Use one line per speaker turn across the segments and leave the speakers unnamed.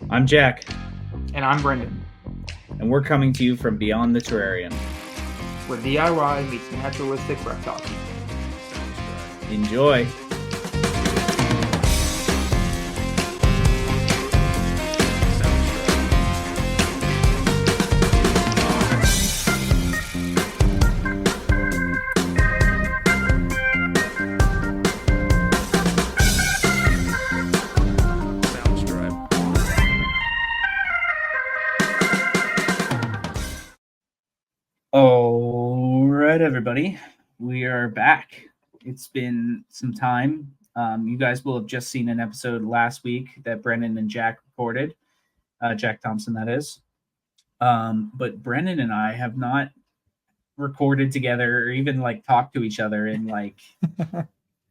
I'm Jack,
And I'm Brenden,
and we're coming to you from beyond the terrarium.
where DIY meets naturalistic reptile keeping.
Enjoy. All right, everybody. We are back. It's been some time. You guys will have just seen an episode last week that Brendan and Jack recorded. Jack Thompson, that is. But Brendan and I have not recorded together or even talked to each other in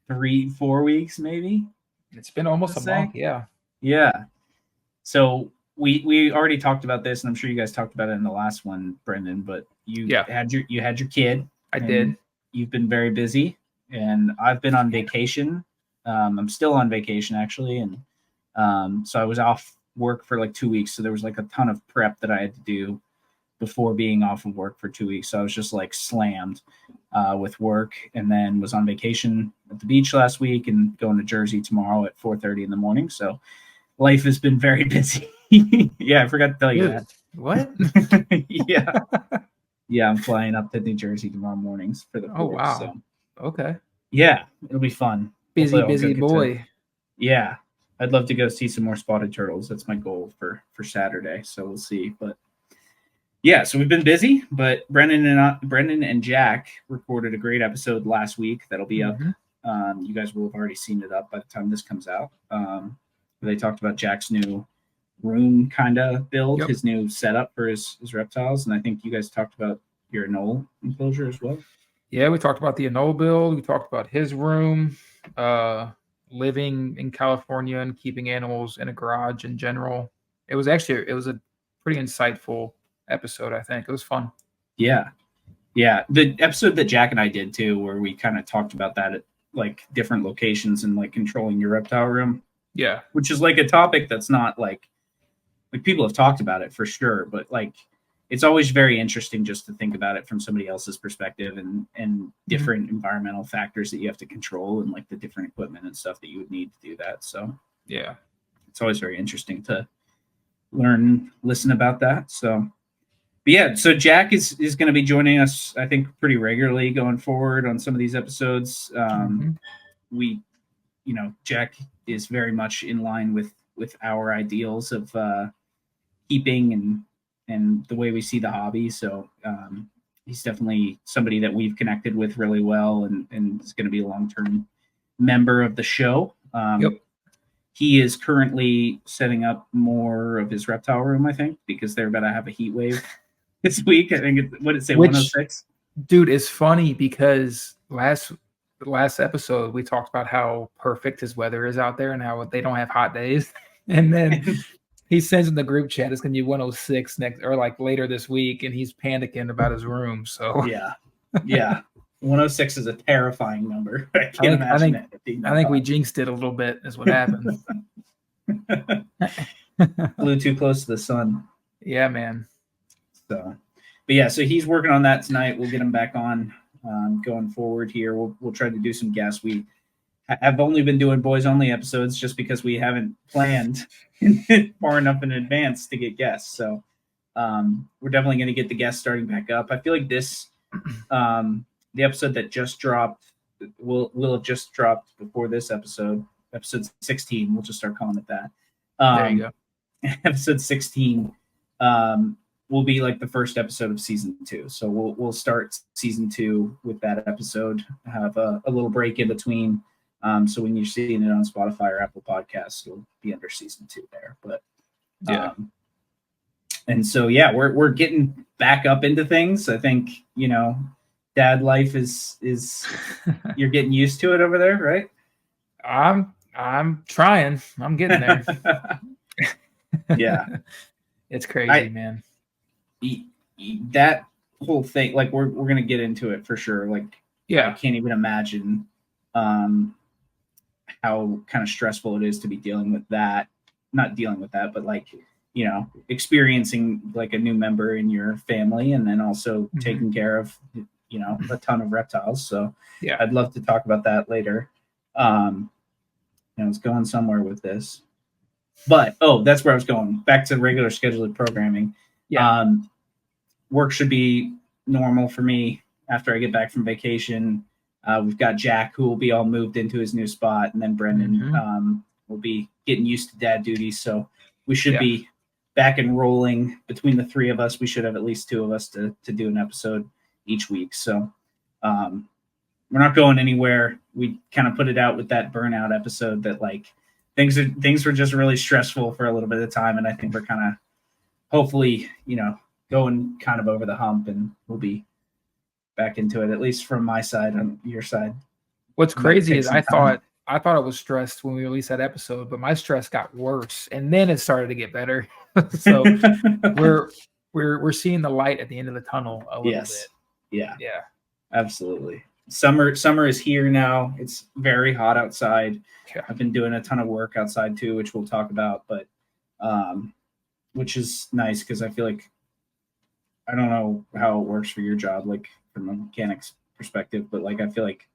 3-4 weeks, maybe.
It's been almost a month, yeah.
Yeah. So we already talked about this, and I'm sure you guys talked about it in the last one, Brendan. But you had your kid.
I did.
You've been very busy, and I've been on vacation. I'm still on vacation actually, and so I was off work for 2 weeks. So there was a ton of prep that I had to do before being off of work for 2 weeks. So I was just slammed with work, and then was on vacation at the beach last week, and going to Jersey tomorrow at 4:30 in the morning. So life has been very busy. Yeah, I forgot to tell you that.
What?
Yeah, I'm flying up to New Jersey tomorrow mornings for the 4th.
Oh, wow.
So
okay.
Yeah, it'll be fun.
Busy boy.
Yeah, I'd love to go see some more spotted turtles. That's my goal for Saturday. So we'll see. But yeah, so we've been busy. But Brendan and Jack recorded a great episode last week that'll be up. You guys will have already seen it up by the time this comes out. They talked about Jack's new room kind of build, his new setup for his reptiles, and I think you guys talked about your anole enclosure as well.
Yeah, we talked about the anole build. We talked about his room, living in California and keeping animals in a garage in general. It was a pretty insightful episode, I think. It was fun.
Yeah. The episode that Jack and I did too, where we kind of talked about that at different locations and controlling your reptile room.
Yeah.
Which is a topic that's not people have talked about it for sure, but it's always very interesting just to think about it from somebody else's perspective and different environmental factors that you have to control and the different equipment and stuff that you would need to do that. So
yeah,
it's always very interesting to listen about that. So but yeah, so Jack is going to be joining us, I think, pretty regularly going forward on some of these episodes. We, Jack is very much in line with our ideals of keeping and the way we see the hobby. So he's definitely somebody that we've connected with really well, and is going to be a long-term member of the show. He is currently setting up more of his reptile room, I think, because they're about to have a heat wave this week. I think what did it say, 106?
Dude, it's funny because last episode we talked about how perfect his weather is out there and how they don't have hot days. And then he sends in the group chat it's gonna be 106 next or later this week, and he's panicking about his room. So
yeah. 106 is a terrifying number. I can't imagine it.
I think we jinxed it a little bit, is what happened.
Flew too close to the sun.
Yeah, man.
So, but yeah, so he's working on that tonight. We'll get him back on going forward here. We'll try to do some guests. We have only been doing boys only episodes just because we haven't planned far enough in advance to get guests. So we're definitely going to get the guests starting back up. I feel like this, the episode that just dropped will have just dropped before this episode 16. We'll just start calling it that.
There you go.
Episode 16 will be the first episode of season 2. So we'll start season 2 with that episode, have a little break in between. So when you're seeing it on Spotify or Apple Podcasts, it'll be under season 2 there. But and so yeah, we're getting back up into things. I think dad life is you're getting used to it over there, right?
I'm trying. I'm getting there.
Yeah,
it's crazy, man.
That whole thing, we're gonna get into it for sure. I can't even imagine how kind of stressful it is to be dealing with that not dealing with that, but like, experiencing like a new member in your family, and then also taking care of, a ton of reptiles. So
Yeah.
I'd love to talk about that later. It's going somewhere with this, but that's where I was going. Back to regular scheduled programming.
Yeah.
Work should be normal for me after I get back from vacation. We've got Jack, who will be all moved into his new spot, and then Brenden will be getting used to dad duties. So we should be back and rolling between the three of us. We should have at least two of us to do an episode each week. So we're not going anywhere. We kind of put it out with that burnout episode that like things were just really stressful for a little bit of time, and I think we're kind of hopefully going kind of over the hump, and we'll be back into it, at least from my side. On your side,
what's crazy is I thought it was stressed when we released that episode, but my stress got worse, and then it started to get better. So we're seeing the light at the end of the tunnel a little bit.
Yeah, absolutely. Summer is here now. It's very hot outside.
Yeah.
I've been doing a ton of work outside too, which we'll talk about, but which is nice because I feel like, I don't know how it works for your job, like from a mechanic's perspective, but like I feel like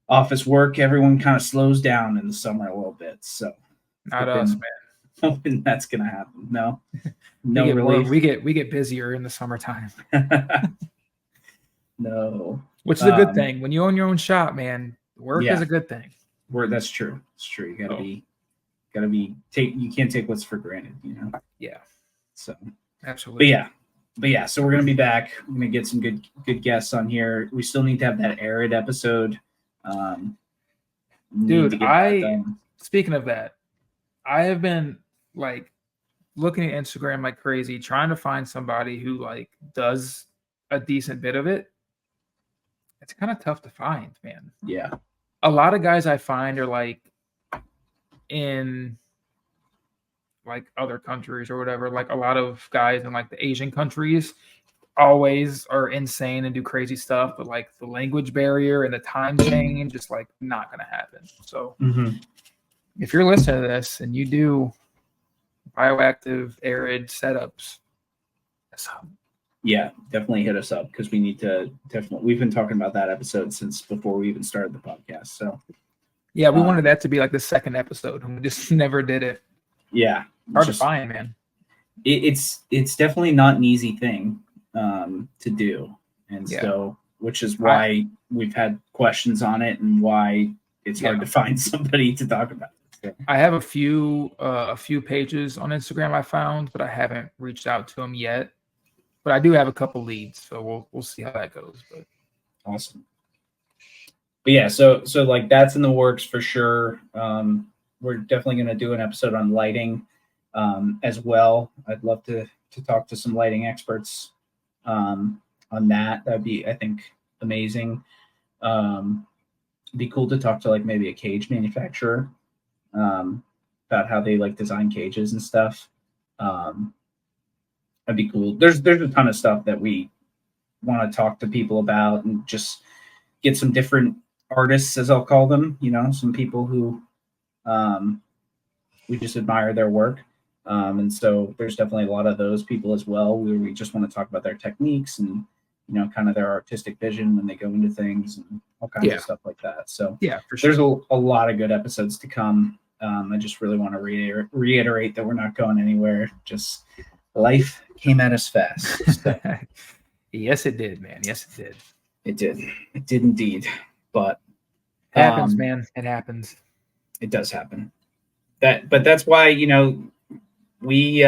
office work, everyone kind of slows down in the summer a little bit. So
not us, man.
Hoping that's gonna happen. No,
we get busier in the summertime.
No,
which is a good thing. When you own your own shop, man, work is a good thing.
That's true. It's true. You gotta be you can't take what's for granted,
Yeah.
So
absolutely.
But yeah, so we're gonna be back. We're gonna get some good guests on here. We still need to have that arid episode.
Dude, speaking of that, I have been like looking at Instagram like crazy, trying to find somebody who like does a decent bit of it. It's kind of tough to find, man.
Yeah.
A lot of guys I find are like in like other countries or whatever. Like a lot of guys in like the Asian countries always are insane and do crazy stuff, but like the language barrier and the time change, just like not gonna happen. So if you're listening to this and you do bioactive arid setups,
yeah, definitely hit us up because we need to we've been talking about that episode since before we even started the podcast. So
yeah, we wanted that to be like the second episode and we just never did it.
Yeah.
Hard to find, man.
It's definitely not an easy thing to do. And so, which is why we've had questions on it and why it's hard to find somebody to talk about it.
I have a few pages on Instagram I found, but I haven't reached out to them yet. But I do have a couple leads, so we'll see how that goes. But
awesome. But yeah, so like that's in the works for sure. We're definitely going to do an episode on lighting as well. I'd love to talk to some lighting experts on that. That'd be, I think, amazing. It'd be cool to talk to like maybe a cage manufacturer about how they like design cages and stuff. That'd be cool. There's a ton of stuff that we want to talk to people about and just get some different artists, as I'll call them, some people who we just admire their work. And so there's definitely a lot of those people as well. We just want to talk about their techniques and, kind of their artistic vision when they go into things and all kinds of stuff like that. So
yeah, for sure.
There's a lot of good episodes to come. I just really want to reiterate that we're not going anywhere. Just life came at us fast. So.
Yes, it did, man. Yes, it did.
It did. It did indeed. But
it happens, man. It happens.
It does happen. But that's why, we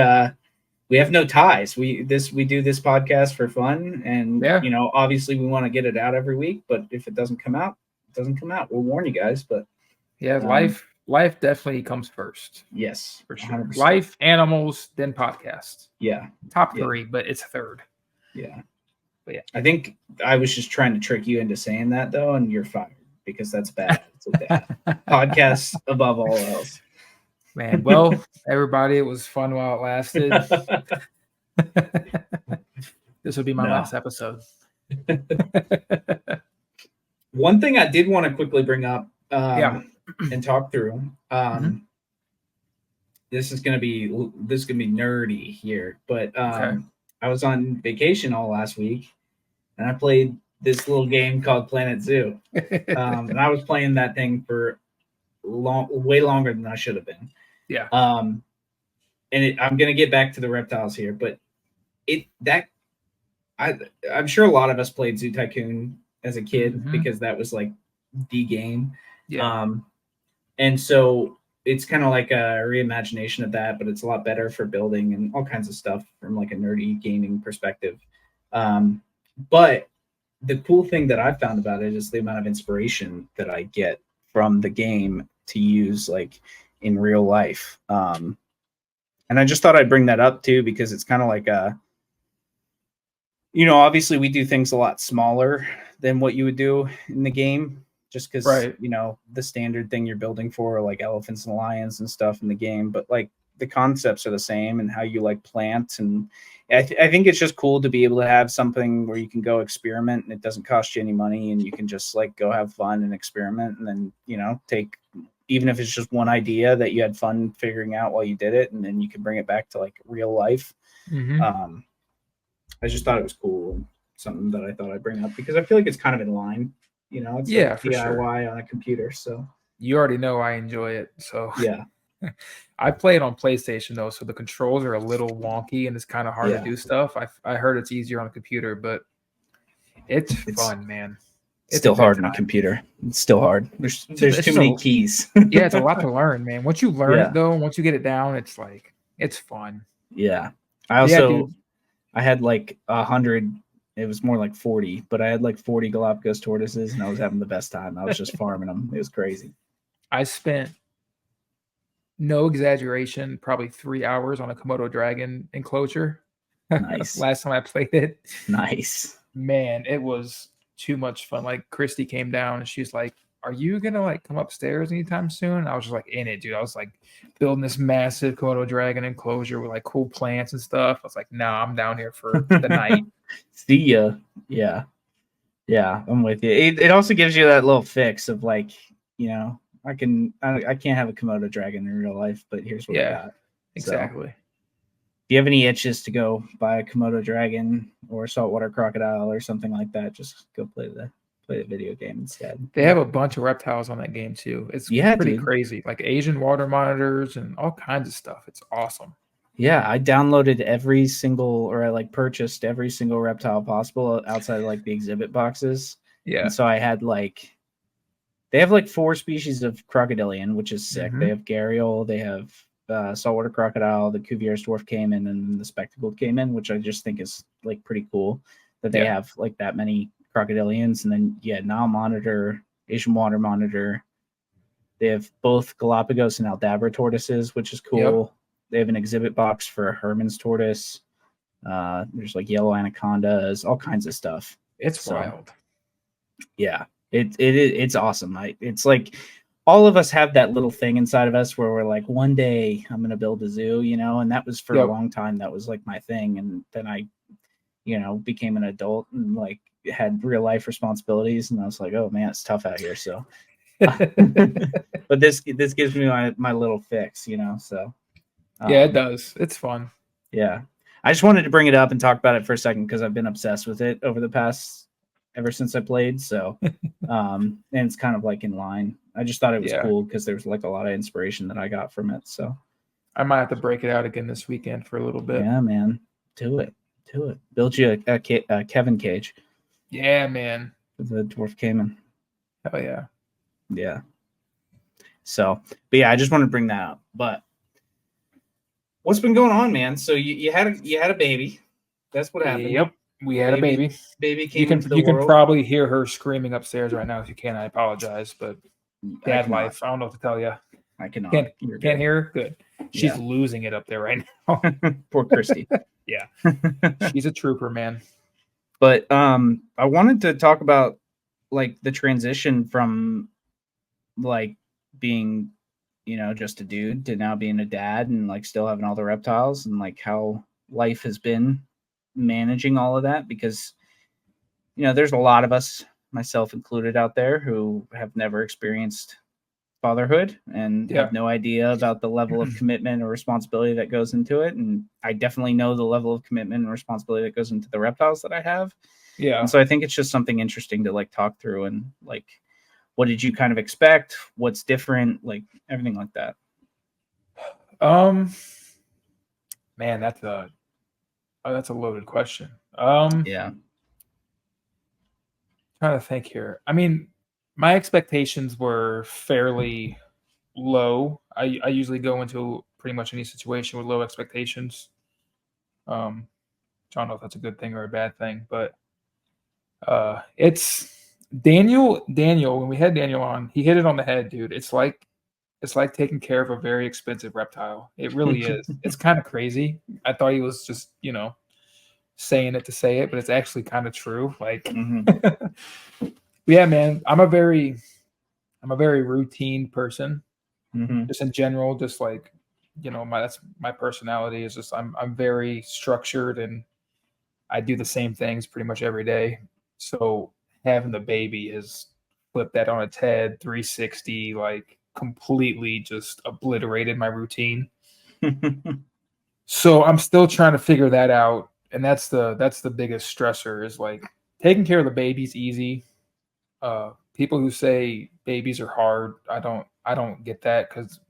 have no ties. We do this podcast for fun, and obviously we want to get it out every week. But if it doesn't come out, it doesn't come out. We'll warn you guys. But
life definitely comes first.
Yes,
for sure. 100%. Life, animals, then podcasts.
Yeah,
top three, but it's third.
Yeah, but yeah. I think I was just trying to trick you into saying that though, and you're fired because that's bad. It's bad. Podcasts above all else.
Man, well, everybody, it was fun while it lasted. This will be my last episode.
One thing I did want to quickly bring up and talk through. this is gonna be nerdy here, but
Okay.
I was on vacation all last week, and I played this little game called Planet Zoo. And I was playing that thing for way longer than I should have been.
Yeah.
And I'm gonna get back to the reptiles here, but I'm sure a lot of us played Zoo Tycoon as a kid
Mhm.
because that was like the game.
Yeah.
And so it's kind of like a reimagination of that, but it's a lot better for building and all kinds of stuff from like a nerdy gaming perspective. But the cool thing that I found about it is the amount of inspiration that I get from the game to use like in real life. And I just thought I'd bring that up too, because it's kind of like obviously we do things a lot smaller than what you would do in the game, just because,
Right.
The standard thing you're building for, like elephants and lions and stuff in the game, but like the concepts are the same and how you like plant. And I think it's just cool to be able to have something where you can go experiment and it doesn't cost you any money and you can just like go have fun and experiment and then, take, even if it's just one idea that you had fun figuring out while you did it, and then you can bring it back to like real life.
Mhm.
I just thought it was cool and something that I thought I'd bring up because I feel like it's kind of in line. It's like
Yeah, for sure.
DIY on a computer. So
You already know I enjoy it, so
yeah,
I play it on PlayStation though, so the controls are a little wonky and it's kind of hard to
yeah,
do stuff. I heard it's easier on a computer, but it's
it's
fun, man. It's a
still
good
hard on a
time.
computer. It's still hard. There's
It's
too
just
many
a
keys.
yeah, it's a lot to learn, man. Once you learn
Yeah,
it though, once you get it down, it's like it's fun.
yeah.
But yeah, dude.
I had like 100. It was more like 40, but I had like 40 Galapagos tortoises, and I was having the best time. I was just farming them. It was crazy.
I spent no exaggeration, probably 3 hours on a Komodo dragon enclosure.
Nice,
Last time I played it.
nice.
Man, it was too much fun. Like Christy came down and she's like, "Are you gonna like come upstairs anytime soon?" I was just like in it, dude. I was like building this massive Komodo dragon enclosure with like cool plants and stuff. I was like, "Nah, I'm down here for the night."
See ya. Yeah. Yeah, I'm with you. It also gives you that little fix of like, I can't have a Komodo dragon in real life, but here's what I
Yeah,
got. So
exactly.
if you have any itches to go buy a Komodo dragon or a saltwater crocodile or something like that, just go play the video game instead.
They have a bunch of reptiles on that game too. It's
Yeah,
pretty
dude.
crazy, like Asian water monitors and all kinds of stuff. It's awesome.
Yeah, I downloaded every single, or I like purchased every single reptile possible outside of like the exhibit boxes. And
Yeah.
so I had like, they have like 4 species of crocodilian, which is sick. They
Mhm.
have gharial, they have saltwater crocodile, the Cuvier's dwarf caiman, and then the spectacled caiman, which I just think is like pretty cool that they
Yeah.
have like that many crocodilians. And then Nile monitor, Asian water monitor. They have both Galapagos and Aldabra tortoises, which is
Yep.
cool. They have an exhibit box for a Herman's tortoise. There's like yellow anacondas, all kinds of stuff.
It's
So
wild.
yeah, it's awesome. It's like all of us have that little thing inside of us where we're like, one day I'm gonna build a zoo, and that was for a
Yep.
long time. That was like my thing, and then I, became an adult and like had real life responsibilities, and I was like, oh man, it's tough out here. So, but this gives me my little fix, So
Yeah, it
um,
does. It's fun.
yeah, I just wanted to bring it up and talk about it for a second because I've been obsessed with it ever since I played. So, and it's kind of like in line. I just thought it was
Yeah.
cool because there was like a lot of inspiration that I got from it. So,
I might have to break it out again this weekend for a little bit.
yeah, man, do it. Build you a Kevin cage
Yeah, man.
with the dwarf caiman.
Hell yeah.
Yeah. So, but yeah, I just wanted to bring that up. But what's been going on, man? So you had a baby. That's what happened.
Yep. We had a baby.
Baby came into the
You can
world.
probably hear her screaming upstairs right now. If you can, I apologize, but dad life. I don't know what to tell you.
I cannot.
Can't
You're
can't
good.
hear her? Good. She's losing it up there right now.
Poor Christy.
Yeah. She's a trooper, man.
But I wanted to talk about like the transition from like being, just a dude to now being a dad and like still having all the reptiles and like how life has been managing all of that, because there's a lot of us, myself included, out there who have never experienced fatherhood and
Yeah.
have no idea about the level of commitment or responsibility that goes into it. And I definitely know the level of commitment and responsibility that goes into the reptiles that I have.
Yeah.
And so I think it's just something interesting to like talk through and like, what did you kind of expect? What's different? Like everything like that.
Man, that's a loaded question.
Yeah.
Trying to think here. I mean, my expectations were fairly low. I usually go into pretty much any situation with low expectations. I don't know if that's a good thing or a bad thing, but it's Daniel. When we had Daniel on, he hit it on the head, dude. It's like taking care of a very expensive reptile. It really is. It's kind of crazy. I thought he was just, saying it to say it, but it's actually kind of true. Like, yeah, man, I'm a very routine person, just in general. Just like, that's my personality is just I'm very structured and I do the same things pretty much every day. So having the baby has flipped that on its head, 360, like completely just obliterated my routine. So I'm still trying to figure that out, and that's the biggest stressor is like taking care of the baby's easy. People who say babies are hard, I don't get that because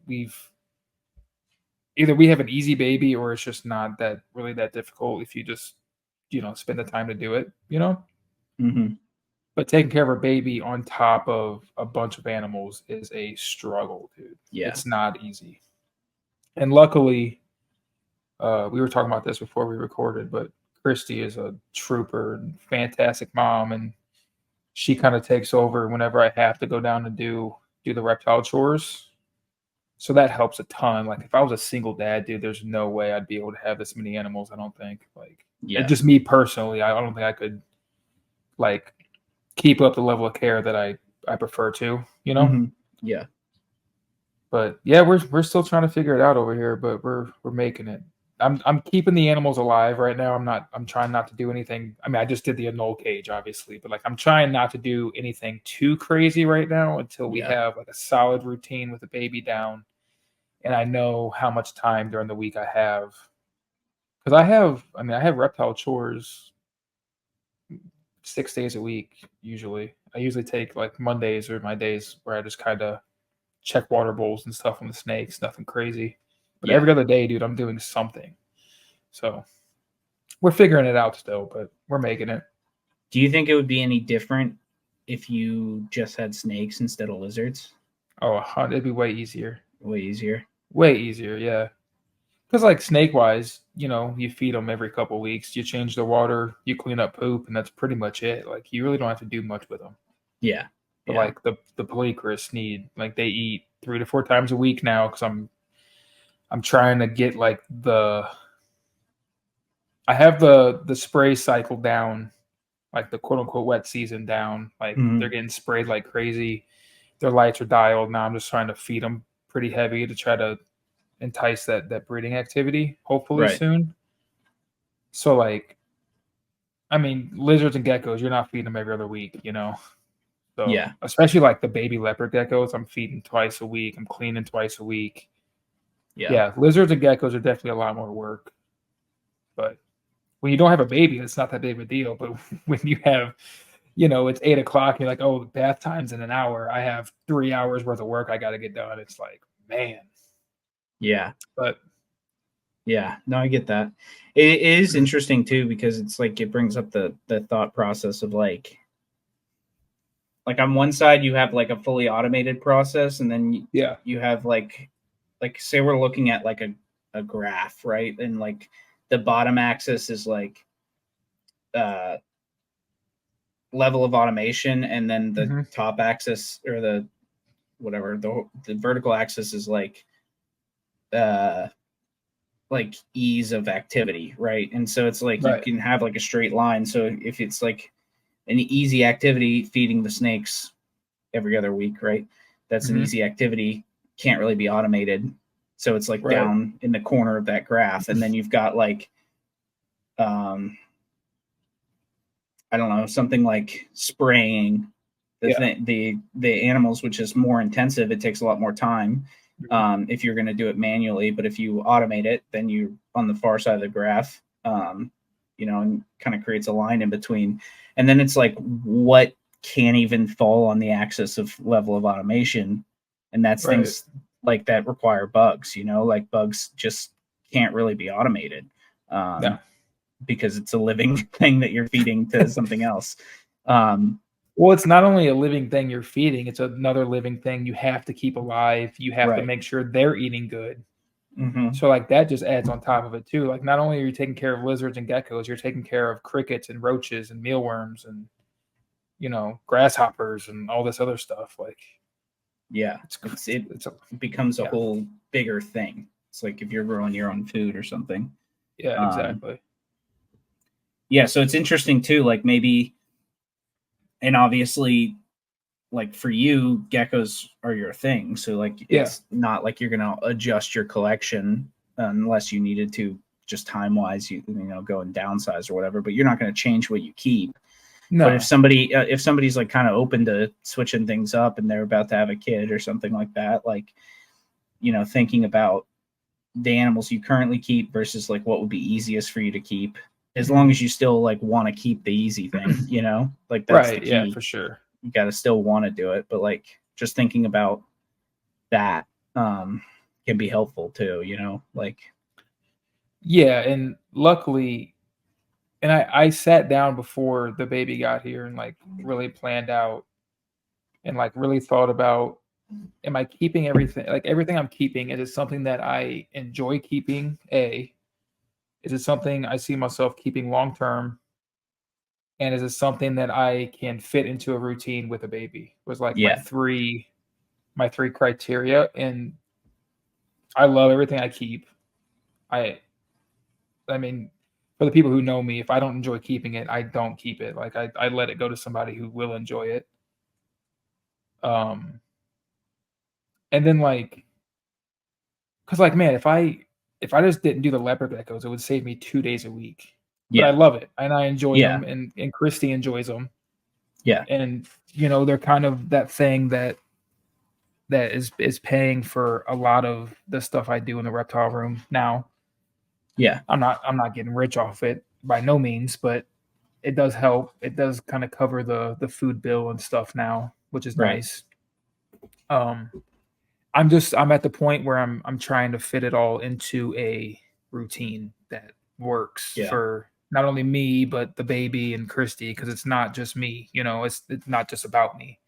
either we have an easy baby or it's just not that really that difficult if you just spend the time to do it. But taking care of a baby on top of a bunch of animals is a struggle, dude.
Yeah.
It's not easy. And luckily, we were talking about this before we recorded, but Christy is a trooper and fantastic mom, and she kind of takes over whenever I have to go down and do the reptile chores. So that helps a ton. Like if I was a single dad, dude, there's no way I'd be able to have this many animals. I don't think. Like, just me personally, I don't think I could like keep up the level of care that I prefer to.
Yeah.
But yeah, we're still trying to figure it out over here, but we're making it. I'm keeping the animals alive right now. I'm trying not to do anything. I mean, I just did the annul cage, obviously, but like I'm trying not to do anything too crazy right now until we have like a solid routine with the baby down, and I know how much time during the week I have. Because I have reptile chores 6 days a week usually. I usually take like Mondays or my days where I just kind of check water bowls and stuff on the snakes, nothing crazy. But every other day, dude, I'm doing something. So we're figuring it out still, but we're making it.
Do you think it would be any different if you just had snakes instead of lizards?
Oh, it'd be way easier.
Way easier.
Way easier, yeah. Because like snake wise, you feed them every couple weeks, you change the water, you clean up poop, and that's pretty much it. Like you really don't have to do much with them.
Yeah.
But like the polychris need, like they eat 3 to 4 times a week now because I'm trying to get like I have the spray cycle down, like the quote unquote wet season down. Like they're getting sprayed like crazy. Their lights are dialed. Now I'm just trying to feed them pretty heavy to try to entice that breeding activity, hopefully soon. So like, I mean, lizards and geckos, you're not feeding them every other week, So especially like the baby leopard geckos, I'm feeding twice a week. I'm cleaning twice a week. Yeah, lizards and geckos are definitely a lot more work. But when you don't have a baby, it's not that big of a deal. But when you have, it's 8:00, and you're like, oh, bath time's in an hour. I have 3 hours worth of work I got to get done. It's like, man.
Yeah.
But
yeah, no, I get that. It is interesting too, because it's like it brings up the thought process of like on one side you have like a fully automated process, and then you have like say we're looking at like a graph, right? And like the bottom axis is like level of automation, and then the top axis or the vertical axis is like ease of activity, right? And so it's like you can have like a straight line. So if it's like an easy activity, feeding the snakes every other week, right? That's an easy activity, can't really be automated. So it's like down in the corner of that graph. And then you've got like, I don't know, something like spraying the animals, which is more intensive, it takes a lot more time if you're going to do it manually. But if you automate it, then you're on the far side of the graph, and kind of creates a line in between. And then it's like, what can't even fall on the axis of level of automation? And that's things like that require bugs, like bugs just can't really be automated because it's a living thing that you're feeding to something else.
Well, it's not only a living thing you're feeding, it's another living thing you have to keep alive. You have to make sure they're eating good.
Mm-hmm.
So like that just adds on top of it too. Like not only are you taking care of lizards and geckos, you're taking care of crickets and roaches and mealworms and grasshoppers and all this other stuff. Like
it becomes a whole bigger thing. It's like if you're growing your own food or something.
Yeah, exactly.
So it's interesting too, like maybe, and obviously, like for you, geckos are your thing. So like, it's not like you're going to adjust your collection unless you needed to, just time wise, go and downsize or whatever, but you're not going to change what you keep. No. But if somebody's like kind of open to switching things up and they're about to have a kid or something like that, like, thinking about the animals you currently keep versus like what would be easiest for you to keep, as long as you still like want to keep the easy thing, like that's the key.
Yeah, for sure.
You got to still want to do it, but like just thinking about that can be helpful too, like.
Yeah, and luckily, and I sat down before the baby got here and like really planned out and like really thought about, am I keeping everything? Like everything I'm keeping, is it something that I enjoy keeping? Is it something I see myself keeping long term? And is it something that I can fit into a routine with a baby? Was like my three criteria. And I love everything I keep. I mean, for the people who know me, if I don't enjoy keeping it, I don't keep it. Like I let it go to somebody who will enjoy it. And then like, cause like, man, if I just didn't do the leopard geckos, it would save me 2 days a week. But I love it and I enjoy them, and Christy enjoys them.
Yeah.
And they're kind of that thing that is paying for a lot of the stuff I do in the reptile room now.
Yeah.
I'm not getting rich off it by no means, but it does help. It does kind of cover the food bill and stuff now, which is nice. I'm at the point where I'm trying to fit it all into a routine that works for not only me but the baby and Christy, because it's not just me, it's not just about me.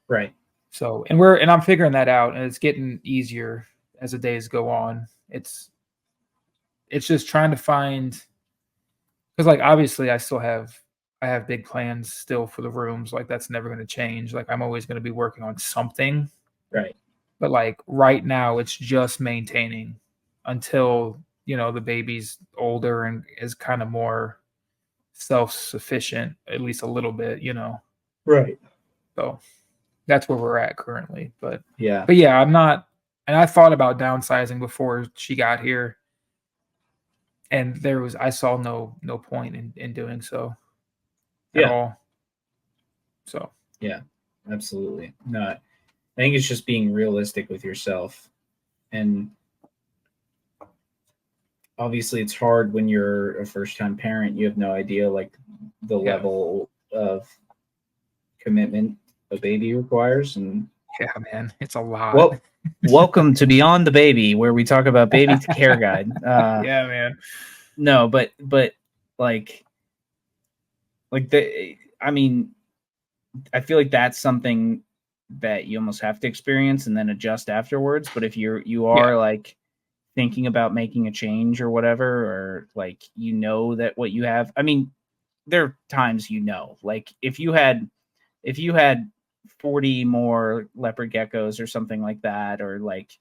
Right.
So and I'm figuring that out, and it's getting easier as the days go on. It's just trying to find, because like obviously I have big plans still for the rooms. Like that's never going to change. Like I'm always going to be working on something.
Right.
But like right now it's just maintaining until, the baby's older and is kind of more self-sufficient, at least a little bit,
Right.
So that's where we're at currently. But
yeah,
I'm not, and I thought about downsizing before she got here. And I saw no point in doing so at all. So
yeah, absolutely. No, I think it's just being realistic with yourself. And obviously it's hard when you're a first-time parent. You have no idea like the level of commitment a baby requires. And
yeah, man, it's a lot.
Well, welcome to Beyond the Baby, where we talk about baby care guide.
Yeah, man.
No, but like I mean, I feel like that's something that you almost have to experience and then adjust afterwards. But if you are like thinking about making a change or whatever, or like that what you have, I mean, there are times like if you had 40 more leopard geckos or something like that, or like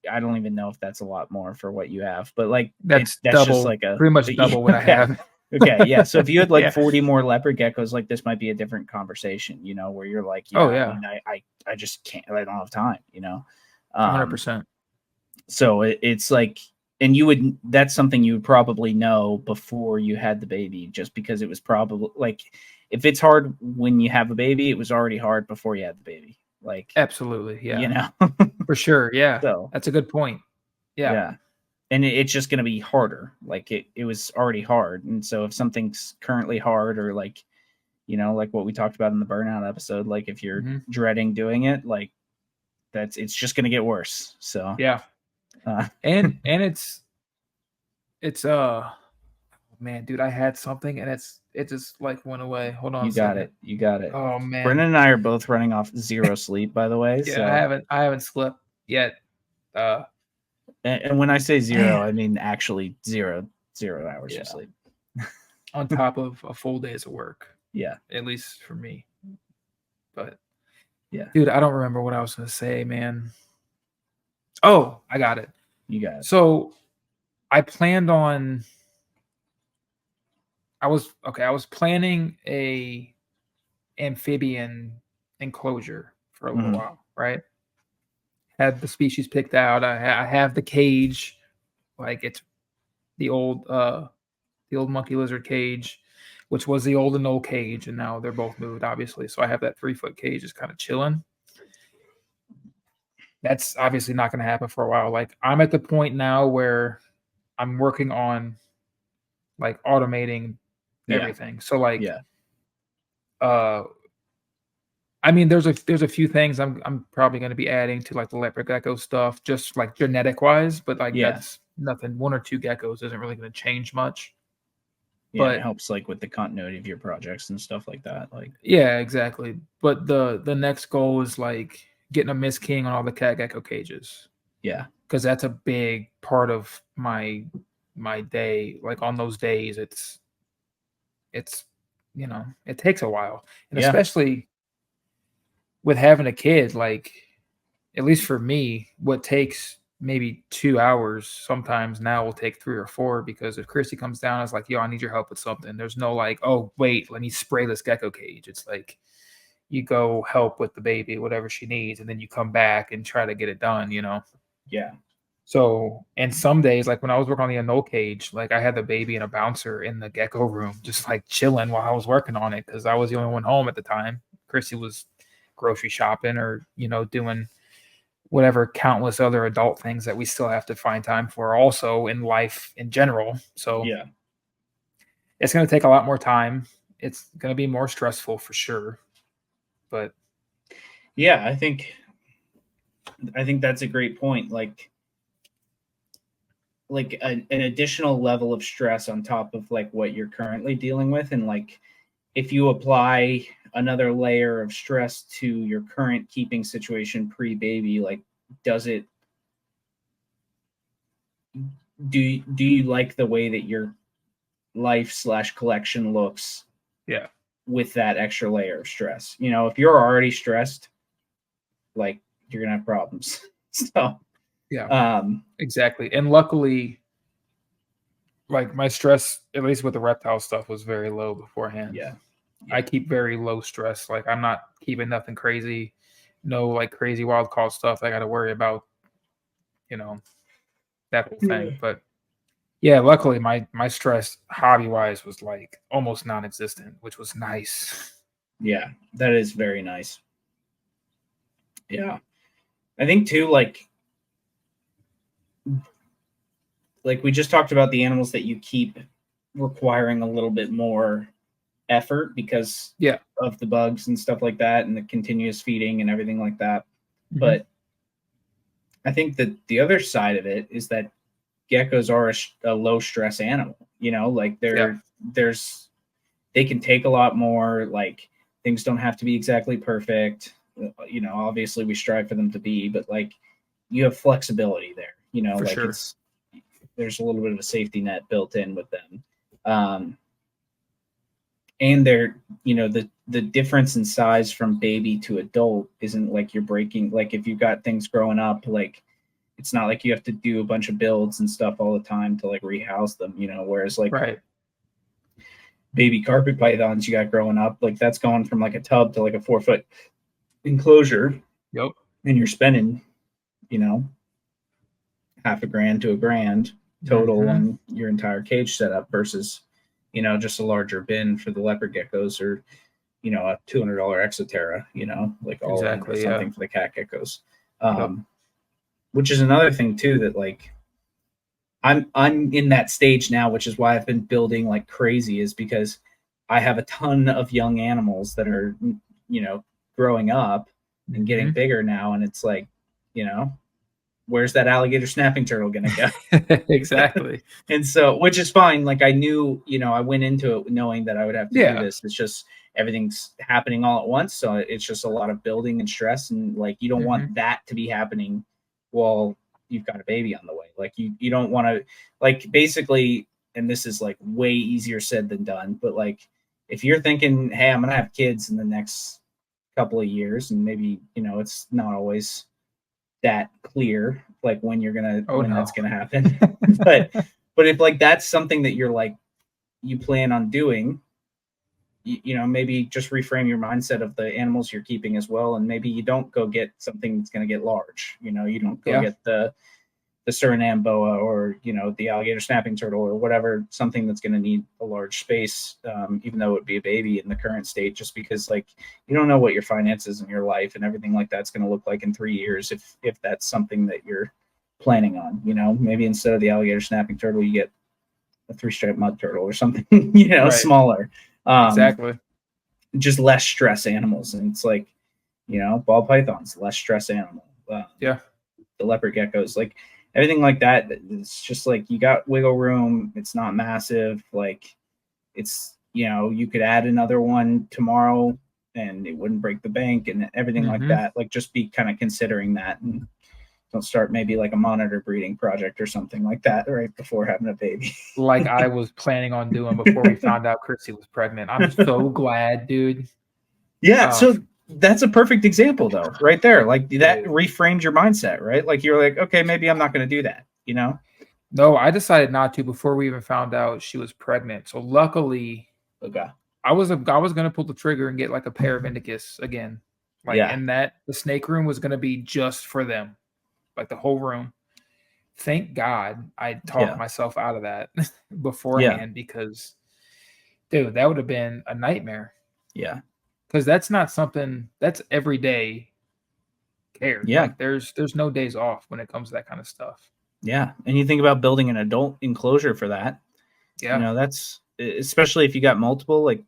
I don't even know if that's a lot more for what you have, but like
that's
double,
just like pretty much double what I have.
Okay, yeah. So if you had like 40 more leopard geckos, like this might be a different conversation, where you're like, I mean, I just can't, I don't have time,
100%.
So it's like, and that's something you would probably know before you had the baby, just because it was probably like, if it's hard when you have a baby, it was already hard before you had the baby. Like,
Absolutely. Yeah.
you know,
For sure. Yeah.
so
That's a good point. Yeah.
yeah. And it's just going to be harder. Like it was already hard. And so if something's currently hard, or like, like what we talked about in the burnout episode, like if you're
Mhm.
dreading doing it, like it's just going to get worse. So
Yeah. And it's man, dude, I had something and it just like went away. Hold on
you
a
got
second.
it. You got it.
Oh man.
Brendan and I are both running off 0 sleep, by the way.
Yeah,
So
I haven't slept yet.
and when I say 0,
Man.
I mean actually 0 hours
Yeah.
of sleep.
On top of a full days of work.
Yeah.
At least for me. But
Yeah.
dude, I don't remember what I was gonna say, man. Oh, I got it.
You got it.
So I planned on I was planning a amphibian enclosure for a little
Mhm.
while, right? Had the species picked out. I have the cage, like it's the old monkey lizard cage, which was the old and old cage, and now they're both moved, obviously. So I have that 3-foot cage just kind of chilling. That's obviously not going to happen for a while. Like I'm at the point now where I'm working on like automating
Yeah.
everything. So like
Yeah.
I mean there's a few things I'm probably going to be adding to like the leopard gecko stuff, just like genetic wise, but like
Yeah.
that's nothing. 1 or 2 geckos isn't really going to change much.
Yeah, it
But
helps like with the continuity of your projects and stuff like that. Like,
yeah, exactly. But the next goal is like getting a Miss King on all the cat gecko cages,
yeah,
because that's a big part of my day. Like on those days, it's it takes a while, and
Yeah.
especially with having a kid, like at least for me, what takes maybe 2 hours sometimes now will take 3 or 4, because if Chrissy comes down, it's like, yo, I need your help with something. There's no like, oh wait, let me spray this gecko cage. It's like you go help with the baby, whatever she needs, and then you come back and try to get it done.
yeah,
So, and some days, like when I was working on the anole cage, like I had the baby and a bouncer in the gecko room, just like chilling while I was working on it, because I was the only one home at the time. Chrissy was grocery shopping or, doing whatever countless other adult things that we still have to find time for also in life in general. So
yeah,
it's going to take a lot more time. It's going to be more stressful for sure. But
yeah. I think that's a great point. Like an additional level of stress on top of like what you're currently dealing with, and like if you apply another layer of stress to your current keeping situation pre-baby, like does it do you like the way that your life/collection looks
yeah,
with that extra layer of stress? If you're already stressed, like you're gonna have problems. So
yeah, exactly. And luckily, like my stress, at least with the reptile stuff, was very low beforehand.
yeah,
I keep very low stress. Like I'm not keeping nothing crazy, no like crazy wild call stuff I got to worry about, that whole thing. But yeah, luckily my stress hobby wise was like almost non-existent, which was nice.
yeah, that is very nice. Yeah, I think too, like we just talked about the animals that you keep requiring a little bit more effort because
Yeah.
of the bugs and stuff like that, and the continuous feeding and everything like that.
Mhm.
But I think that the other side of it is that geckos are a low stress animal. Like they can take a lot more. Like things don't have to be exactly perfect. Obviously we strive for them to be, but like you have flexibility there.
For
Like
sure.
there's a little bit of a safety net built in with them. And they're, the difference in size from baby to adult isn't like you're breaking, like if you've got things growing up, like it's not like you have to do a bunch of builds and stuff all the time to like rehouse them, whereas like
Right.
baby carpet pythons you got growing up, like that's going from like a tub to like a 4-foot enclosure.
Yep.
And you're spending, $500,000 to $1,000 total
Mhm.
on your entire cage setup versus, just a larger bin for the leopard geckos, or a $200 Exoterra, like all in, or
Exactly. Yeah.
something for the cat geckos.
Yep.
Which is another thing too, that like I'm in that stage now, which is why I've been building like crazy, is because I have a ton of young animals that are, growing up and getting
Mhm.
bigger now, and it's like, where's that alligator snapping turtle gonna go?
Exactly.
And so, which is fine. Like I knew, I went into it knowing that I would have to do
Yeah.
this. It's just everything's happening all at once, so it's just a lot of building and stress, and like you don't
Mhm.
want that to be happening while you've got a baby on the way. Like you don't want to, like, basically, and this is like way easier said than done, but like if you're thinking, hey, I'm gonna have kids in the next couple of years, and maybe it's not always that clear, like when
Oh no.
that's gonna happen. but if like that's something that you're like you plan on doing, maybe just reframe your mindset of the animals you're keeping as well, and maybe you don't go get something that's going to get large. You don't go
Yeah.
get the Suriname boa, or the alligator snapping turtle, or whatever, something that's going to need a large space, even though it would be a baby in the current state, just because like you don't know what your finances and your life and everything like that's going to look like in 3 years, if that's something that you're planning on. Maybe instead of the alligator snapping turtle, you get a 3-stripe mud turtle or something,
Right.
smaller,
Exactly.
just less stress animals. And it's like, ball pythons, less stress animal.
Yeah.
The leopard geckos, like everything like that. It's just like you got wiggle room. It's not massive. Like it's, you could add another one tomorrow and it wouldn't break the bank and everything like
Mhm.
that. Like just be kind of considering that, and don't start maybe like a monitor breeding project or something like that right before having a baby.
Like I was planning on doing before we found out Chrissy was pregnant. I'm so glad, dude.
Yeah.
Uh,
So that's a perfect example though, right there. Like that
dude.
reframed your mindset, right? Like you're like, okay, maybe I'm not going to do that,
No, I decided not to before we even found out she was pregnant. So luckily,
Okay.
I was gonna pull the trigger and get like a pair of Indicus again. Like,
Yeah.
and that the snake room was gonna be just for them, like the whole room. Thank God I talked
Yeah.
myself out of that
Yeah.
beforehand, because, dude, that would have been a nightmare.
Yeah.
Because that's not something that's everyday care.
Yeah.
Like there's no days off when it comes to that kind of stuff.
Yeah. And you think about building an adult enclosure for that,
Yeah.
that's, especially if you got multiple, like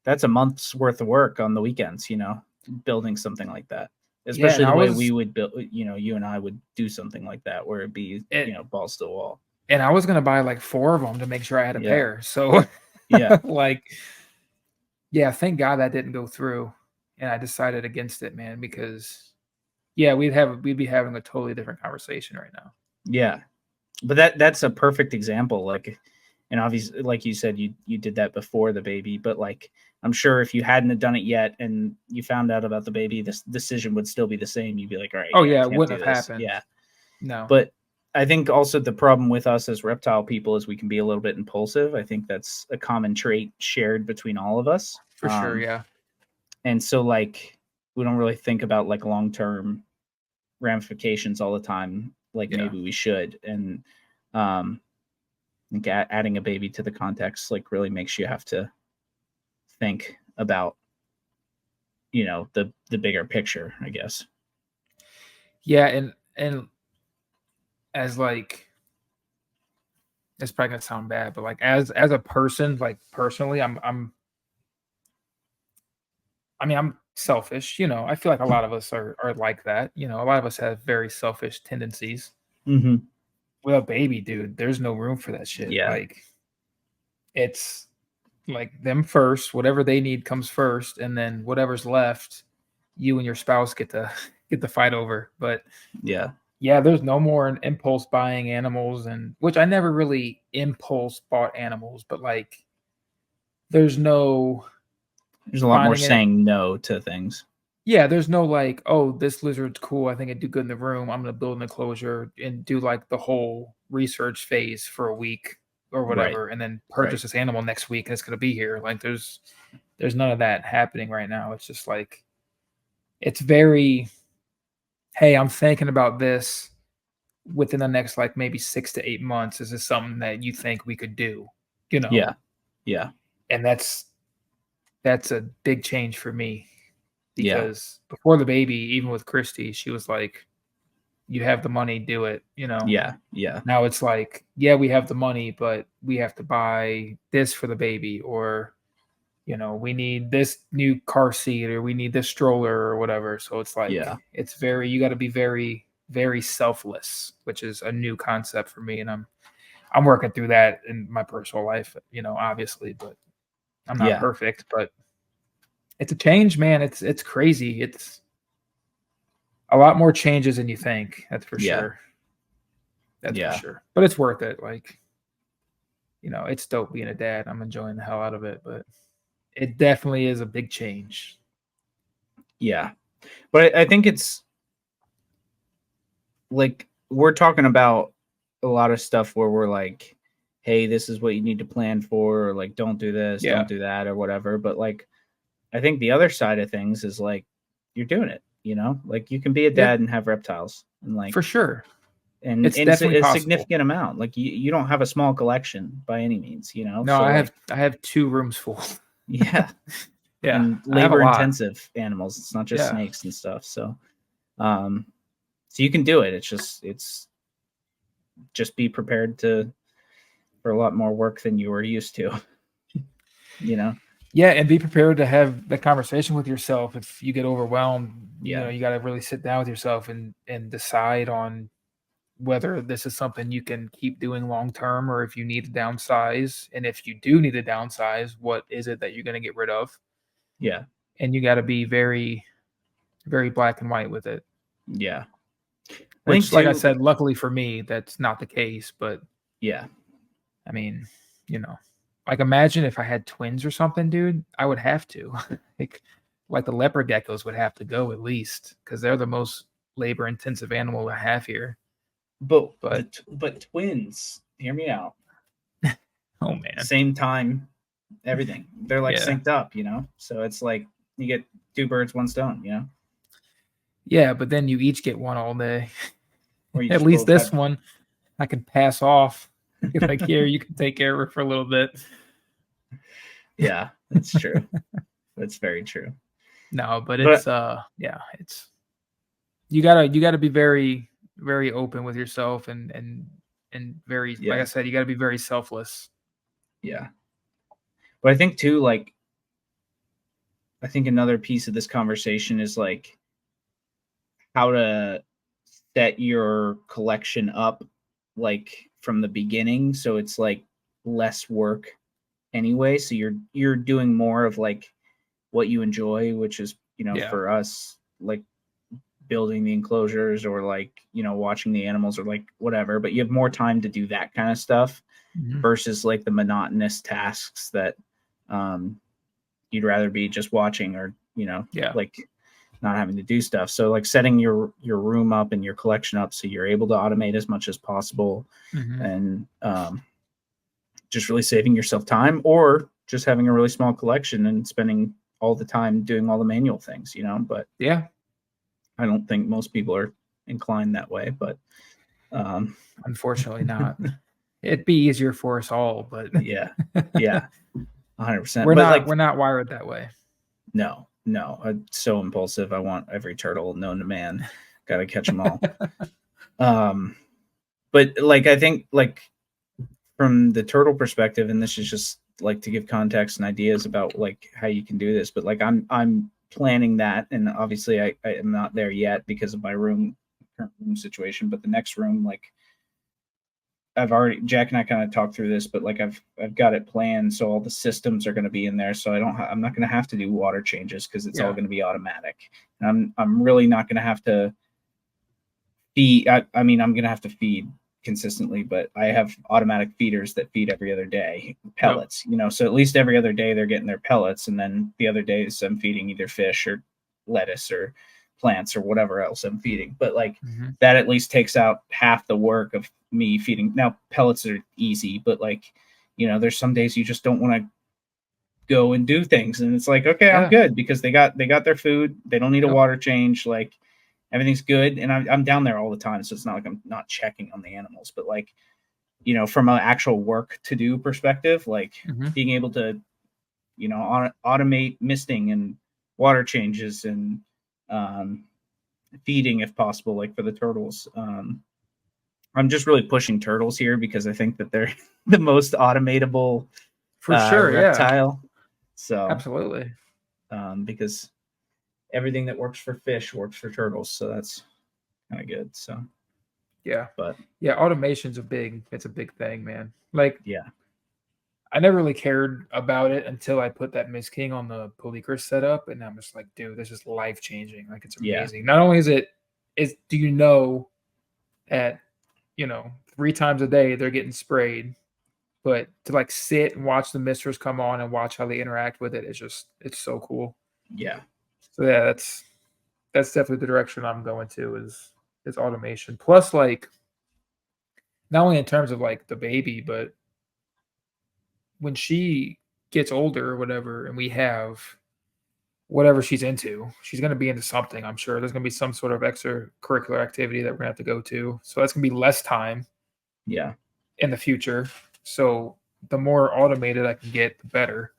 that's a month's worth of work on the weekends, building something like that.
Yeah, and
Especially the way we would build, you and I would do something like that, where it'd be, balls to the wall.
and I was gonna buy like 4 of them to make sure I had a
Yeah.
pair. So
Yeah.
like, yeah, thank God that didn't go through, and I decided against it, man, because yeah, we'd be having a totally different conversation right now.
Yeah. But that's a perfect example. Like, and obviously, like you said, you did that before the baby, but like, I'm sure if you hadn't have done it yet and you found out about the baby, this decision would still be the same. You'd be like, all right,
Oh
yeah,
yeah,
I
it
can't
wouldn't
do
have
this.
happened.
Yeah.
No.
But I think also the problem with us as reptile people is we can be a little bit impulsive. I think that's a common trait shared between all of us.
For sure, yeah.
And so like, we don't really think about like long-term ramifications all the time, like
Yeah.
maybe we should. And I think adding a baby to the context like really makes you have to think about the bigger picture, I guess.
Yeah, and as like, it's probably gonna sound bad, but like as a person, like personally, I mean, I'm selfish, I feel like a lot of us are like that. A lot of us have very selfish tendencies.
Mm-hmm.
With a baby, dude, there's no room for that shit.
Yeah.
Like, it's like them first, whatever they need comes first, and then whatever's left, you and your spouse get to get the fight over. But
Yeah.
yeah, there's no more impulse buying animals, and which I never really impulse bought animals, but like there's no
There's a lot more
finding it.
saying no to things.
Yeah, there's no like, oh, this lizard's cool. I think it'd do good in the room. I'm gonna build an enclosure and do like the whole research phase for a week or
Right.
whatever, and then purchase this animal next week and it's gonna be here. Like there's none of that happening right now. It's just like it's very, hey, I'm thinking about this within the next like maybe 6 to 8 months. Is this something that you think we could do?
Yeah. Yeah.
And that's a big change for me
Yeah.
because before the baby, even with Christy, she was like, you have the money, do it, you know.
Yeah. Yeah.
Now it's like, yeah, we have the money, but we have to buy this for the baby, or you know, we need this new car seat, or we need this stroller or whatever. So it's like
Yeah.
it's very, you got to be very, very selfless, which is a new concept for me, and I'm working through that in my personal life, you know, obviously, but I'm not
Yeah.
perfect, but it's a change, man. It's crazy. It's a lot more changes than you think. That's for
Yeah.
sure. That's for
Yeah.
sure. But it's worth it. Like, you know, it's dope being a dad. I'm enjoying the hell out of it, but it definitely is a big change.
Yeah. But I think it's like we're talking about a lot of stuff where we're like, hey, this is what you need to plan for, or like, don't do this,
Yeah.
don't do that, or whatever. But like, I think the other side of things is like, you're doing it, you know, like you can be a
Yeah,
dad and have reptiles, and like,
for sure.
and
It's
it's
definitely
a
possible.
significant amount. Like you don't have a small collection by any means, you know.
No,
So like,
I have 2 rooms full.
yeah,
Yeah,
and
I have a
labor
lot.
intensive animals. It's not just
Yeah.
snakes and stuff. Um, so you can do it. It's just be prepared for a lot more work than you were used to, you know?
Yeah, and be prepared to have the conversation with yourself if you get overwhelmed. You
Yeah.
know, you got to really sit down with yourself and decide on whether this is something you can keep doing long term, or if you need to downsize. And if you do need to downsize, what is it that you're going to get rid of?
Yeah.
And you got to be very, very black and white with it.
Yeah. I think
Which, like I
too,
said, luckily for me, that's not the case. But
yeah.
I mean, you know, like imagine if I had twins or something, dude, I would have to. like the leopard geckos would have to go at least because they're the most labor intensive animal I have here.
But
But
but twins, hear me out.
oh man,
Same time, everything. They're like
yeah,
synced up, you know? So it's like you get 2 birds, 1 stone, you know?
yeah. But then you each get one all day.
Or you
At
just
least
both
this
have
one I can pass off. Like here, you can take care of her for a little bit.
Yeah, that's true. That's very true.
No, but
But
it's yeah, it's you gotta be very, very open with yourself and very, like I
yeah,
said, you gotta be very selfless.
yeah. But I think too, like I think another piece of this conversation is like how to set your collection up like from the beginning so it's like less work anyway, so you're doing more of like what you enjoy, which is, you know,
Yeah.
for us like building the enclosures or like, you know, watching the animals or like whatever, but you have more time to do that kind of stuff
Mhm.
versus like the monotonous tasks that um you'd rather be just watching or, you know,
Yeah.
like not having to do stuff. So like setting your room up and your collection up so you're able to automate as much as possible,
Mhm.
and just really saving yourself time, or just having a really small collection and spending all the time doing all the manual things, you know. But
Yeah.
I don't think most people are inclined that way. But um,
Unfortunately not. It'd be easier for us all, but
yeah, yeah, 100%.
we're
But
not
like,
we're not wired that way.
no, I'm so impulsive. I want every turtle known to man. Got to catch them all. But like, I think like from the turtle perspective, and this is just like to give context and ideas about like how you can do this, but like I'm planning that, and obviously I am not there yet because of my current room situation, but the next room, like I've already, Jack and I kind of talked through this, but like I've got it planned so all the systems are going to be in there, so I'm not going to have to do water changes because it's all
Yeah.
going to be automatic, and I'm really not going to have to feed. I mean, I'm going to have to feed consistently, but I have automatic feeders that feed every other day,
Yep.
pellets, you know, so at least every other day they're getting their pellets, and then the other days I'm feeding either fish or lettuce or plants or whatever else I'm feeding. But like
Mhm.
that at least takes out half the work of me feeding. Now pellets are easy, but like, you know, there's some days you just don't want to go and do things, and it's like, okay, I'm
Yeah.
good because they got their food, they don't need a
Yep.
water change, like everything's good, and I'm down there all the time, so it's not like I'm not checking on the animals, but like from an actual work to do perspective, like being able to, automate misting and water changes and feeding if possible, like for the turtles. I'm just really pushing turtles here because I think that they're the most automatable
for sure.
reptile. So
absolutely.
Because everything that works for fish works for turtles, so that's kind of good. So
but automation's a big thing, man. Like
yeah,
I never really cared about it until I put that Miss King on the Polycris setup, and I'm just like, dude, this is life changing. Like it's amazing. Not only do you know at 3 times a day they're getting sprayed, but to like sit and watch the misters come on and watch how they interact with it, it's so cool.
Yeah.
So yeah, that's definitely the direction I'm going to is automation. Plus, like, not only in terms of like the baby, but when she gets older or whatever, and we have whatever she's into, she's going to be into something. I'm sure there's going to be some sort of extracurricular activity that we're going to have to go to. So that's going to be less time.
Yeah.
In the future. So the more automated I can get, the better.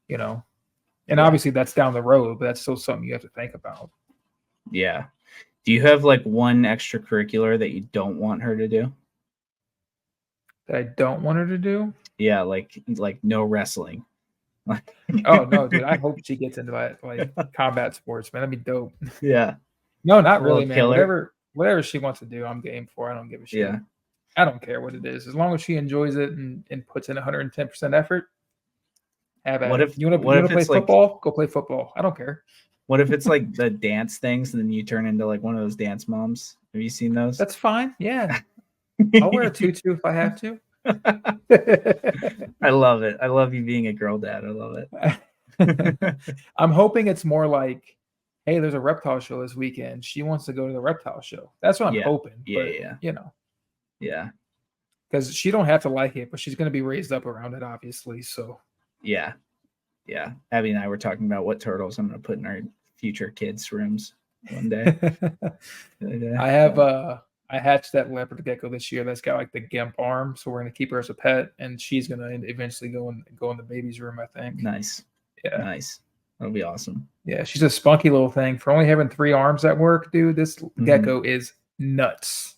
And obviously that's down the road, but that's still something you have to think about.
Yeah. Do you have like one extracurricular that you don't want her to do?
That I don't want her to do?
Yeah, like no wrestling.
Oh no, dude! I hope she gets into that like combat sports, man. That'd be dope.
Yeah.
No, not really, man.
Killer.
Whatever she wants to do, I'm game for. I don't give a shit.
Yeah.
I don't care what it is, as long as she enjoys it and puts in 110% effort. Have at it. You want to play football? Go play football. I don't care.
What if it's like the dance things, and then you turn into like one of those dance moms? Have you seen those?
That's fine. Yeah, I'll wear a tutu if I have to.
I love it. I love you being a girl dad. I love
it. I'm hoping it's more like, hey, there's a reptile show this weekend. She wants to go to the reptile show. That's what I'm hoping.
Yeah.
Yeah. Because she don't have to like it, but she's going to be raised up around it, obviously. So.
Yeah. Abby and I were talking about what turtles I'm going to put in our future kids' rooms one day.
I hatched that leopard gecko this year that's got like the gimp arm, so we're gonna keep her as a pet, and she's gonna eventually go in the baby's room, I think.
Nice.
Yeah.
Nice. That'll be awesome.
Yeah, she's a spunky little thing. For only having 3 arms at work, dude, this gecko is nuts.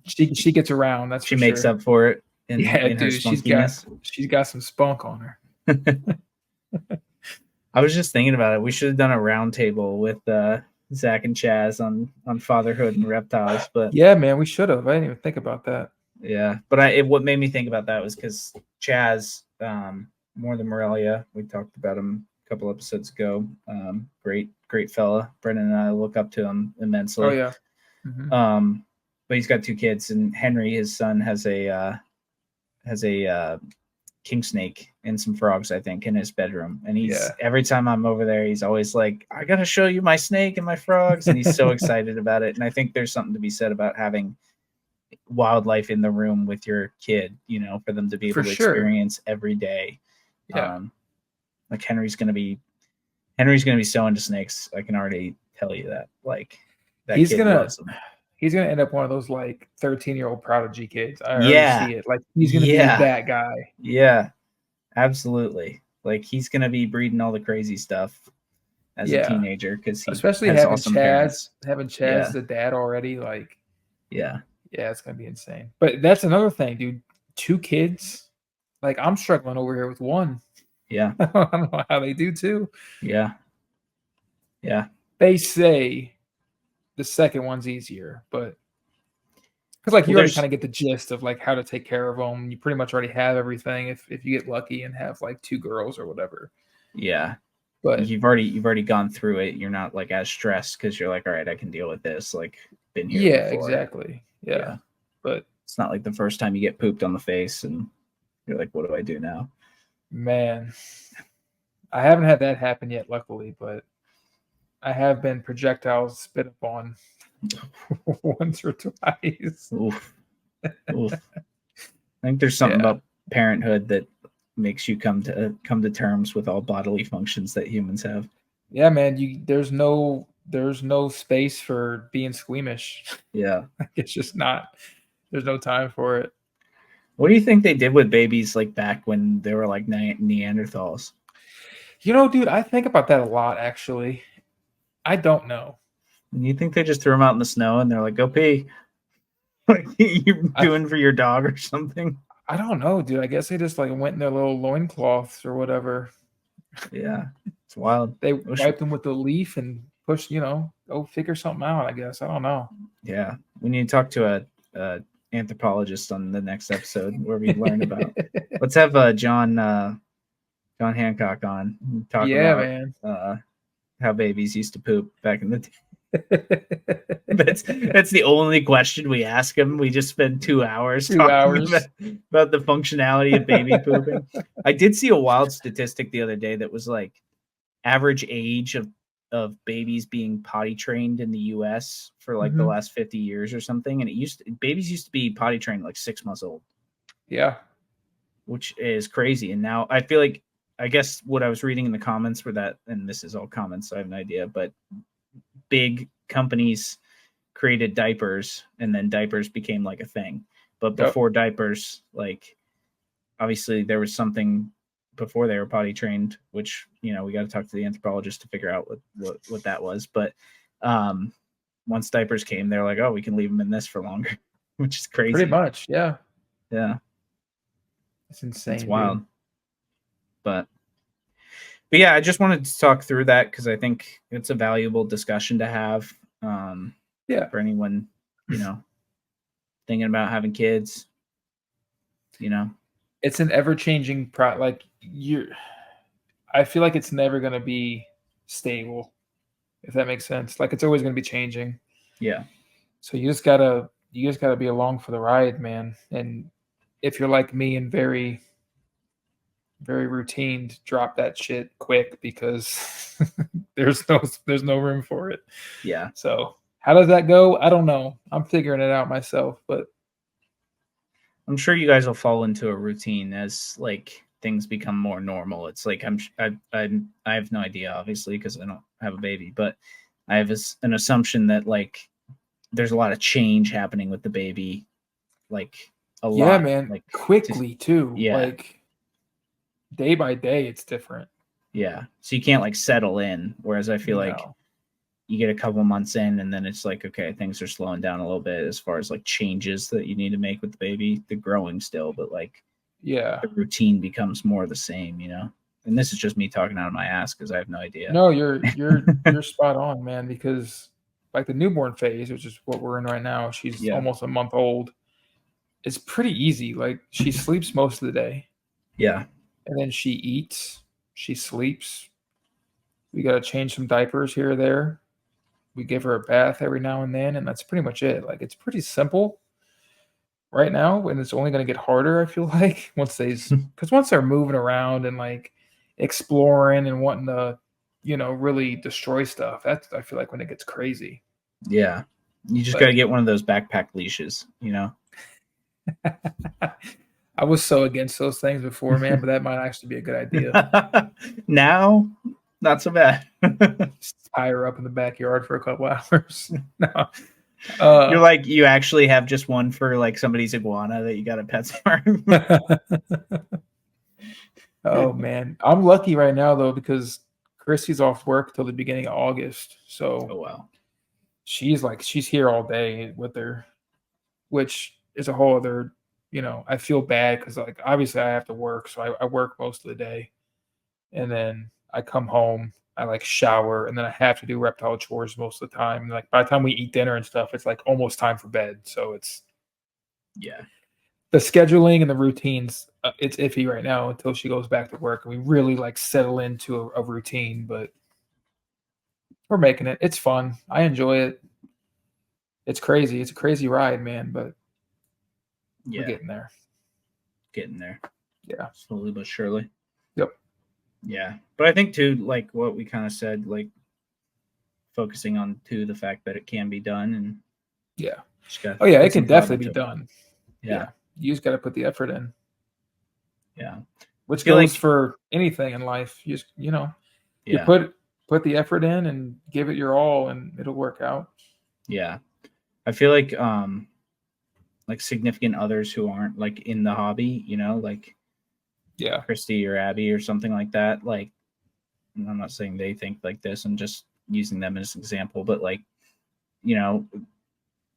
she gets around. That's
she makes up for it.
In dude, she's got some spunk on her.
I was just thinking about it. We should have done a round table with Zach and Chaz on fatherhood and reptiles, but
yeah, man, we should have. I didn't even think about that.
Yeah, but what made me think about that was because Chaz, more than Morelia, we talked about him a couple episodes ago. Great fella. Brenden and I look up to him immensely.
Oh yeah.
Mm-hmm. But he's got 2 kids, and Henry, his son, has a king snake and some frogs, I think, in his bedroom. And every time I'm over there, he's always like, I got to show you my snake and my frogs. And he's so excited about it. And I think there's something to be said about having wildlife in the room with your kid, for them to be able to experience every day.
Yeah.
Like Henry's going to be so into snakes. I can already tell you that. Like that
he's gonna end up one of those like 13-year-old prodigy kids. I already see it. Like he's gonna be that guy.
Yeah, absolutely. Like he's gonna be breeding all the crazy stuff as a teenager, because
especially having awesome Chaz the dad already. Like, yeah, it's gonna be insane. But that's another thing, dude. 2 kids. Like I'm struggling over here with 1.
Yeah,
I don't know how they do too.
Yeah.
They say the second one's easier, but because like you already kind of get the gist of like how to take care of them. You pretty much already have everything if you get lucky and have like 2 girls or whatever.
Yeah,
but
you've already gone through it. You're not like as stressed because you're like, all right, I can deal with this. Like been here.
Yeah,
before.
Exactly. Yeah, but
it's not like the first time you get pooped on the face and you're like, what do I do now?
Man, I haven't had that happen yet, luckily, but I have been projectiles spit upon once or twice.
Oof. I think there's something about parenthood that makes you come to terms with all bodily functions that humans have.
Yeah, man. There's no space for being squeamish.
Yeah,
it's just not. There's no time for it.
What do you think they did with babies like back when they were like Neanderthals?
Dude, I think about that a lot, actually. I don't know.
And you think they just threw them out in the snow and they're like, go pee? Like you're doing for your dog or something?
I don't know, dude. I guess they just like went in their little loincloths or whatever.
Yeah, it's wild.
They wiped them with the leaf and pushed, go figure something out, I guess. I don't know.
Yeah, we need to talk to a anthropologist on the next episode where we learn about. Let's have John Hancock on and talk
Yeah,
about
man.
how babies used to poop back in the day. That's the only question we ask him. We just spend 2 hours
2
talking
hours.
about the functionality of baby pooping. I did see a wild statistic the other day that was like average age of babies being potty trained in the US for like the last 50 years or something. And babies used to be potty trained like 6 months old.
Yeah.
Which is crazy. And now I feel like, I guess what I was reading in the comments were that, and this is all comments, so I have no idea, but big companies created diapers and then diapers became like a thing. But before diapers, like obviously there was something before they were potty trained, which, we got to talk to the anthropologist to figure out what that was. But once diapers came, they're like, oh, we can leave them in this for longer, which is crazy.
Pretty much. Yeah.
Yeah.
It's insane.
It's wild. Dude. But yeah, I just wanted to talk through that because I think it's a valuable discussion to have. For anyone, thinking about having kids.
It's an ever-changing I feel like it's never going to be stable, if that makes sense. Like it's always going to be changing.
Yeah.
So you just gotta be along for the ride, man. And if you're like me and very, very routine, drop that shit quick because there's no room for it.
Yeah.
So how does that go? I don't know. I'm figuring it out myself, but
I'm sure you guys will fall into a routine as like things become more normal. It's like I have no idea, obviously, because I don't have a baby, but I have an assumption that like there's a lot of change happening with the baby, like a lot.
Yeah, man.
Like
quickly too.
Yeah.
Like day by day, it's different.
Yeah. So you can't like settle in. Whereas I feel like you get a couple months in and then it's like, okay, things are slowing down a little bit as far as like changes that you need to make with the baby. They're growing still, but like, the routine becomes more the same, and this is just me talking out of my ass because I have no idea.
No, you're spot on, man, because like the newborn phase, which is what we're in right now, she's almost a month old. It's pretty easy. Like she sleeps most of the day.
Yeah.
And then she eats, she sleeps. We got to change some diapers here or there. We give her a bath every now and then, and that's pretty much it. Like it's pretty simple right now, and it's only going to get harder, I feel like, once they're moving around and like exploring and wanting to, really destroy stuff. That's, I feel like, when it gets crazy.
Yeah. You just got to get one of those backpack leashes,
I was so against those things before, man, but that might actually be a good idea.
Now, not so bad.
Just tie her up in the backyard for a couple hours. No.
You're like, you actually have just one for like somebody's iguana that you got a PetSmart.
Oh man, I'm lucky right now though because Chrissy's off work till the beginning of August. So
oh wow,
she's here all day with her, which is a whole other. I feel bad because like obviously I have to work, so I work most of the day, and then I come home. I like shower and then I have to do reptile chores most of the time. Like by the time we eat dinner and stuff, it's like almost time for bed. So it's the scheduling and the routines. It's iffy right now until she goes back to work and we really like settle into a routine. But we're making it. It's fun. I enjoy it. It's crazy. It's a crazy ride, man. But we're getting there. Yeah,
slowly but surely.
Yep.
Yeah, but I think too, like what we kind of said, like focusing on the fact that it can be done, and
it can definitely be done.
Yeah,
you just got to put the effort in.
Yeah,
which goes for anything in life. You just, you put the effort in and give it your all, and it'll work out.
Yeah, I feel like like significant others who aren't like in the hobby, you know, like
Yeah.
Christy or Abby or something like that. Like, I'm not saying they think like this, I'm just using them as an example, but like, you know,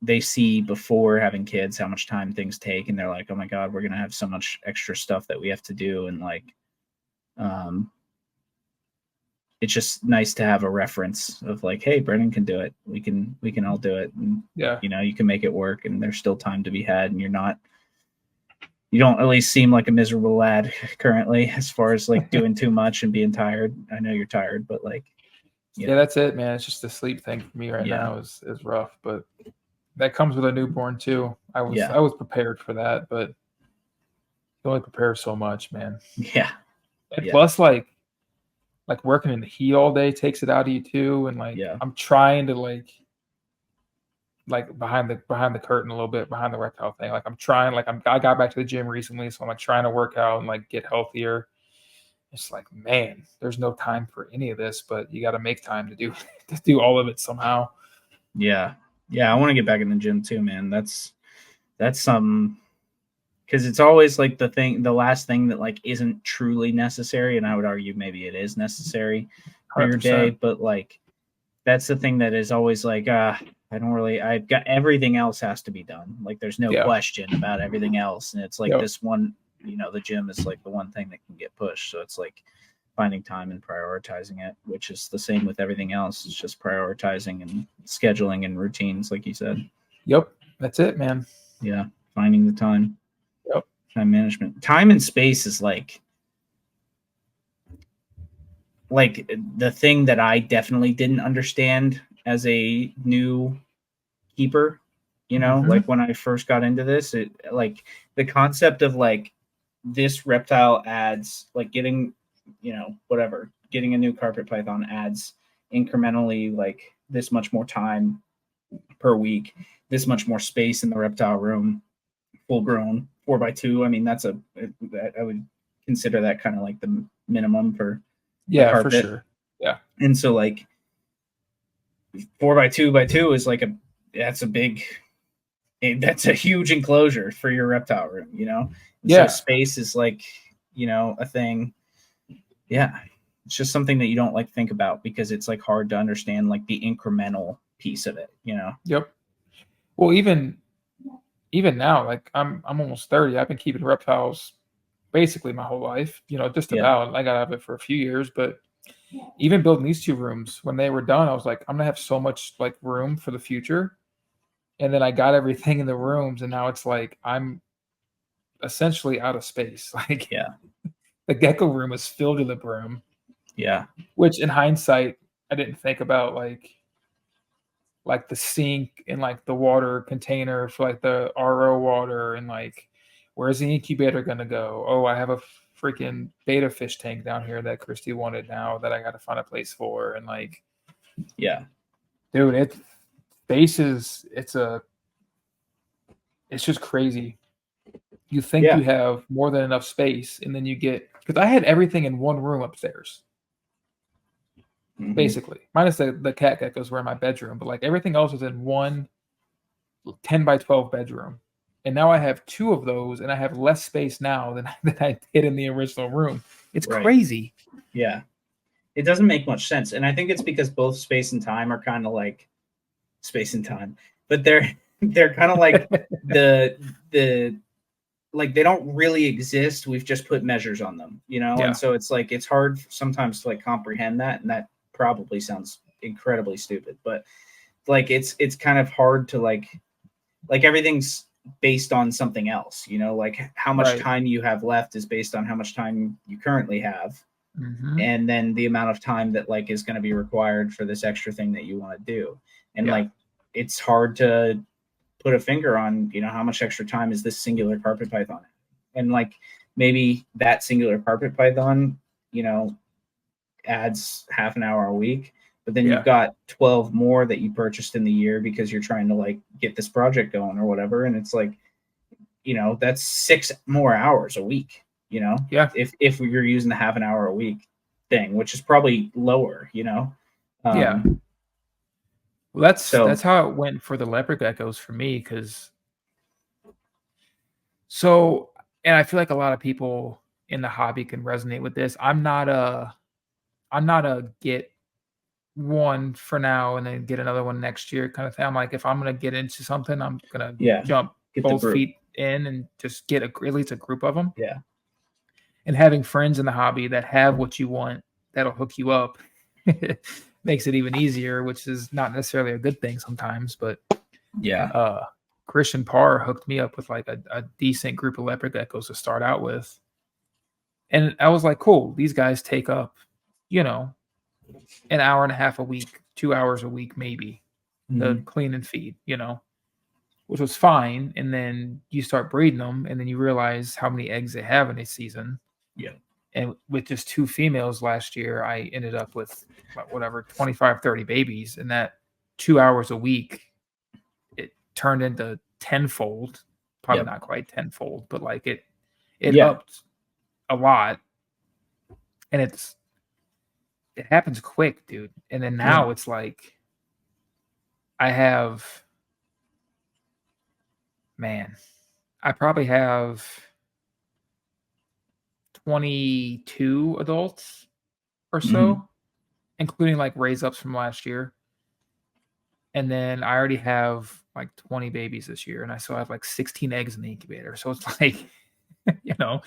they see before having kids how much time things take, and they're like, oh my God, we're going to have so much extra stuff that we have to do. And like, it's just nice to have a reference of like, hey, Brenden can do it. We can all do it. And,
Yeah.
you know, you can make it work, and there's still time to be had. And you don't at least seem like a miserable lad currently as far as like doing too much and being tired. I know you're tired, but like,
yeah, that's it, man. It's just the sleep thing for me right now is rough, but that comes with a newborn too. I was prepared for that, but you only prepare so much, man.
Yeah.
And plus, like working in the heat all day takes it out of you too. And like, I'm trying to like behind the curtain a little bit, behind the reptile thing. Like I'm trying, like I got back to the gym recently, so I'm like trying to work out and like get healthier. It's like, man, there's no time for any of this, but you got to make time to do all of it somehow.
Yeah. Yeah. I want to get back in the gym too, man. That's some, because it's always like the last thing that like isn't truly necessary. And I would argue maybe it is necessary for
100%.
your day, but like, that's the thing that is always like, I've got everything else has to be done. Like there's no question about everything else. And it's like this one, you know, the gym is like the one thing that can get pushed. So it's like finding time and prioritizing it, which is the same with everything else. It's just prioritizing and scheduling and routines, like you said.
Yep. That's it, man.
Yeah. Finding the time.
Yep.
Time management. Time and space is like the thing that I definitely didn't understand as a new keeper, you know, like when I first got into this, it like the concept of like this reptile adds like getting, you know, whatever, getting a new carpet python adds incrementally like this much more time per week, this much more space in the reptile room, full grown 4x2. I mean, I would consider that kind of like the minimum for
for sure. Yeah.
And so like 4x2 is like that's a huge enclosure for your reptile room, you know? And so space is like, you know, a thing. Yeah. It's just something that you don't like think about because it's like hard to understand like the incremental piece of it, you know?
Yep. Well, even now, like I'm almost 30. I've been keeping reptiles basically my whole life, you know, just about. I got out of it for a few years, but even building these 2 rooms, when they were done, I was like, I'm gonna have so much like room for the future. And then I got everything in the rooms, and now it's like I'm essentially out of space. Like, the gecko room is filled to the brim.
Yeah.
Which in hindsight, I didn't think about like the sink and like the water container for like the RO water and like where's the incubator gonna go? Oh, I have a freaking beta fish tank down here that Christy wanted now that I got to find a place for. And like, dude, it's just crazy. You think you have more than enough space, and then you get, because I had everything in one room upstairs, basically, minus the cat geckos were in my bedroom, but like everything else was in one 10x12 bedroom. And now I have 2 of those, and I have less space now than I did in the original room. It's crazy.
Yeah. It doesn't make much sense. And I think it's because both space and time are kind of like space and time, but they're kind of like the like they don't really exist. We've just put measures on them, you know? And so it's like, it's hard sometimes to like comprehend that. And that probably sounds incredibly stupid, but like, it's kind of hard to like everything's based on something else, you know, like how much time you have left is based on how much time you currently have. And then the amount of time that like is going to be required for this extra thing that you want to do. And like, it's hard to put a finger on, you know, how much extra time is this singular carpet python. And like, maybe that singular carpet python, you know, adds half an hour a week, but then you've got 12 more that you purchased in the year because you're trying to like get this project going or whatever. And it's like, you know, that's 6 more hours a week, you know, if you're using the half an hour a week thing, which is probably lower, you know?
Well, that's how it went for the leopard geckos for me. Cause So, and I feel like a lot of people in the hobby can resonate with this. I'm not a get one for now and then get another one next year kind of thing. I'm like, if I'm gonna get into something, I'm gonna
Yeah.
jump
Get the
both
group.
feet in and just get at least a group of them.
Yeah.
And having friends in the hobby that have what you want, that'll hook you up, makes it even easier, which is not necessarily a good thing sometimes. But
Yeah.
Christian Parr hooked me up with like a decent group of leopard geckos to start out with. And I was like, cool, these guys take up, you know, an hour and a half a week, 2 hours a week, maybe to
Mhm.
clean and feed, which was fine. And then you start breeding them, and then you realize how many eggs they have in a season.
Yeah.
And with just 2 females last year, I ended up with whatever 25, 30 babies. And that 2 hours a week, it turned into tenfold, probably
Yep.
not quite tenfold, but like it
Yeah.
upped a lot. And it happens quick, dude. And then now it's like I have, man, I probably have 22 adults or
Mhm.
so, including like raise ups from last year. And then I already have like 20 babies this year, and I still have like 16 eggs in the incubator. So it's like, you know,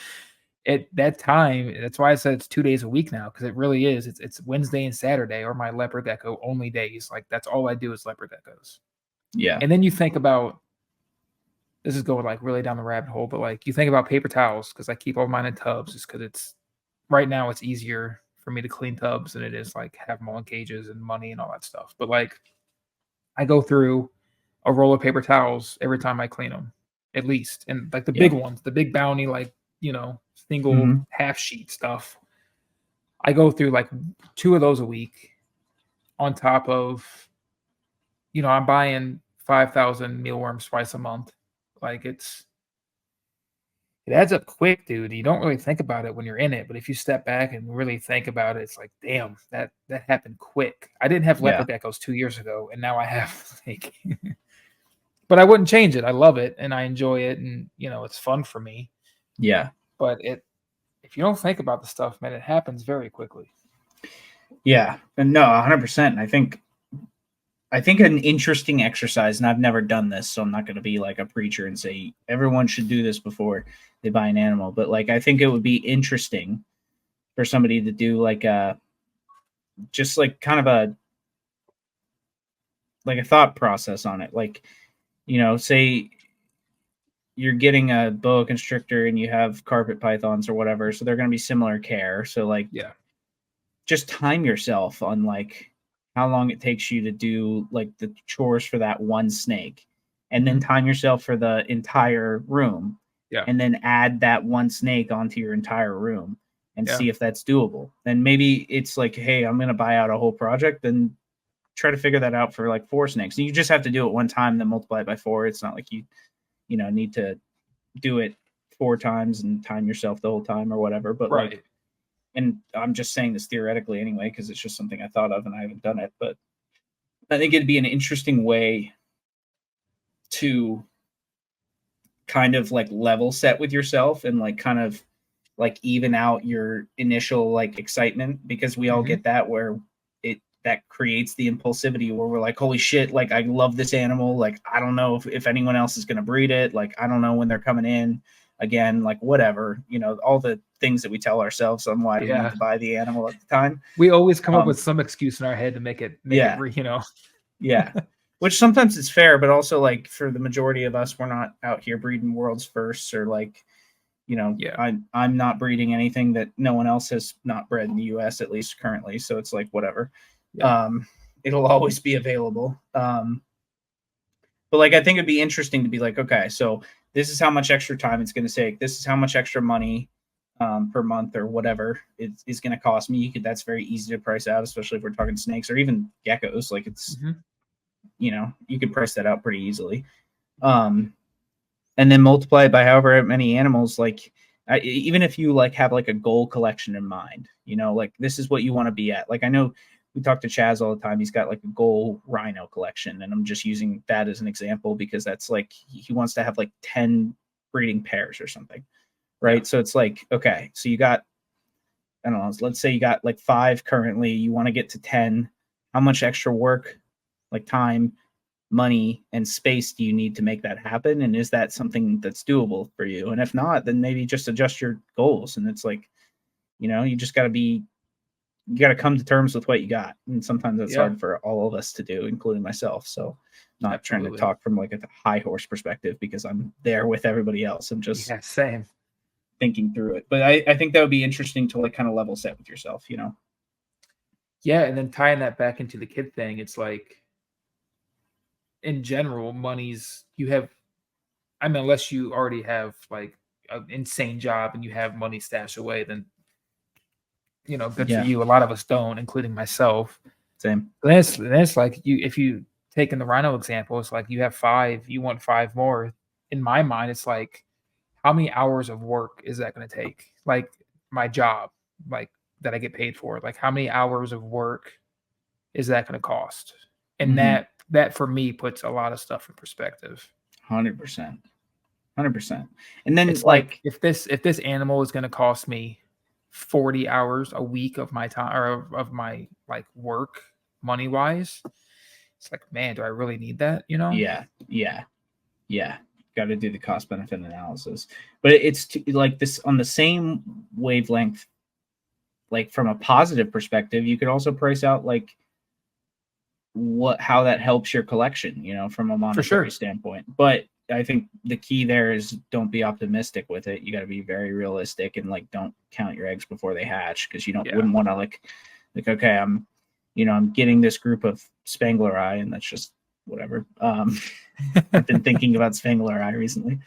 at that time, that's why I said it's 2 days a week now, because it really is. It's Wednesday and Saturday or my leopard gecko only days. Like that's all I do is leopard geckos.
Yeah.
And then you think about, this is going like really down the rabbit hole, but like you think about paper towels, because I keep all mine in tubs just because it's right now it's easier for me to clean tubs than it is like have them all in cages and money and all that stuff. But like I go through a roll of paper towels every time I clean them, at least. And like the big
Yep.
ones, the big bounty, like, single
Mhm.
half sheet stuff. I go through like 2 of those a week on top of, I'm buying 5,000 mealworms twice a month. Like it adds up quick, dude. You don't really think about it when you're in it, but if you step back and really think about it, it's like, damn, that happened quick. I didn't have
Yeah.
leopard geckos 2 years ago, and now I have like but I wouldn't change it. I love it and I enjoy it, and it's fun for me.
Yeah.
But if you don't think about the stuff, man, it happens very quickly.
Yeah. And no, 100%. I think an interesting exercise, and I've never done this, so I'm not going to be like a preacher and say everyone should do this before they buy an animal, but like I think it would be interesting for somebody to do like a just like kind of a thought process on it. Like, say you're getting a boa constrictor and you have carpet pythons or whatever, so they're going to be similar care. So like
Yeah.
just time yourself on like how long it takes you to do like the chores for that one snake, and then
Mhm.
time yourself for the entire room,
Yeah.
and then add that one snake onto your entire room and
Yeah.
see if that's doable. Then maybe it's like, hey, I'm going to buy out a whole project, then try to figure that out for like 4 snakes. And you just have to do it one time, then multiply it by 4. It's not like you need to do it 4 times and time yourself the whole time or whatever. But like,
Right.
and I'm just saying this theoretically anyway, because it's just something I thought of and I haven't done it. But I think it'd be an interesting way to kind of like level set with yourself and like kind of like even out your initial like excitement, because we all
Mhm.
get that where that creates the impulsivity where we're like, holy shit, like I love this animal, like I don't know if anyone else is going to breed it, like I don't know when they're coming in again, like whatever, all the things that we tell ourselves on why we need
Yeah.
to buy the animal at the time.
We always come up
um
with some excuse in our head to make it
yeah,
re.
yeah, which sometimes it's fair, but also like for the majority of us, we're not out here breeding world's firsts, or like,
Yeah.
I'm not breeding anything that no one else has not bred in the US, at least currently, so it's like whatever.
Yeah.
um it'll always be available. But like I think it'd be interesting to be like, okay, so this is how much extra time it's going to take, this is how much extra money per month or whatever it is going to cost me. That's very easy to price out, especially if we're talking snakes or even geckos. Like it's,
Mhm.
you could price that out pretty easily. um and then multiply it by however many animals. Like even if you like have like a goal collection in mind, like this is what you want to be at. Like I know we talk to Chaz all the time, he's got like a goal rhino collection, and I'm just using that as an example because that's like he wants to have like 10 breeding pairs or something, right? So it's like, okay, so you got, I don't know, let's say you got like 5 currently, you want to get to 10. How much extra work, like time, money, and space do you need to make that happen? And is that something that's doable for you? And if not, then maybe just adjust your goals. And it's like, you just got to come to terms with what you got. And sometimes that's hard for all of us to do, including myself. So not trying to talk from like a high horse perspective because I'm there with everybody else. I'm just
same.
Thinking through it. But I think that would be interesting to like kind of level set with yourself,
Yeah, and then tying that back into the kid thing, it's like, in general, unless you already have like an insane job and you have money stashed away, then good for you. A lot of us don't, including myself.
Same.
Then it's like if you take in the rhino example, it's like you have 5, you want 5 more. In my mind, it's like, how many hours of work is that going to take? Like my job, like that I get paid for, like how many hours of work is that going to cost? And that for me puts a lot of stuff in perspective.
100%. And then
it's like if this animal is going to cost me 40 hours a week of my time or of my like work money wise, it's like, man, do I really need that?
Yeah. Got to do the cost benefit analysis, but it's like this on the same wavelength. Like from a positive perspective, you could also price out like how that helps your collection, from a monetary standpoint. But I think the key there is don't be optimistic with it. You got to be very realistic and like don't count your eggs before they hatch, because wouldn't want to like okay, I'm getting this group of Spangleri, and that's just whatever. I've been thinking about Spangleri recently.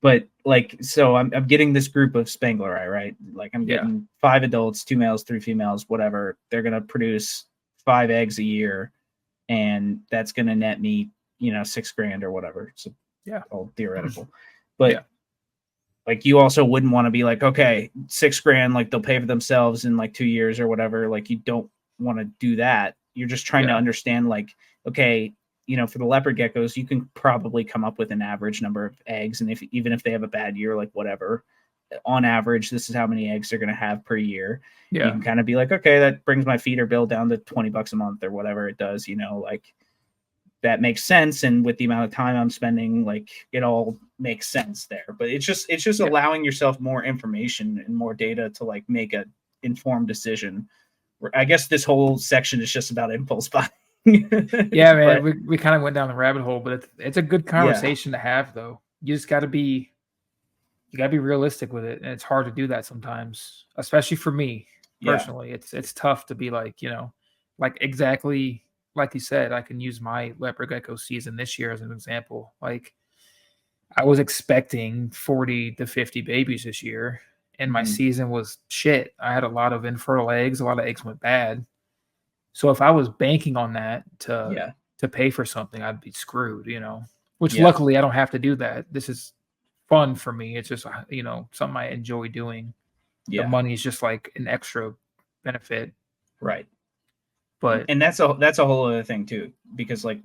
But like, so I'm getting this group of Spangleri, right? Like I'm getting 5 adults, 2 males, 3 females, whatever. They're gonna produce 5 eggs a year, and that's gonna net me, $6,000 or whatever. So all theoretical. But like you also wouldn't want to be like, okay, $6,000, like they'll pay for themselves in like 2 years or whatever. Like you don't want to do that. You're just trying to understand, like, okay, for the leopard geckos, you can probably come up with an average number of eggs. And even if they have a bad year, like whatever, on average, this is how many eggs they're going to have per year. You can kind of be like, okay, that brings my feeder bill down to $20 a month or whatever it does, like that makes sense. And with the amount of time I'm spending, like it all makes sense there. But it's just allowing yourself more information and more data to like make a informed decision. I guess this whole section is just about impulse buying.
Yeah, man, we kind of went down the rabbit hole, but it's a good conversation to have, though. You just got to be realistic with it, and it's hard to do that sometimes, especially for me personally. It's tough to be like, like exactly like you said. I can use my leopard gecko season this year as an example. Like I was expecting 40 to 50 babies this year, and my season was shit. I had a lot of infertile eggs. A lot of eggs went bad. So if I was banking on that to pay for something, I'd be screwed, which luckily I don't have to do that. This is fun for me. It's just, something I enjoy doing. The money is just like an extra benefit.
Right.
But,
and that's a whole other thing too, because like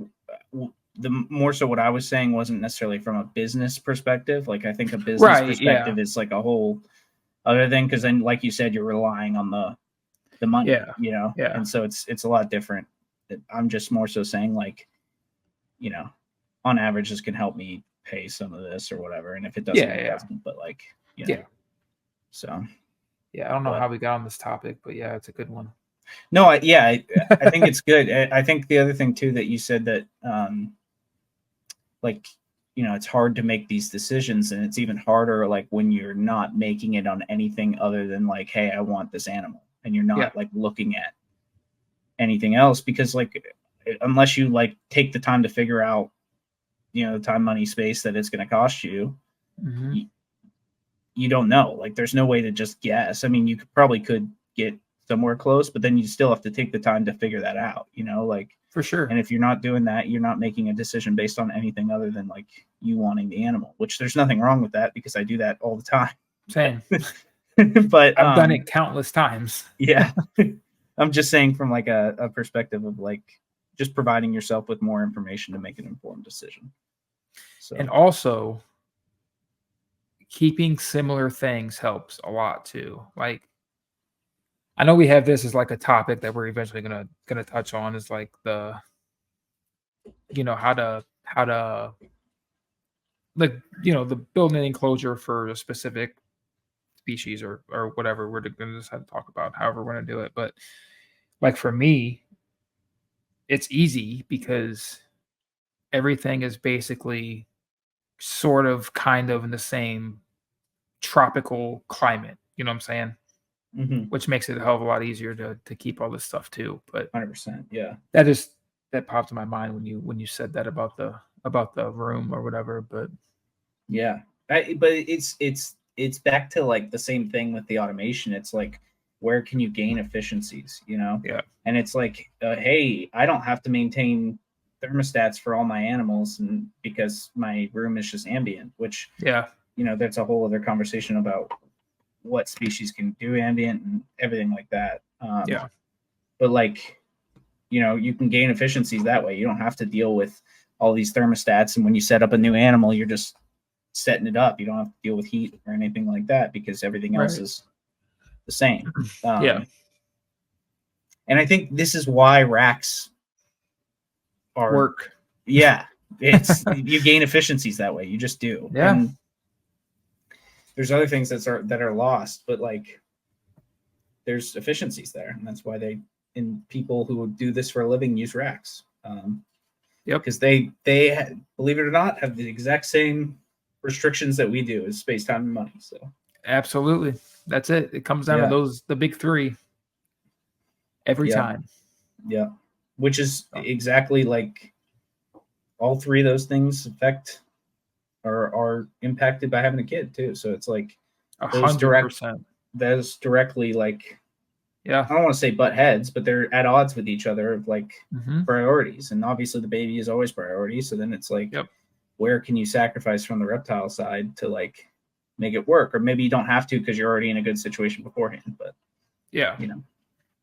the more so what I was saying wasn't necessarily from a business perspective. Like I think a business perspective is like a whole other thing. Cause then like you said, you're relying on the money, and so it's a lot different. I'm just more so saying like, on average, this can help me pay some of this or whatever. And if it doesn't, it doesn't. But like, so
I don't know how we got on this topic, but it's a good one.
No, I think it's good. I think the other thing too that you said that, like, it's hard to make these decisions, and it's even harder like when you're not making it on anything other than like, hey, I want this animal. And you're not like looking at anything else, because like unless you like take the time to figure out the time, money, space that it's going to cost you, you don't know. Like there's no way to just guess. I mean, you could get somewhere close, but then you still have to take the time to figure that out, like
for sure.
And if you're not doing that, you're not making a decision based on anything other than like you wanting the animal, which there's nothing wrong with that, because I do that all the time.
Same.
But
I've done it countless times.
I'm just saying from like a perspective of like just providing yourself with more information to make an informed decision. So.
And also keeping similar things helps a lot too. Like I know we have this as like a topic that we're eventually gonna touch on is like the how to like the building an enclosure for a specific species or whatever we're gonna decide to talk about, however we're gonna do it. But like for me, it's easy because everything is basically sort of kind of in the same tropical climate. You know what I'm saying?
Mm-hmm.
Which makes it a hell of a lot easier to keep all this stuff too. But
100%. Yeah.
that popped in my mind when you said that about the room or whatever. But
Yeah. But it's back to like the same thing with the automation. It's like, where can you gain efficiencies,
yeah,
And it's like, hey, I don't have to maintain thermostats for all my animals, and because my room is just ambient, which
yeah,
that's a whole other conversation about what species can do ambient and everything like that.
yeah,
But like, you can gain efficiencies that way. You don't have to deal with all these thermostats, and when you set up a new animal, you're just setting it up. You don't have to deal with heat or anything like that because everything else
right,
is the same.
yeah,
And I think this is why racks are
work.
yeah, it's you gain efficiencies that way. You just do.
Yeah.
And there's other things that are lost, but like there's efficiencies there, and that's why people who do this for a living use racks.
Yep.
Because they believe it or not, have the exact same restrictions that we do as space, time, and money. So
Absolutely. That's it. It comes down to the big three every time.
Yeah. Which is exactly like all three of those things are impacted by having a kid too. So it's like
100%.
Those directly like,
yeah,
I don't want to say butt heads, but they're at odds with each other of like priorities. And obviously the baby is always priority. So then it's like, where can you sacrifice from the reptile side to like make it work? Or maybe you don't have to because you're already in a good situation beforehand. But
yeah,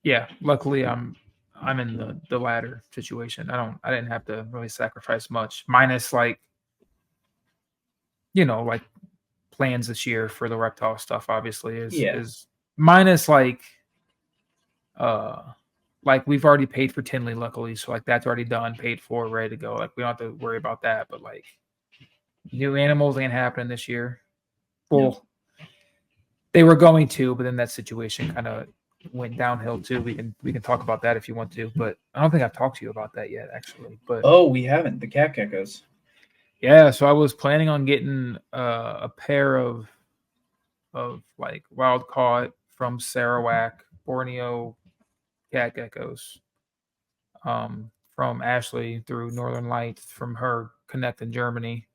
yeah. Luckily, I'm in the latter situation. I didn't have to really sacrifice much, minus like like plans this year for the reptile stuff. Obviously, is minus like we've already paid for Tinley, luckily, so like that's already done, paid for, ready to go. Like we don't have to worry about that. But like new animals ain't happening this year. Well, they were going to, but then that situation kind of went downhill too. We can talk about that if you want to, but I don't think I've talked to you about that yet, actually. But
we haven't. The cat geckos.
Yeah, so I was planning on getting a pair of like wild caught from Sarawak, Borneo cat geckos. From Ashley through Northern Lights from her Connect in Germany.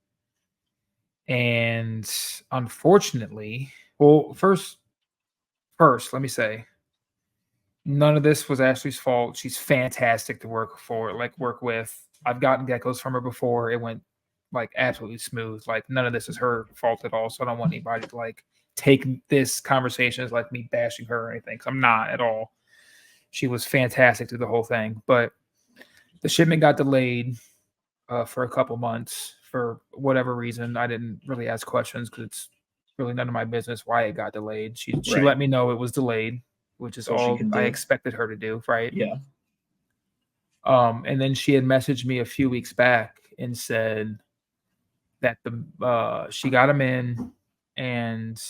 And unfortunately, well, first, let me say, none of this was Ashley's fault. She's fantastic to work with. I've gotten geckos from her before. It went like absolutely smooth. Like none of this is her fault at all. So I don't want anybody to like take this conversation as like me bashing her or anything. 'Cause I'm not at all. She was fantastic through the whole thing, but the shipment got delayed for a couple months for whatever reason. I didn't really ask questions because it's really none of my business why it got delayed. She let me know it was delayed, which is all I expected her to do, right?
Yeah.
And then she had messaged me a few weeks back and said that she got them in, and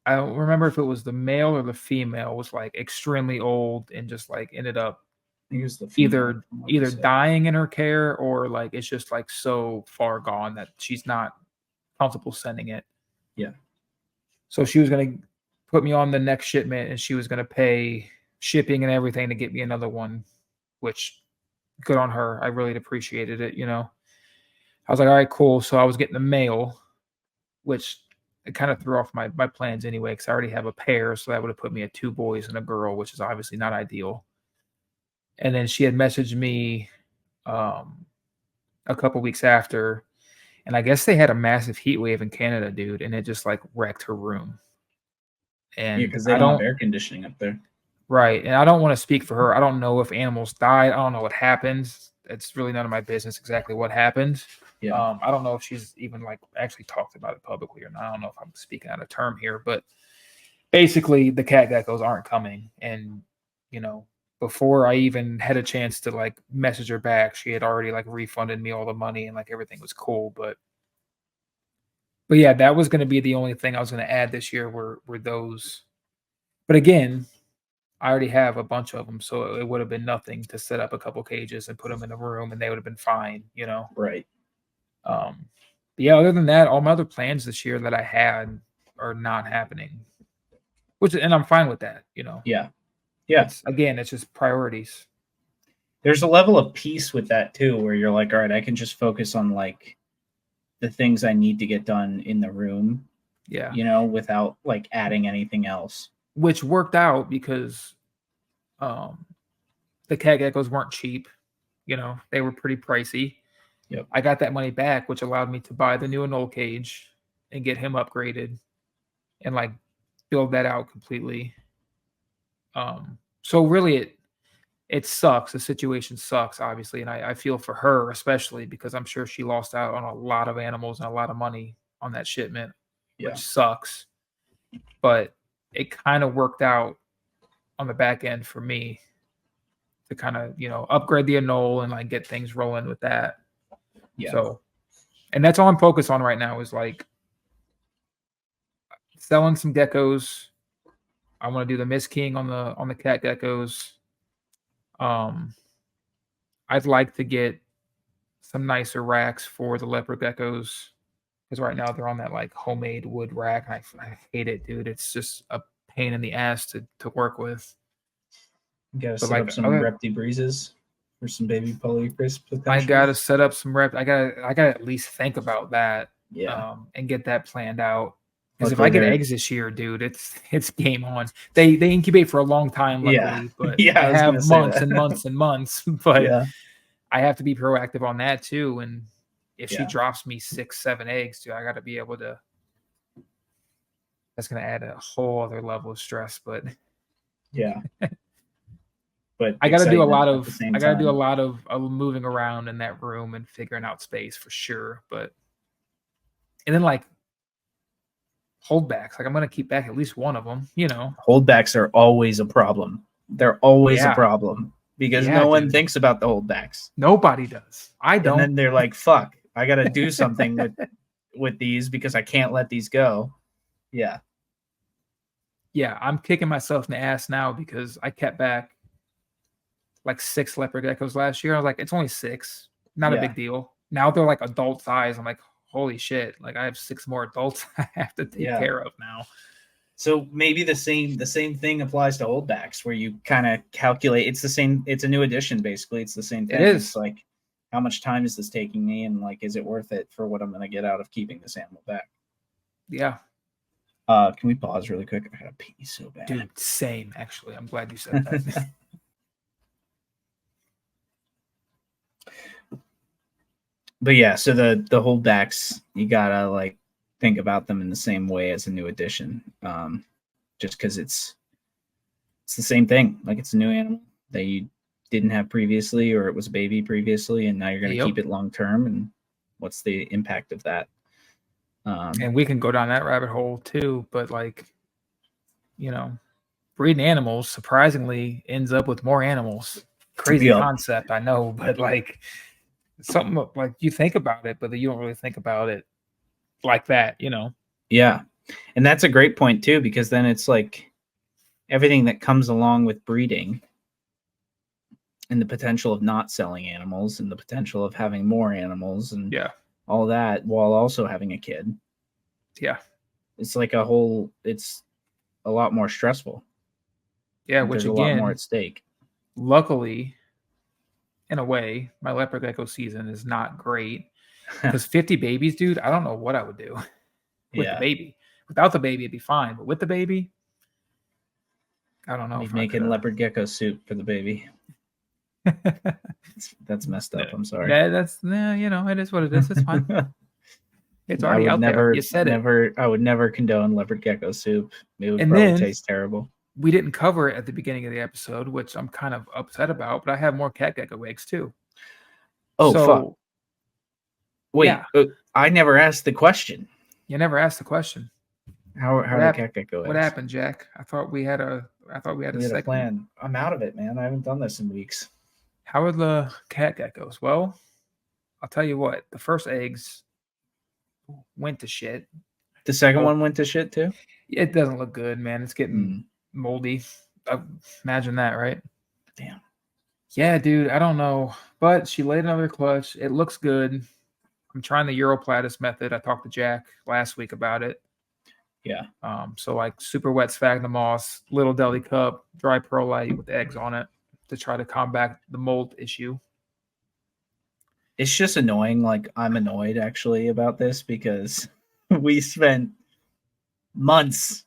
I don't remember if it was the male or the female was like extremely old and just like ended up either dying in her care or like it's just like so far gone that she's not comfortable sending it.
Yeah.
So she was going to put me on the next shipment and she was going to pay shipping and everything to get me another one, which good on her. I really appreciated it, I was like, all right, cool. So I was getting the male, which it kind of threw off my plans anyway, because I already have a pair. So that would have put me at 2 boys and a girl, which is obviously not ideal. And then she had messaged me a couple weeks after, and I guess they had a massive heat wave in Canada, dude, and it just like wrecked her room. And
because they don't have air conditioning up there.
Right. And I don't want to speak for her. I don't know if animals died. I don't know what happened. It's really none of my business exactly what happened.
Yeah.
I don't know if she's even like actually talked about it publicly or not. I don't know if I'm speaking out of term here, but basically the cat geckos aren't coming. And, you know, before I even had a chance to like message her back, she had already like refunded me all the money and like everything was cool. But yeah, that was going to be the only thing I was going to add this year were those. But again, I already have a bunch of them, so it would have been nothing to set up a couple cages and put them in a room, and they would have been fine, you know.
Right.
But yeah, other than that, all my other plans this year that I had are not happening, and I'm fine with that, you know.
Yeah. Yeah.
It's just priorities.
There's a level of peace with that too, where you're like, all right, I can just focus on like the things I need to get done in the room,
Yeah.
you know, without like adding anything else.
Which worked out because the cat geckos weren't cheap, you know, they were pretty pricey.
Yep.
I got that money back, which allowed me to buy the new anole cage and get him upgraded and like build that out completely. So really it sucks. The situation sucks, obviously, and I feel for her especially because I'm sure she lost out on a lot of animals and a lot of money on that shipment, which sucks. But it kind of worked out on the back end for me to kind of, you know, upgrade the anole and like get things rolling with that.
Yeah.
So, and that's all I'm focused on right now is like selling some geckos. I want to do the Miss King on the cat geckos. I'd like to get some nicer racks for the leopard geckos because right now they're on that like homemade wood rack. And I hate it, dude. It's just a pain in the ass to work with.
You gotta
But
set
like
up some
other,
Repti breezes for some baby poly crisp.
I gotta set up some rep. I gotta at least think about that.
Yeah.
And get that planned out. Because if
Luckily
I get
they're-
eggs this year, dude, it's game on. They incubate for a long time, luckily, but
Yeah,
I
I was gonna
have
say
months
that.
and months and months. But
Yeah.
I have to be proactive on that too. And if she
Yeah.
drops me 6-7 eggs, dude, I got to be able to. That's gonna add a whole other level of stress. But
Yeah. But
I got to do a lot
excitement at the
of
same
I got to do a
time.
lot of moving around in that room and figuring out space for sure. But and then like holdbacks, like I'm gonna keep back at least one of them. You know,
Holdbacks are always a problem. They're always a
Yeah.
problem because
Yeah,
no one
dude.
thinks about the holdbacks.
Nobody does. I
And
don't.
then they're like, fuck, I gotta do something with these because I can't let these go. Yeah.
Yeah, I'm kicking myself in the ass now because I kept back like 6 leopard geckos last year. I was like, it's only 6, not a
Yeah.
big deal. Now they're like adult size. I'm like, holy shit! Like I have 6 more adults I have to take
Yeah.
care of now.
So maybe the same thing applies to holdbacks where you kind of calculate it's the same, it's a new edition basically. It's the same thing.
It is.
It's like how much time is this taking me and like is it worth it for what I'm gonna get out of keeping this animal back?
Yeah,
Can we pause really quick? I gotta pee so bad.
dude. Same. Actually, I'm glad you said that.
But yeah, so the holdbacks, you gotta like think about them in the same way as a new edition, just because it's the same thing. Like it's a new animal that you didn't have previously, or it was a baby previously, and now you're gonna
Yep.
keep it long term. And what's the impact of that?
And we can go down that rabbit hole too. But like, you know, breeding animals surprisingly ends up with more animals. Crazy
Yep.
concept, I know, but like something like you think about it, but you don't really think about it like that, you know.
Yeah, and that's a great point too, because then it's like everything that comes along with breeding and the potential of not selling animals and the potential of having more animals and
Yeah.
all that while also having a kid.
Yeah.
It's like it's a lot more stressful.
Yeah,
Like
which
there's a lot more
again,
at stake.
luckily, in a way, my leopard gecko season is not great because 50 babies, dude, I don't know what I would do with the baby. Without the baby, it'd be fine, but with the baby, I don't know.
Be
If
making leopard gecko soup for the baby. That's messed up. I'm sorry.
Yeah, you know, it is what it is. It's fine. It's
I
already
would
out
never,
there. You said it.
I would never condone leopard gecko soup. It would
And
probably
then-
taste terrible.
We didn't cover it at the beginning of the episode, which I'm kind of upset about, but I have more cat gecko eggs too.
Oh, fuck. Wait,
Yeah.
I never asked the question.
You never asked the question.
How the cat gecko
What
eggs?
happened, Jack? I thought we had a
We had a
segment.
plan. I'm out of it, man. I haven't done this in weeks.
How are the cat geckos? Well, I'll tell you what. The first eggs went to shit.
The second one went to shit too.
It doesn't look good, man. It's getting moldy. Imagine that, right?
Damn.
Yeah, dude. I don't know, but she laid another clutch. It looks good. I'm trying the Europlatus method. I talked to Jack last week about it.
Yeah.
So like super wet sphagnum moss, little deli cup, dry perlite with eggs on it to try to combat the mold issue.
It's just annoying. Like, I'm annoyed actually about this because we spent months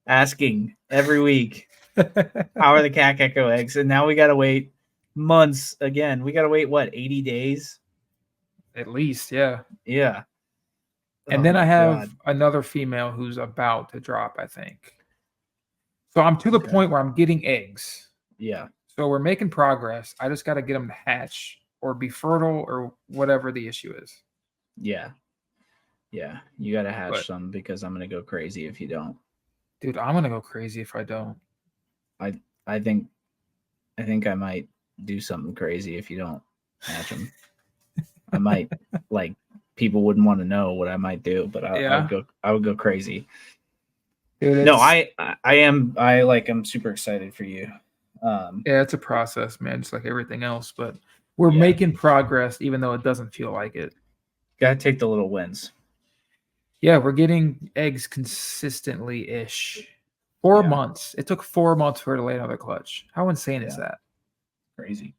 asking every week, how are the cat gecko eggs? And now we got to wait months again. We got to wait, what, 80 days?
At least, yeah.
Yeah.
And then I have another female who's about to drop, I think. So I'm to the point where I'm getting eggs.
Yeah.
So we're making progress. I just got to get them to hatch or be fertile or whatever the issue is.
Yeah. Yeah. You got to hatch some because I'm going to go crazy if you don't.
Dude, I'm going to go crazy if I don't.
I think I might do something crazy if you don't hatch them. I might, like, people wouldn't want to know what I might do, but I would go crazy. Dude, no, I'm super excited for you.
Yeah, it's a process, man, just like everything else, but we're making progress even though it doesn't feel like it.
Gotta take the little wins.
Yeah, we're getting eggs consistently ish. 4 months. It took 4 months for her to lay another clutch. How insane is that?
Crazy.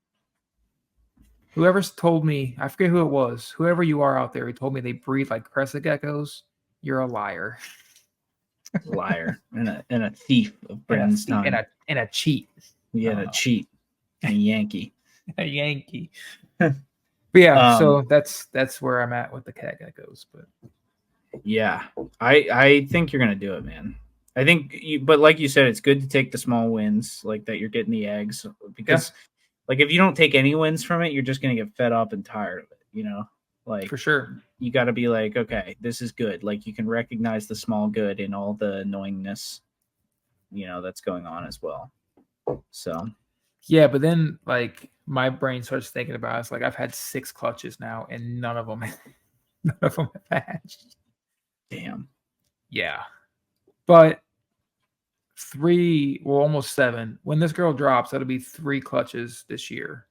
Whoever's told me, I forget who it was, whoever you are out there who told me they breed like crescent geckos, you're a liar.
Liar and a thief of Brenden's time.
And a cheat.
Yeah, and a cheat. And a Yankee.
A Yankee. But yeah, so that's where I'm at with the cat geckos. But
yeah, I think you're gonna do it, man. I think but like you said, it's good to take the small wins, like that you're getting the eggs, because like if you don't take any wins from it, you're just gonna get fed up and tired of it, you know? Like,
for sure.
You got to be like, okay, this is good. Like, you can recognize the small good in all the annoyingness, that's going on as well. So,
yeah, but then like my brain starts thinking about it's like I've had 6 clutches now, and none of them have hatched.
Damn.
Yeah, but 3, well, almost 7. When this girl drops, that'll be 3 clutches this year,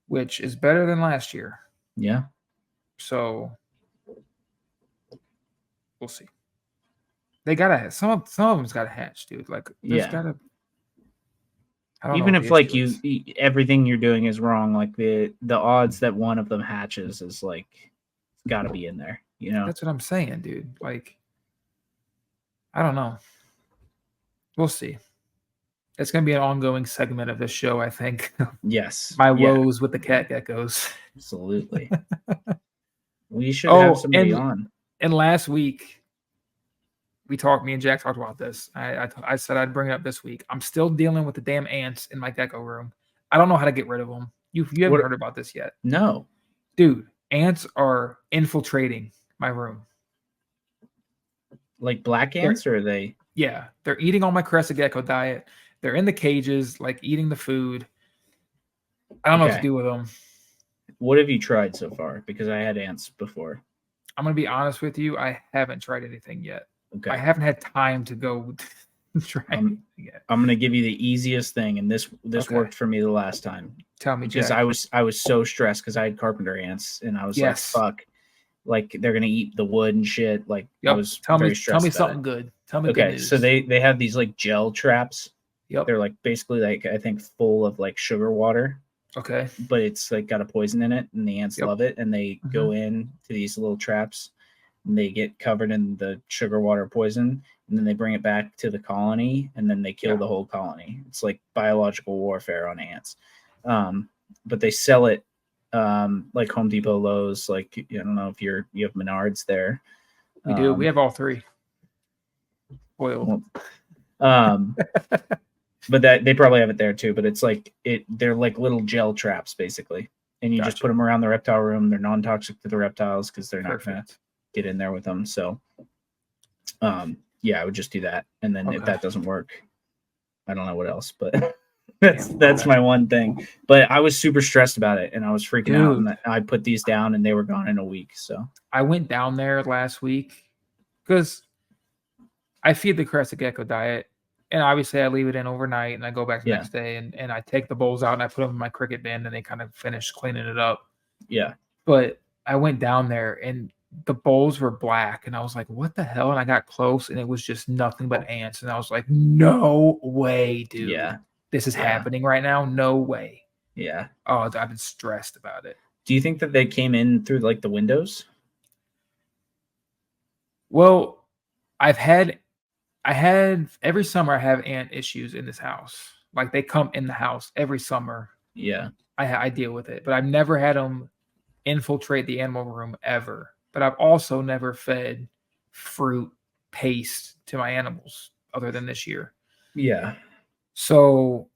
which is better than last year.
Yeah.
So we'll see. They gotta some of them's gotta hatch, dude. Like there's gotta.
Even if like everything you're doing is wrong, like the odds that one of them hatches is like it's got to be in there.
That's what I'm saying, dude. Like I don't know. We'll see. It's gonna be an ongoing segment of this show, I think.
Yes.
My woes with the cat geckos.
Absolutely. We should have somebody on.
And last week, me and Jack talked about this. I said I'd bring it up this week. I'm still dealing with the damn ants in my gecko room. I don't know how to get rid of them. You haven't heard about this yet?
No.
Dude, ants are infiltrating my room.
Like black ants, or are they?
Yeah, they're eating all my crescent gecko diet. They're in the cages, like eating the food. I don't know what to do with them.
What have you tried so far? Because I had ants before.
I'm going to be honest with you. I haven't tried anything yet.
Okay.
I haven't had time to go try anything yet.
I'm going to give you the easiest thing, and this worked for me the last time.
Tell me,
because
Jack.
I was so stressed because I had carpenter ants, and I was like, fuck. Like, they're going to eat the wood and shit. Like, I was very stressed.
Tell me something good. Tell me good news.
So they have these, like, gel traps.
Yep.
They're, like, basically, like, I think full of, like, sugar water.
Okay.
But it's like got a poison in it, and the ants love it, and they go in to these little traps, and they get covered in the sugar water poison, and then they bring it back to the colony, and then they kill the whole colony. It's like biological warfare on ants. But they sell it like Home Depot, Lowe's, like I don't know if you have Menards there.
We do. We have all 3. Oil.
But that they probably have it there too. But it's like they're like little gel traps basically, and you just put them around the reptile room. They're non-toxic to the reptiles because they're not going to get in there with them. So, yeah, I would just do that. And then if that doesn't work, I don't know what else, but that's my one thing. But I was super stressed about it, and I was freaking out. And I put these down, and they were gone in a week. So
I went down there last week because I feed the crested gecko diet, and obviously I leave it in overnight, and I go back the next day, and I take the bowls out and I put them in my cricket bin, and they kind of finish cleaning it up.
Yeah.
But I went down there, and the bowls were black, and I was like, what the hell? And I got close, and it was just nothing but ants. And I was like, no way, dude.
Yeah.
This is happening right now. No way.
Yeah.
Oh, I've been stressed about it.
Do you think that they came in through like the windows?
Well, I had every summer I have ant issues in this house. Like they come in the house every summer.
Yeah.
I deal with it, but I've never had them infiltrate the animal room ever. But I've also never fed fruit paste to my animals other than this year.
Yeah.
So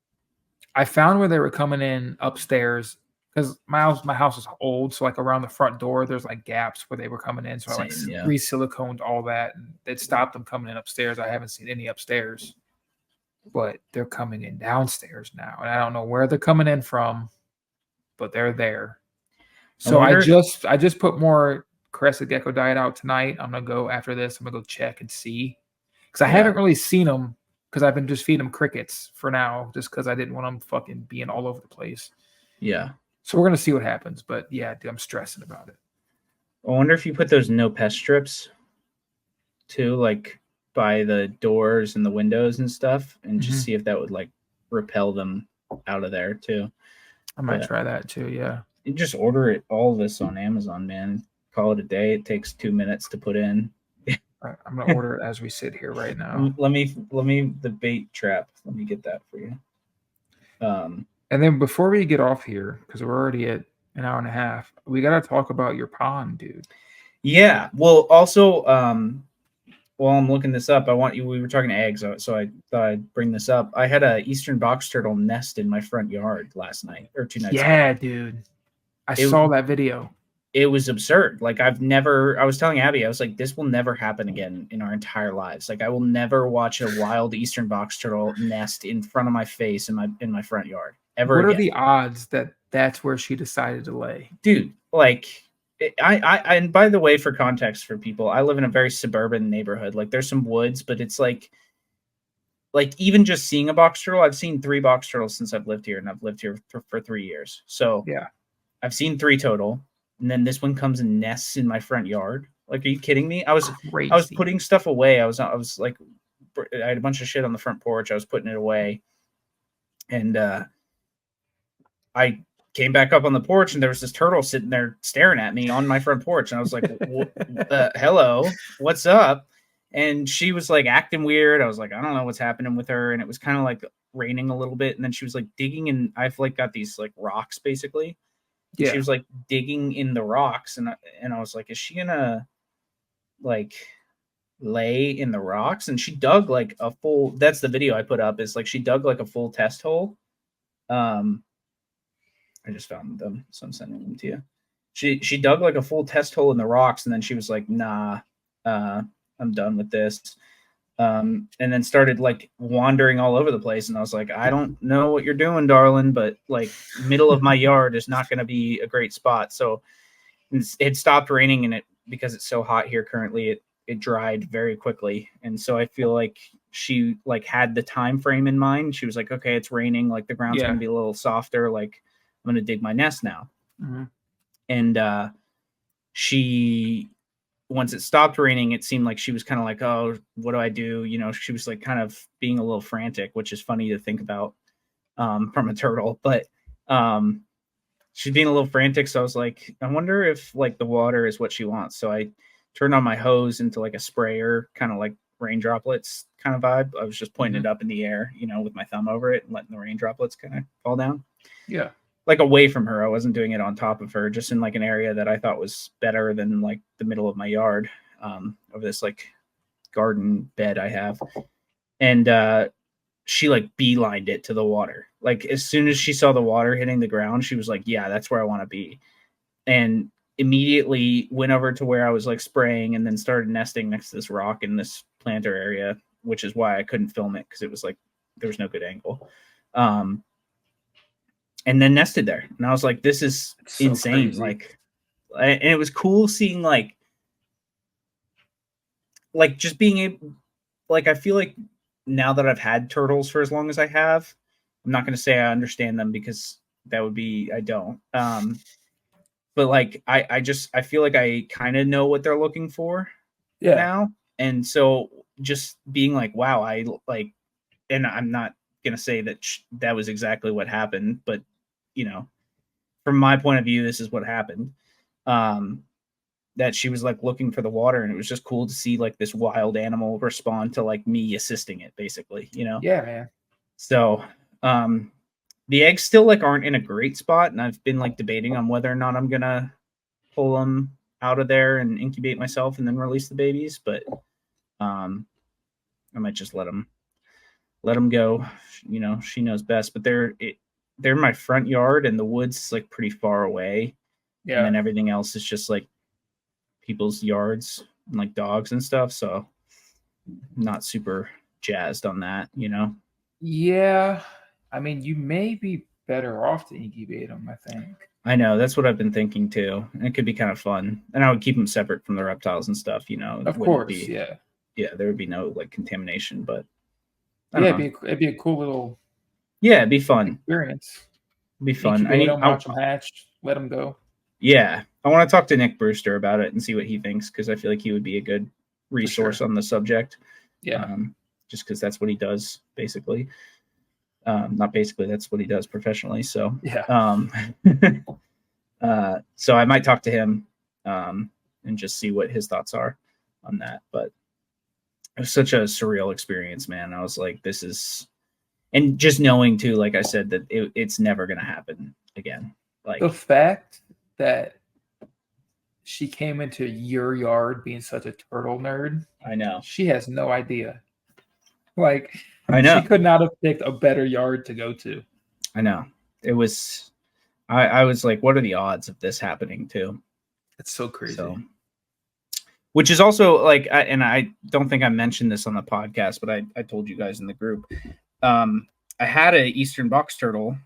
I found where they were coming in upstairs because my house is old. So like around the front door, there's like gaps where they were coming in. So I re-siliconed all that, and it stopped them coming in upstairs. I haven't seen any upstairs, but they're coming in downstairs now. And I don't know where they're coming in from, but they're there. So I just put more crested gecko diet out tonight. I'm gonna go after this. I'm gonna go check and see because I haven't really seen them because I've been just feeding them crickets for now, just because I didn't want them fucking being all over the place.
Yeah.
So we're gonna see what happens, but yeah, dude, I'm stressing about it.
I wonder if you put those no pest strips too, like by the doors and the windows and stuff, and just see if that would like repel them out of there too.
I might try that too. Yeah.
You just order it all this on Amazon, man. Call it a day. It takes 2 minutes to put in.
I'm gonna order it as we sit here right now.
Let me the bait trap. Let me get that for you.
And then before we get off here, because we're already at an hour and a half, we gotta talk about your pond, dude.
Yeah. Well, also, while I'm looking this up, we were talking eggs, so I thought I'd bring this up. I had a eastern box turtle nest in my front yard last night or 2 nights ago.
Yeah, dude. I saw that video.
It was absurd. Like I was telling Abby, I was like, this will never happen again in our entire lives. Like I will never watch a wild eastern box turtle nest in front of my face in my front yard ever again.
What are the odds that that's where she decided to lay?
Dude, like and by the way, for context for people, I live in a very suburban neighborhood. Like there's some woods, but it's like even just seeing a box turtle, I've seen 3 box turtles since I've lived here, and I've lived here for 3 years. So
yeah,
I've seen 3 total. And then this one comes and nests in my front yard. Like, are you kidding me? I was putting stuff away. I was like, I had a bunch of shit on the front porch. I was putting it away, and I came back up on the porch, and there was this turtle sitting there staring at me on my front porch, and I was like, "Hello, what's up?" And she was like acting weird. I was like, I don't know what's happening with her, and it was kind of like raining a little bit, and then she was like digging, and I've like got these like rocks basically. Yeah. She was like digging in the rocks, and I was like, is she gonna like lay in the rocks? And she dug like a full. That's the video I put up. Is like she dug like a full test hole. I just found them, so I'm sending them to you. She dug like a full test hole in the rocks, and then she was like, nah, I'm done with this. And then started like wandering all over the place. And I was like, I don't know what you're doing, darling, but like middle of my yard is not going to be a great spot. So it stopped raining, and because it's so hot here currently, it dried very quickly. And so I feel like she like had the time frame in mind. She was like, okay, it's raining. Like the ground's going to be a little softer. Like I'm going to dig my nest now. Mm-hmm. And once it stopped raining, it seemed like she was kind of like, oh, what do I do? You know, she was like kind of being a little frantic, which is funny to think about from a turtle. But she's being a little frantic. So I was like, I wonder if like the water is what she wants. So I turned on my hose into like a sprayer, kind of like rain droplets kind of vibe. I was just pointing it up in the air, you know, with my thumb over it and letting the rain droplets kind of fall down. Yeah. Like away from her. I wasn't doing it on top of her, just in like an area that I thought was better than like the middle of my yard, over this like garden bed I have. And she like beelined it to the water. Like as soon as she saw the water hitting the ground, she was like, yeah, that's where I want to be. And immediately went over to where I was like spraying and then started nesting next to this rock in this planter area, which is why I couldn't film it because it was like there was no good angle. And then nested there. And I was like, this is
So
insane.
crazy.
Like, and it was cool seeing like just being able, like, I feel like now that I've had turtles for as long as I have, I'm not going to say I understand them because that would be, I don't. But like, I feel like I kind of know what they're looking for now. And so just being like, wow, I like, and I'm not going to say that that was exactly what happened, but you know, from my point of view, this is what happened. That she was like looking for the water, and it was just cool to see like this wild animal respond to like me assisting it, basically, you know?
Yeah, man.
So, the eggs still like aren't in a great spot, and I've been like debating on whether or not I'm gonna pull them out of there and incubate myself and then release the babies, but I might just let them go. You know, she knows best, but they're in my front yard, and the woods is like pretty far away, and then everything else is just like people's yards and like dogs and stuff. So not super jazzed on that, you know?
Yeah. I mean, you may be better off to incubate them, I think.
I know, that's what I've been thinking too. And it could be kind of fun. And I would keep them separate from the reptiles and stuff, you know?
Of course, yeah.
Yeah, there would be no like contamination, but I
Yeah,
don't know.
it'd be a cool little
Yeah, it'd be fun.
experience.
It'd be fun.
Incubate them, watch them hatch, let them go.
Yeah, I want to talk to Nick Brewster about it and see what he thinks, because I feel like he would be a good resource on the subject.
Yeah.
Just because that's what he does, basically. Not basically, that's what he does professionally. So
yeah.
So I might talk to him and just see what his thoughts are on that. But it was such a surreal experience, man. I was like, this is, and just knowing too, like I said, that it's never gonna happen again. Like
the fact that she came into your yard being such a turtle nerd.
I know.
She has no idea. Like,
I know.
She could not have picked a better yard to go to.
I know. It was, I was like, what are the odds of this happening too?
It's so crazy.
So, which is also like, and I don't think I mentioned this on the podcast, but I told you guys in the group. I had an Eastern box turtle.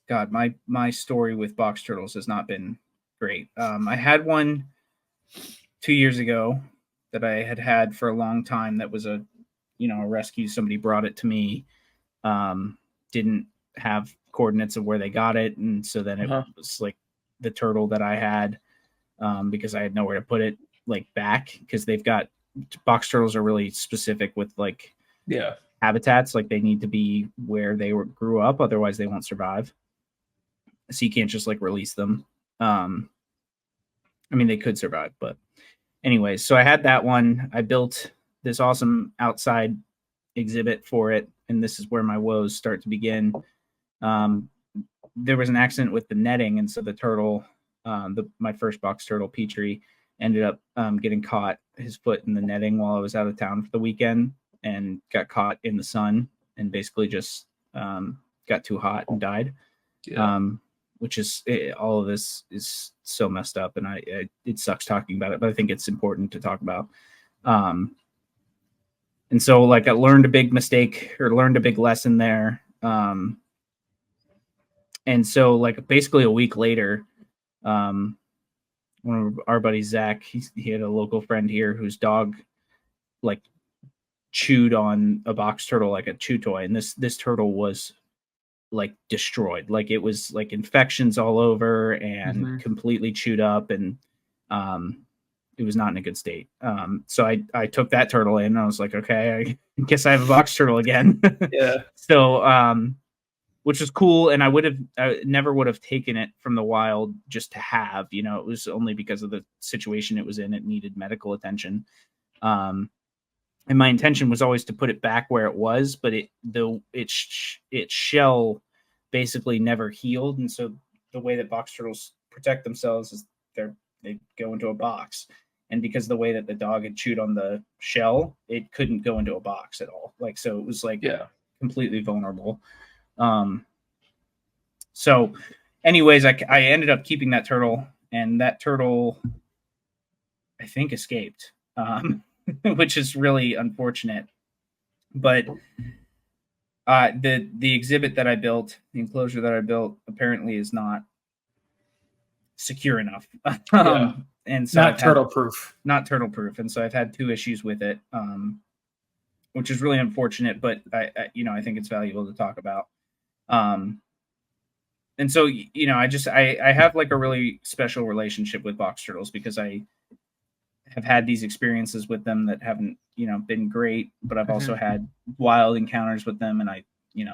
God, my story with box turtles has not been great. I had one 2 years ago that I had for a long time. That was a rescue. Somebody brought it to me. Didn't have coordinates of where they got it, and so then it was like the turtle that I had, because I had nowhere to put it, like back, because they've got, box turtles are really specific with like habitats. Like they need to be where they grew up, otherwise they won't survive. So you can't just like release them. I mean, they could survive, but anyways, so I had that one. I built this awesome outside exhibit for it, and this is where my woes start to begin. There was an accident with the netting, and so the turtle, my first box turtle, Petrie, ended up getting caught, his foot in the netting while I was out of town for the weekend, and got caught in the sun, and basically just got too hot and died. Which is, all of this is so messed up, and it sucks talking about it, but I think it's important to talk about. And so like I learned a big lesson there. And so like basically a week later, one of our buddies, Zach, he had a local friend here whose dog like chewed on a box turtle like a chew toy, and this turtle was like destroyed. Like it was like infections all over and completely chewed up, and it was not in a good state. So I took that turtle in, and I was like, okay, I guess I have a box turtle again. So which was cool, and I never would have taken it from the wild just to have, it was only because of the situation it was in. It needed medical attention. And my intention was always to put it back where it was, but its shell basically never healed. And so the way that box turtles protect themselves is they go into a box. and because of the way that the dog had chewed on the shell, it couldn't go into a box at all. Like, so it was like completely vulnerable. So anyways, I ended up keeping that turtle, and that turtle, I think, escaped, which is really unfortunate. But the exhibit that I built, the enclosure that I built, apparently is not secure enough. And so
not turtle proof.
Not turtle proof. And so I've had 2 issues with it, which is really unfortunate, but I I think it's valuable to talk about. And so, I have like a really special relationship with box turtles because I have had these experiences with them that haven't, been great, but I've also had wild encounters with them. And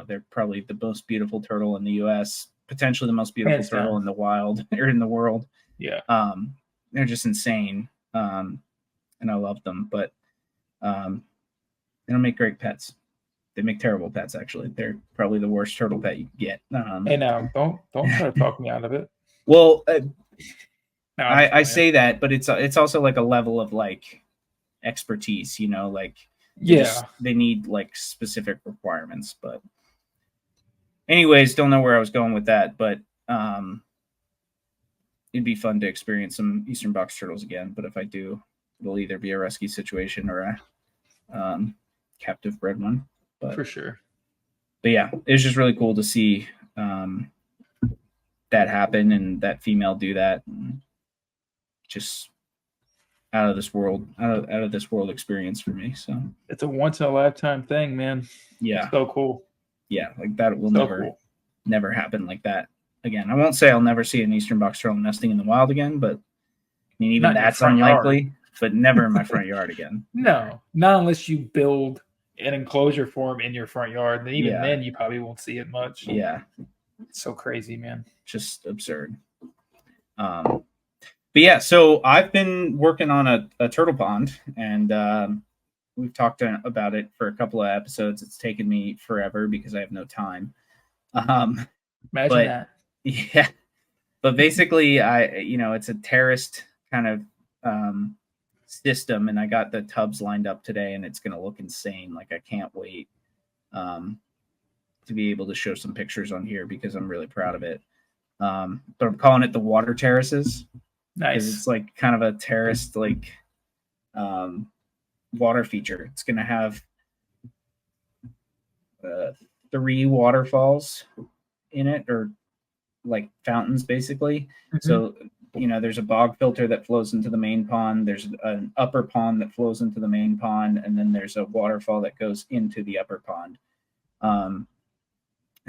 they're probably the most beautiful turtle in the US, potentially the most beautiful turtle in the wild or in the world.
Yeah.
They're just insane. And I love them, but they don't make great pets. They make terrible pets, actually. They're probably the worst turtle pet you can get.
Hey, now, don't try to talk me out of it.
Well, I say that, but it's also like a level of like expertise, like they need like specific requirements. But anyways, don't know where I was going with that, but it'd be fun to experience some Eastern box turtles again. But if I do, it'll either be a rescue situation or a captive bred one. But,
for sure.
But yeah, it was just really cool to see that happen and that female do that. And just out of this world experience for me. So
it's a once in a lifetime thing, man.
Yeah.
It's so cool.
Yeah, like that will never happen like that again. I won't say I'll never see an Eastern box turtle nesting in the wild again, but I mean, even that's unlikely, but never in my front yard again.
No, not unless you build an enclosure for them in your front yard. And even then, you probably won't see it much.
Yeah.
It's so crazy, man.
Just absurd. But yeah, so I've been working on a turtle pond, and we've talked about it for a couple of episodes. It's taken me forever because I have no time.
Imagine that.
Yeah. But basically, it's a terraced kind of system, and I got the tubs lined up today, and it's going to look insane. Like, I can't wait to be able to show some pictures on here because I'm really proud of it. But I'm calling it the water terraces.
Nice.
It's like kind of a terraced like water feature. It's going to have 3 waterfalls in it, or like fountains basically. So there's a bog filter that flows into the main pond, there's an upper pond that flows into the main pond, and then there's a waterfall that goes into the upper pond. And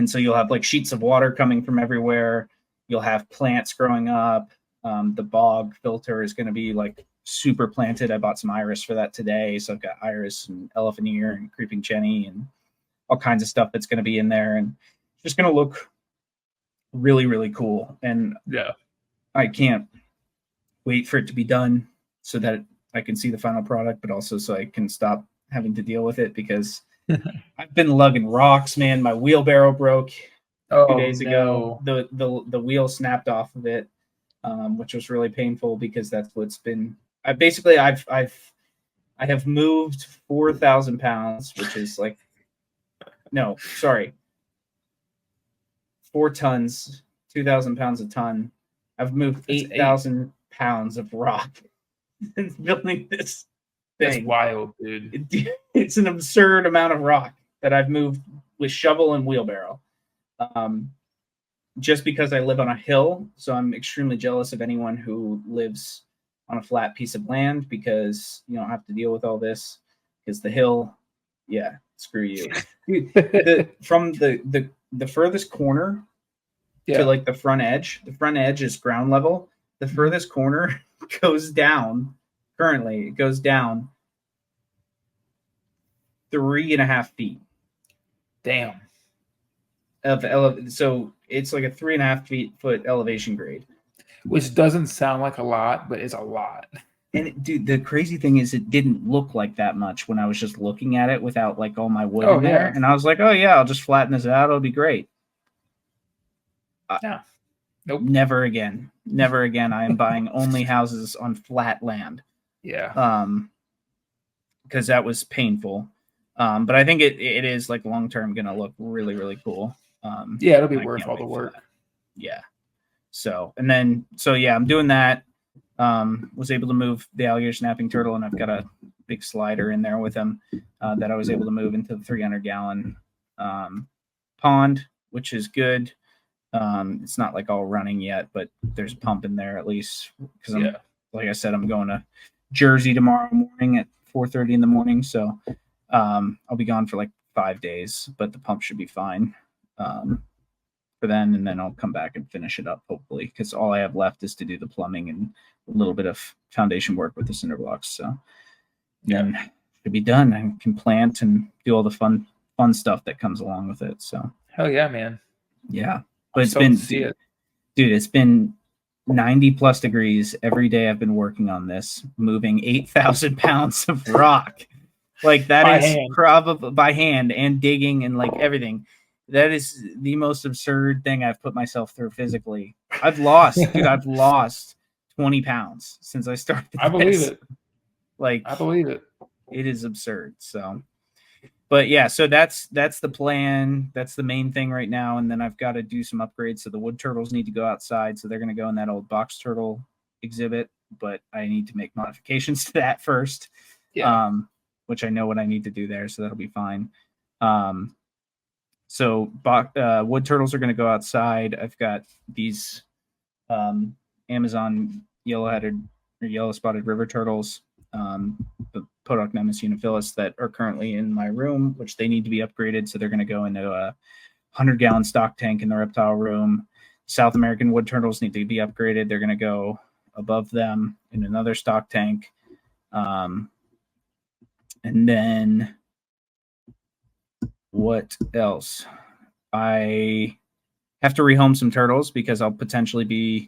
so you'll have like sheets of water coming from everywhere. You'll have plants growing up. The bog filter is going to be like super planted. I bought some iris for that today, so I've got iris and elephant ear and creeping jenny and all kinds of stuff that's going to be in there, and it's just going to look really, really cool. And I can't wait for it to be done so that I can see the final product, but also so I can stop having to deal with it, because I've been lugging rocks, man. My wheelbarrow broke 2 days ago. The wheel snapped off of it, which was really painful because that's what's been. I have moved 4,000 pounds, which is like 4 tons, 2,000 pounds a ton. I've moved 8,000 pounds of rock since building this thing.
That's wild, dude.
It's an absurd amount of rock that I've moved with shovel and wheelbarrow. Just because I live on a hill, so I'm extremely jealous of anyone who lives on a flat piece of land, because you don't have to deal with all this. Because the hill, screw you. Dude, from the furthest corner to like the front edge is ground level. The furthest corner goes down. Currently, it goes down 3.5 feet.
Damn.
So it's like a 3.5 foot elevation grade,
which doesn't sound like a lot, but it's a lot.
And dude, the crazy thing is, it didn't look like that much when I was just looking at it without like all my wood in there. And I was like, oh yeah, I'll just flatten this out. It'll be great.
Nope.
Never again. I am buying only houses on flat land.
Yeah.
Because that was painful. But I think it is like long term going to look really, really cool.
Yeah, it'll be
I
worth
can't
all the
wait for
work.
that. Yeah. So yeah, I'm doing that. Was able to move the alligator snapping turtle, and I've got a big slider in there with him that I was able to move into the 300-gallon pond, which is good. It's not like all running yet, but there's a pump in there at least because like I said, I'm going to Jersey tomorrow morning at 4:30 in the morning, so I'll be gone for like 5 days, but the pump should be fine for then, and then I'll come back and finish it up hopefully because all I have left is to do the plumbing and a little bit of foundation work with the cinder blocks. So then should be done. I can plant and do all the fun stuff that comes along with it. So
hell yeah, man.
Yeah, but it's
So
been
see it.
dude, it's been 90 plus degrees every day. I've been working on this, moving 8,000 pounds of rock. Like that
By
is
hand.
probably by hand and digging and like everything. That is the most absurd thing I've put myself through physically. I've lost 20 pounds since I started.
I believe it.
Like
I believe it.
It is absurd. So, but yeah, so that's the plan. That's the main thing right now. And then I've got to do some upgrades. So the wood turtles need to go outside. So they're going to go in that old box turtle exhibit, but I need to make modifications to that first.
Yeah.
Which I know what I need to do there. So that'll be fine. So wood turtles are going to go outside. I've got these Amazon yellow-headed or yellow-spotted river turtles, the Podocnemus uniphilus, that are currently in my room, which they need to be upgraded. So they're going to go into a 100-gallon stock tank in the reptile room. South American wood turtles need to be upgraded. They're going to go above them in another stock tank. And then what else? I have to rehome some turtles because I'll potentially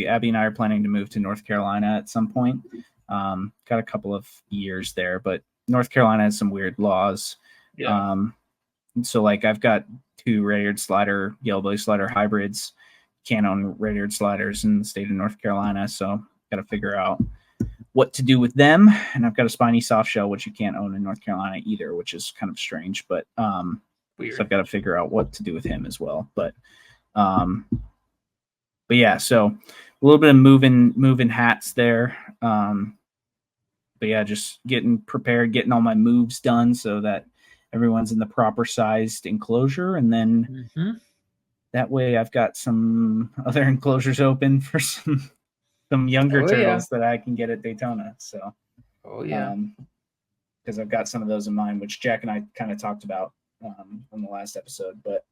Abby and I are planning to move to North Carolina at some point. Got a couple of years there, but North Carolina has some weird laws.
Yeah.
So like I've got 2 red-eared slider, yellow belly slider hybrids. Can't own red-eared sliders in the state of North Carolina, so got to figure out what to do with them. And I've got a spiny soft shell, which you can't own in North Carolina either, which is kind of strange, but
Weird.
So I've got to figure out what to do with him as well. But yeah, so a little bit of moving hats there. But yeah, just getting prepared, getting all my moves done so that everyone's in the proper sized enclosure, and then that way I've got some other enclosures open for some younger turtles that I can get at Daytona. So because I've got some of those in mind, which Jack and I kind of talked about on the last episode, but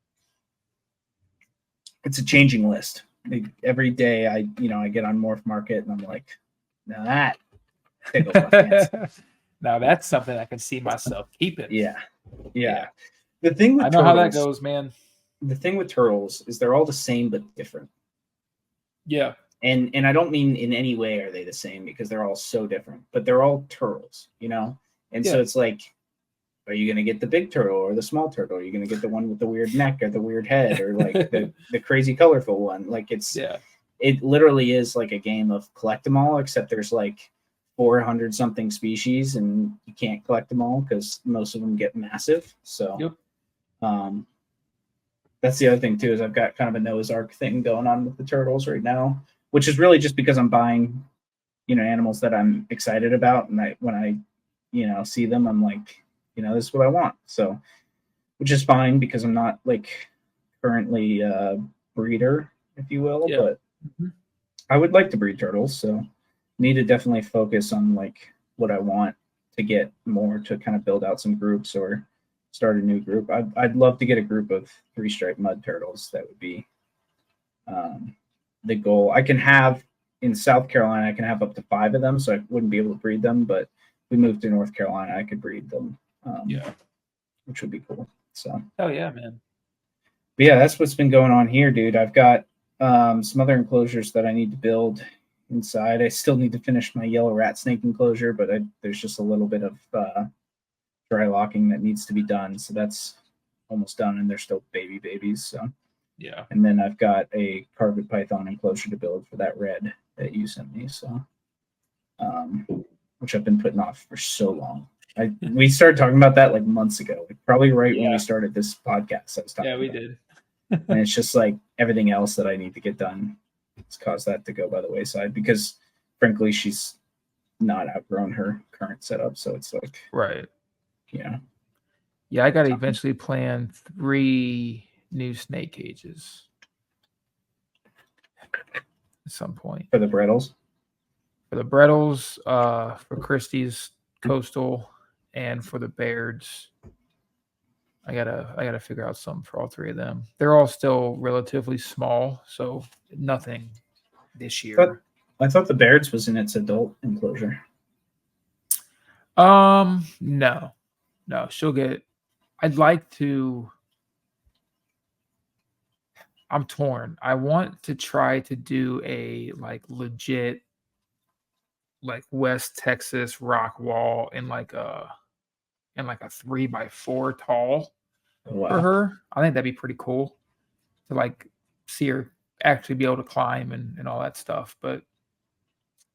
it's a changing list. Every day I get on Morph Market and I'm like, now that tickles my fancy.
Now that's something I can see myself keeping.
Yeah. The thing with
I know turtles, how that goes, man.
The thing with turtles is they're all the same but different.
Yeah.
And I don't mean in any way are they the same, because they're all so different, but they're all turtles, And so it's like, are you going to get the big turtle or the small turtle? Are you going to get the one with the weird neck or the weird head or like the crazy colorful one? Like it literally is like a game of collect them all, except there's like 400 something species and you can't collect them all because most of them get massive. So that's the other thing too, is I've got kind of a Noah's Ark thing going on with the turtles right now, which is really just because I'm buying, animals that I'm excited about. And when I see them, I'm like, this is what I want. So, which is fine because I'm not like currently a breeder, if you will, but I would like to breed turtles. So need to definitely focus on like what I want to get more to kind of build out some groups or start a new group. I'd love to get a group of 3-striped mud turtles. That would be the goal. I can have in South Carolina, I can have up to 5 of them, so I wouldn't be able to breed them, but if we moved to North Carolina, I could breed them. Which would be cool. So
hell yeah, man.
But yeah, that's what's been going on here, dude. I've got some other enclosures that I need to build inside. I still need to finish my yellow rat snake enclosure, but there's just a little bit of dry locking that needs to be done. So that's almost done, and they're still babies. So and then I've got a carpet python enclosure to build for that red that you sent me. So which I've been putting off for so long. We started talking about that like months ago, like probably right when we started this podcast. I was talking
we
about.
did.
And it's just like everything else that I need to get done has caused that to go by the wayside because, frankly, she's not outgrown her current setup. So it's like,
Right.
yeah.
Yeah, I got to eventually plan 3 new snake cages at some point.
For the Brettles?
For the Brettles, for Christie's coastal, and for the Bairds. I gotta figure out something for all 3 of them. They're all still relatively small, so nothing this year.
I thought the Baird's was in its adult enclosure.
No, she'll get. I'd like to. I'm torn. I want to try to do a like legit, like West Texas rock wall in like a 3x4 tall for her. I think that'd be pretty cool to like see her actually be able to climb and all that stuff. But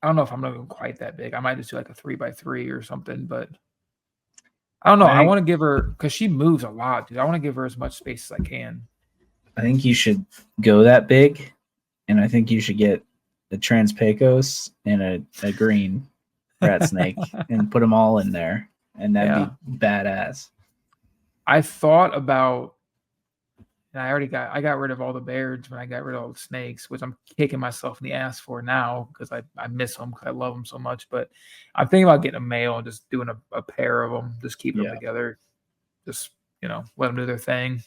I don't know if I'm gonna go quite that big. I might just do like a 3x3 or something. But I don't know. I want to give her because she moves a lot, dude. I want to give her as much space as I can.
I think you should go that big, and I think you should get a Trans-Pecos and a green rat snake and put them all in there, and that'd be badass.
I thought about, and I got rid of all the Bairds when I got rid of all the snakes, which I'm kicking myself in the ass for now because I miss them because I love them so much. But I'm thinking about getting a male and just doing a pair of them, just keeping them together, just let them do their thing.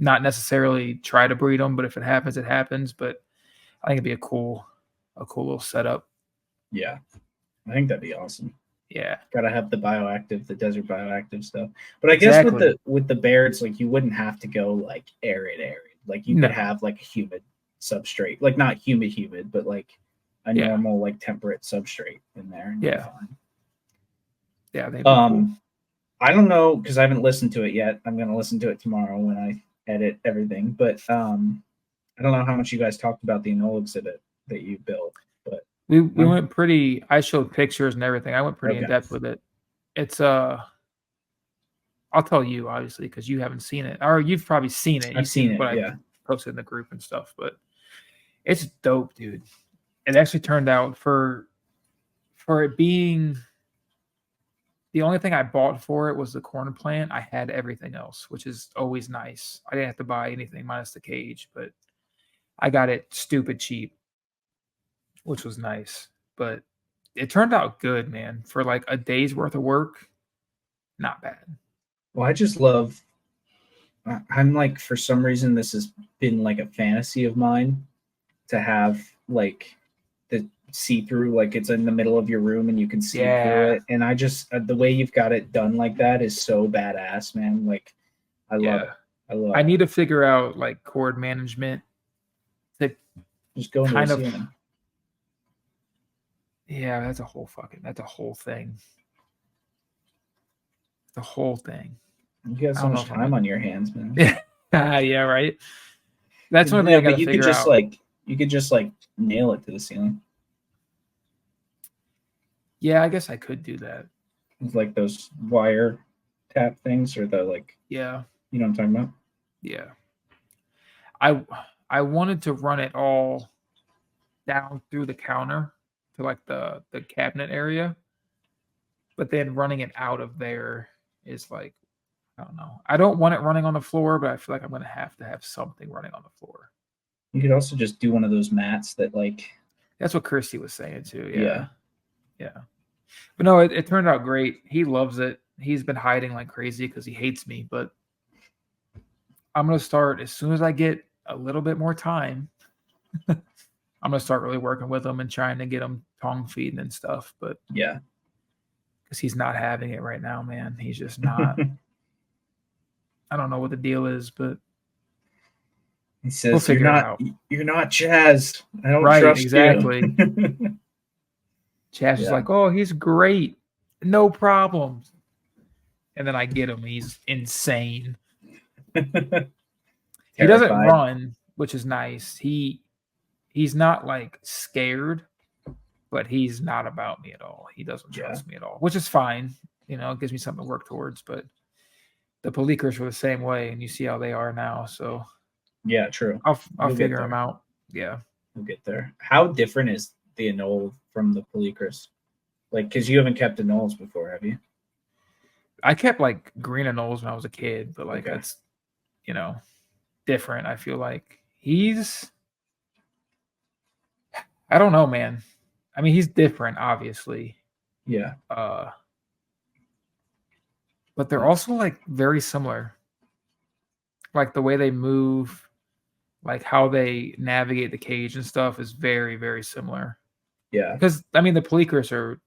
Not necessarily try to breed them, but if it happens, it happens. But I think it'd be a cool little setup.
Yeah, I think that'd be awesome.
Yeah,
gotta have the desert bioactive stuff. But I guess with the Bairds, like you wouldn't have to go like arid. Like you could have like a humid substrate, like not humid, but like a normal like temperate substrate in there. And
yeah,
yeah. Cool. I don't know because I haven't listened to it yet. I'm gonna listen to it tomorrow when I edit everything. But I don't know how much you guys talked about the Enola exhibit that you built. But
we went pretty. I showed pictures and everything. I went pretty in depth with it. It's I'll tell you obviously because you haven't seen it, or you've probably seen it.
I've seen it.
I posted in the group and stuff, but it's dope, dude. It actually turned out for it being the only thing I bought for it was the corn plant. I had everything else, which is always nice. I didn't have to buy anything minus the cage, but I got it stupid cheap, which was nice. But it turned out good, man. For like a day's worth of work, not bad.
Well, I just love. I'm like, for some reason, this has been like a fantasy of mine to have like the see-through, like it's in the middle of your room and you can see through it. And I just the way you've got it done like that is so badass, man. Like I love it.
I need to figure out like cord management to
just go kind of.
Yeah, that's a whole thing. The whole thing.
You got so much time on your hands, man.
Yeah, right. That's one thing I got to figure out.
You could just like nail it to the ceiling.
Yeah, I guess I could do that.
With like those wire tap things or the like.
Yeah.
You know what I'm talking about?
Yeah. I wanted to run it all down through the counter to like the cabinet area, but then running it out of there is like, I don't know. I don't want it running on the floor, but I feel like I'm going to have something running on the floor.
You could also just do one of those mats that like.
That's what Kirsty was saying too. Yeah. But no, it turned out great. He loves it. He's been hiding like crazy because he hates me, but I'm going to start as soon as I get a little bit more time. I'm going to start really working with him and trying to get him tongue feeding and stuff. But
yeah,
because he's not having it right now, man. He's just not. I don't know what the deal is, but
he says you're not Chaz. I don't trust
exactly.
you.
Chaz is like, oh, he's great, no problems. And then I get him; he's insane. He doesn't run, which is nice. He's not like scared, but he's not about me at all. He doesn't trust me at all, which is fine. It gives me something to work towards. But the Palikers were the same way, and you see how they are now. So
yeah, true.
I'll figure them out. Yeah,
we'll get there. How different is the Anole from the Palikers? Like, because you haven't kept Anoles before, have you?
I kept like green Anoles when I was a kid, but like that's different. I feel like I don't know, man. I mean, he's different, obviously.
Yeah.
But they're also like very similar. Like the way they move, like how they navigate the cage and stuff is very, very similar.
Yeah.
Because I mean, the Palikers are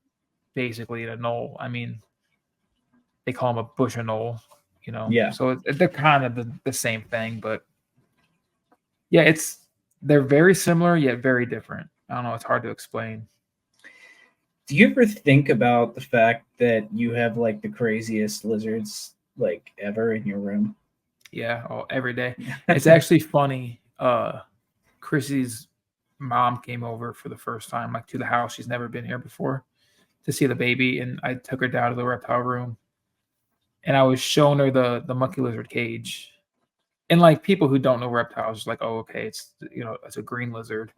basically an Anole. I mean, they call them a bush Anole,
Yeah.
So they're kind of the same thing, but yeah, they're very similar yet very different. I don't know. It's hard to explain.
Do you ever think about the fact that you have like the craziest lizards like ever in your room?
Yeah, every day. It's actually funny. Chrissy's mom came over for the first time, like to the house. She's never been here before to see the baby, and I took her down to the reptile room, and I was showing her the monkey lizard cage. And like people who don't know reptiles, like, oh, okay, it's it's a green lizard.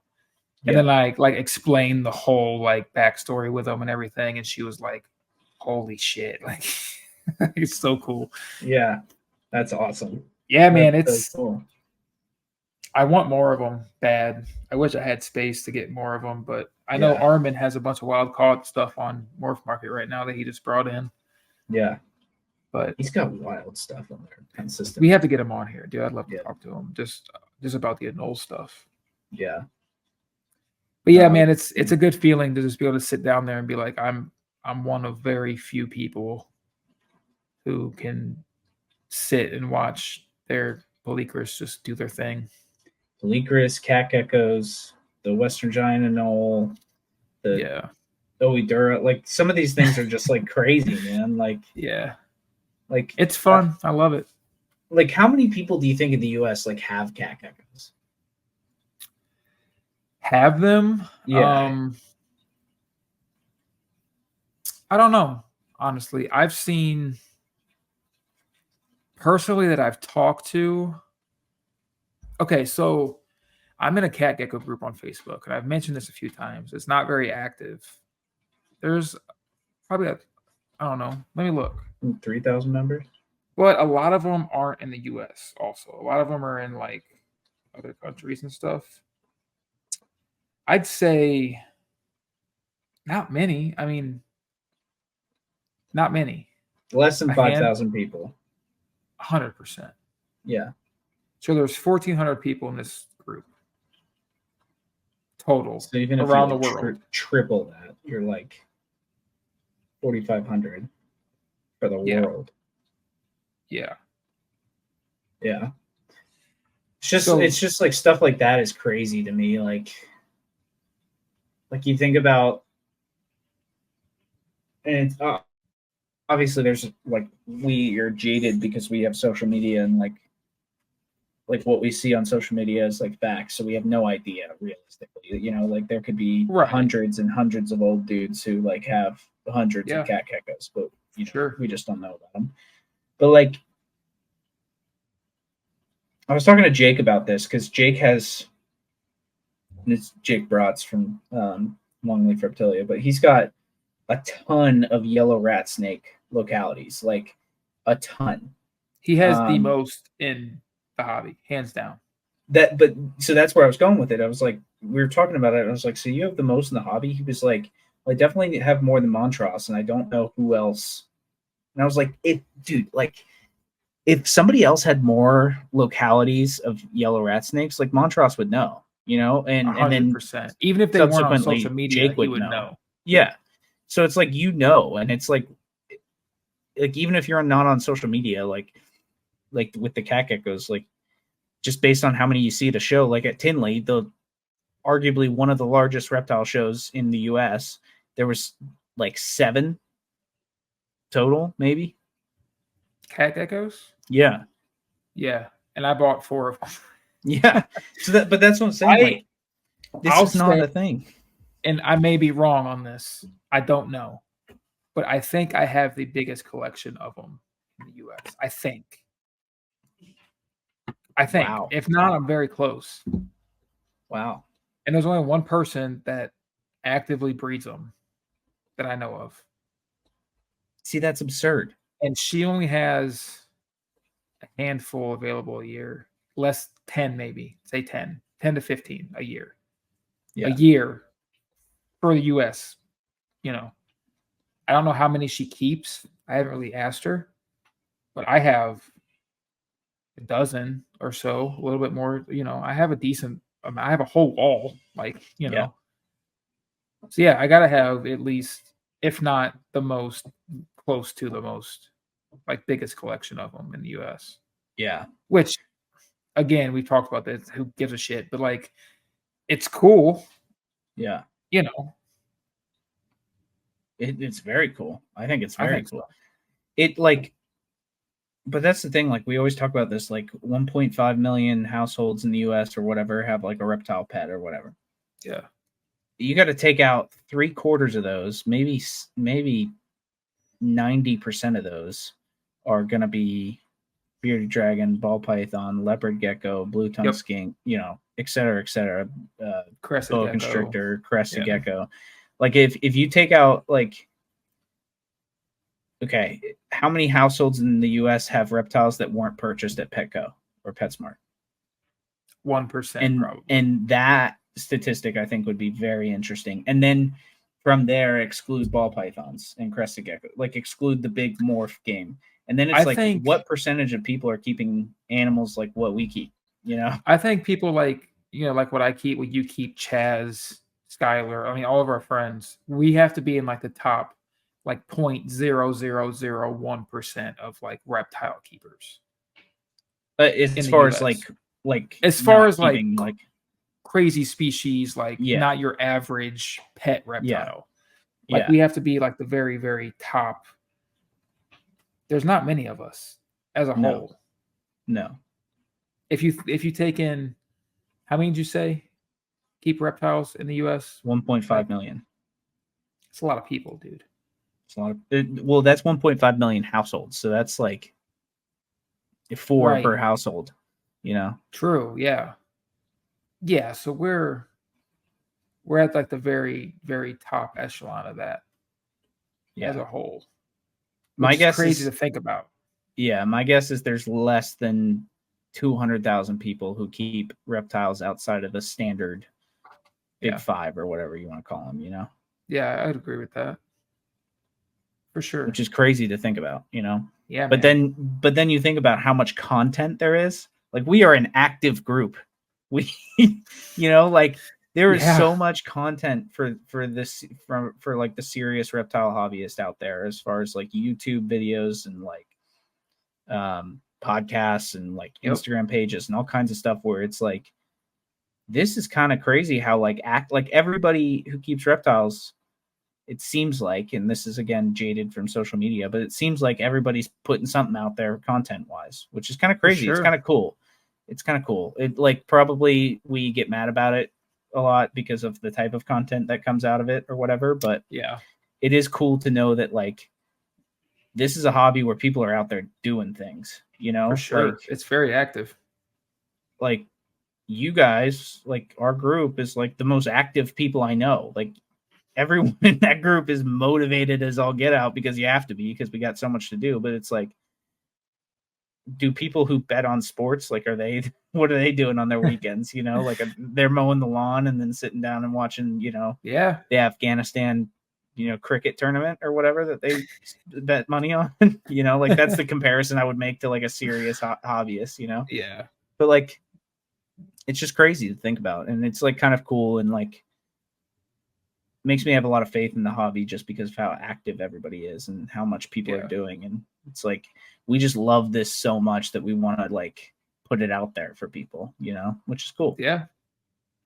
And then like explain the whole like backstory with them and everything. And she was like, holy shit. Like it's so cool.
Yeah. That's awesome.
Yeah, man. It's
so cool.
I want more of them bad. I wish I had space to get more of them, but I know Armin has a bunch of wild caught stuff on Morph Market right now that he just brought in.
Yeah.
But
he's got wild stuff on there consistently.
We have to get him on here, dude. I'd love to talk to him just about the Anole stuff.
Yeah.
But yeah, man, it's a good feeling to just be able to sit down there and be like, I'm one of very few people who can sit and watch their Palikers just do their thing.
Palikris, cat geckos, the Western Giant Anole, the Oedura. Like some of these things are just like crazy, man. Like like
it's fun. I love it.
Like how many people do you think in the US like have cat geckos?
Have them?
Yeah.
I don't know. Honestly, I've seen personally that I've talked to. Okay, so I'm in a cat gecko group on Facebook, and I've mentioned this a few times. It's not very active. There's probably I don't know. Let me look.
3,000 members.
But a lot of them aren't in the US. Also, a lot of them are in like other countries and stuff. I'd say not many. I mean, not many.
Less than 5,000 people.
100%.
Yeah.
So there's 1,400 people in this group total.
So even
around
if
the world,
triple that, you're like 4,500 for the world.
Yeah.
Yeah. It's just like stuff like that is crazy to me. Like you think about, and obviously there's like we are jaded because we have social media and like what we see on social media is like facts, so we have no idea realistically. Like there could be hundreds and hundreds of old dudes who like have hundreds of cat geckos, but we just don't know about them. But like I was talking to Jake about this because Jake has, and it's Jake Bratz from Longleaf Reptilia, but he's got a ton of yellow rat snake localities, like a ton.
He has the most in the hobby, hands down.
So that's where I was going with it. I was like, we were talking about it, and I was like, so you have the most in the hobby? He was like, well, I definitely have more than Montross, and I don't know who else. And I was like, if somebody else had more localities of yellow rat snakes, like Montross would know, and
100%.
And then
even if they weren't on social media,
Jake would know. Yeah. So it's like, and it's like even if you're not on social media, like with the cat geckos, like just based on how many you see at a show, like at Tinley, the arguably one of the largest reptile shows in the US, there was like 7 total, maybe.
Cat geckos?
Yeah.
Yeah. And I bought 4 of them.
Yeah. But that's what I'm saying. This is not a thing.
and I may be wrong on this. I don't know, but I think I have the biggest collection of them in the U.S. I think.
Wow.
If not, I'm very close.
Wow.
And there's only one person that actively breeds them that I know of.
See, that's absurd.
And she only has a handful available a year. Less 10 maybe. Say 10. 10 to 15 a year.
Yeah.
A year for the US. You know. I don't know how many she keeps. I haven't really asked her. But I have a dozen or so, a little bit more. You know, I have a decent I have a whole wall. Like, you
Yeah.
know. So yeah, I gotta have at least, if not the most, close to the most, like biggest collection of them in the U.S.
Yeah.
Which, again, we've talked about this. Who gives a shit? But like, it's cool.
Yeah.
You know,
It's very cool. I think it's
I
very
think
cool.
so.
It like, but that's the thing. Like we always talk about this. Like 1.5 million households in the U.S. or whatever have like a reptile pet or whatever.
Yeah.
You got to take out 3/4 of those, maybe 90% of those are going to be bearded dragon, ball python, leopard gecko, blue tongue
Yep.
skink, you know, et cetera,
Crested
boa
gecko.
constrictor, crested
Yeah.
gecko. Like if you take out like, okay, how many households in the U.S. have reptiles that weren't purchased at Petco or PetSmart?
1% probably.
And that statistic I think would be very interesting. And then from there, exclude ball pythons and crested gecko, like exclude the big morph game. And then it's
I
like,
think,
what percentage of people are keeping animals like what we keep? You know?
I think people like, you know, like what I keep, what you keep, Chaz, Skylar. I mean, all of our friends. We have to be in like the top, like 0.0001% of like reptile keepers
As
in the
far as
US.
like
As far
not
as like
keeping like
crazy species, like
yeah
not your average pet
yeah
reptile. Like
yeah
we have to be like the very, very top. There's not many of us as a
no
whole.
no
If you take in, how many did you say keep reptiles in the US?
1.5 million.
It's a lot of people, dude.
It's a lot of well, that's 1.5 million households, so that's like 4 per
Right.
household. You know,
True. Yeah. Yeah. So we're at like the very, very top echelon of that as
yeah.
a whole,
My
which is
guess
crazy
is
to think about.
yeah, my guess is there's less than 200,000 people who keep reptiles outside of the standard big
Yeah.
5 or whatever you want to call them, you know.
Yeah, I'd agree with that. For sure.
Which is crazy to think about, you know.
Yeah,
But
man.
then you think about how much content there is. Like we are an active group. We you know, like there is
Yeah.
so much content for this for like the serious reptile hobbyist out there as far as like YouTube videos and like podcasts and like
Yep.
Instagram pages and all kinds of stuff where it's like this is kind of crazy how like everybody who keeps reptiles, it seems like, and this is again jaded from social media, but it seems like everybody's putting something out there content wise, which is kind of crazy. It's
sure.
kind of cool. It's kind of cool. It like probably we get mad about it a lot because of the type of content that comes out of it or whatever, but
Yeah.
it is cool to know that like this is a hobby where people are out there doing things, you know?
For sure. It's very active.
Like you guys, like our group is like the most active people I know. Like everyone in that group is motivated as all get out because you have to be because we got so much to do. But it's like, do people who bet on sports, like, what are they doing on their weekends? You know, like they're mowing the lawn and then sitting down and watching, you know,
Yeah.
the Afghanistan, you know, cricket tournament or whatever that they bet money on, you know, like that's the comparison I would make to like a serious hobbyist, you know?
Yeah.
But like, it's just crazy to think about. And it's like kind of cool and like makes me have a lot of faith in the hobby just because of how active everybody is and how much people are doing. And it's like, we just love this so much that we want to like put it out there for people, you know, which is cool.
Yeah.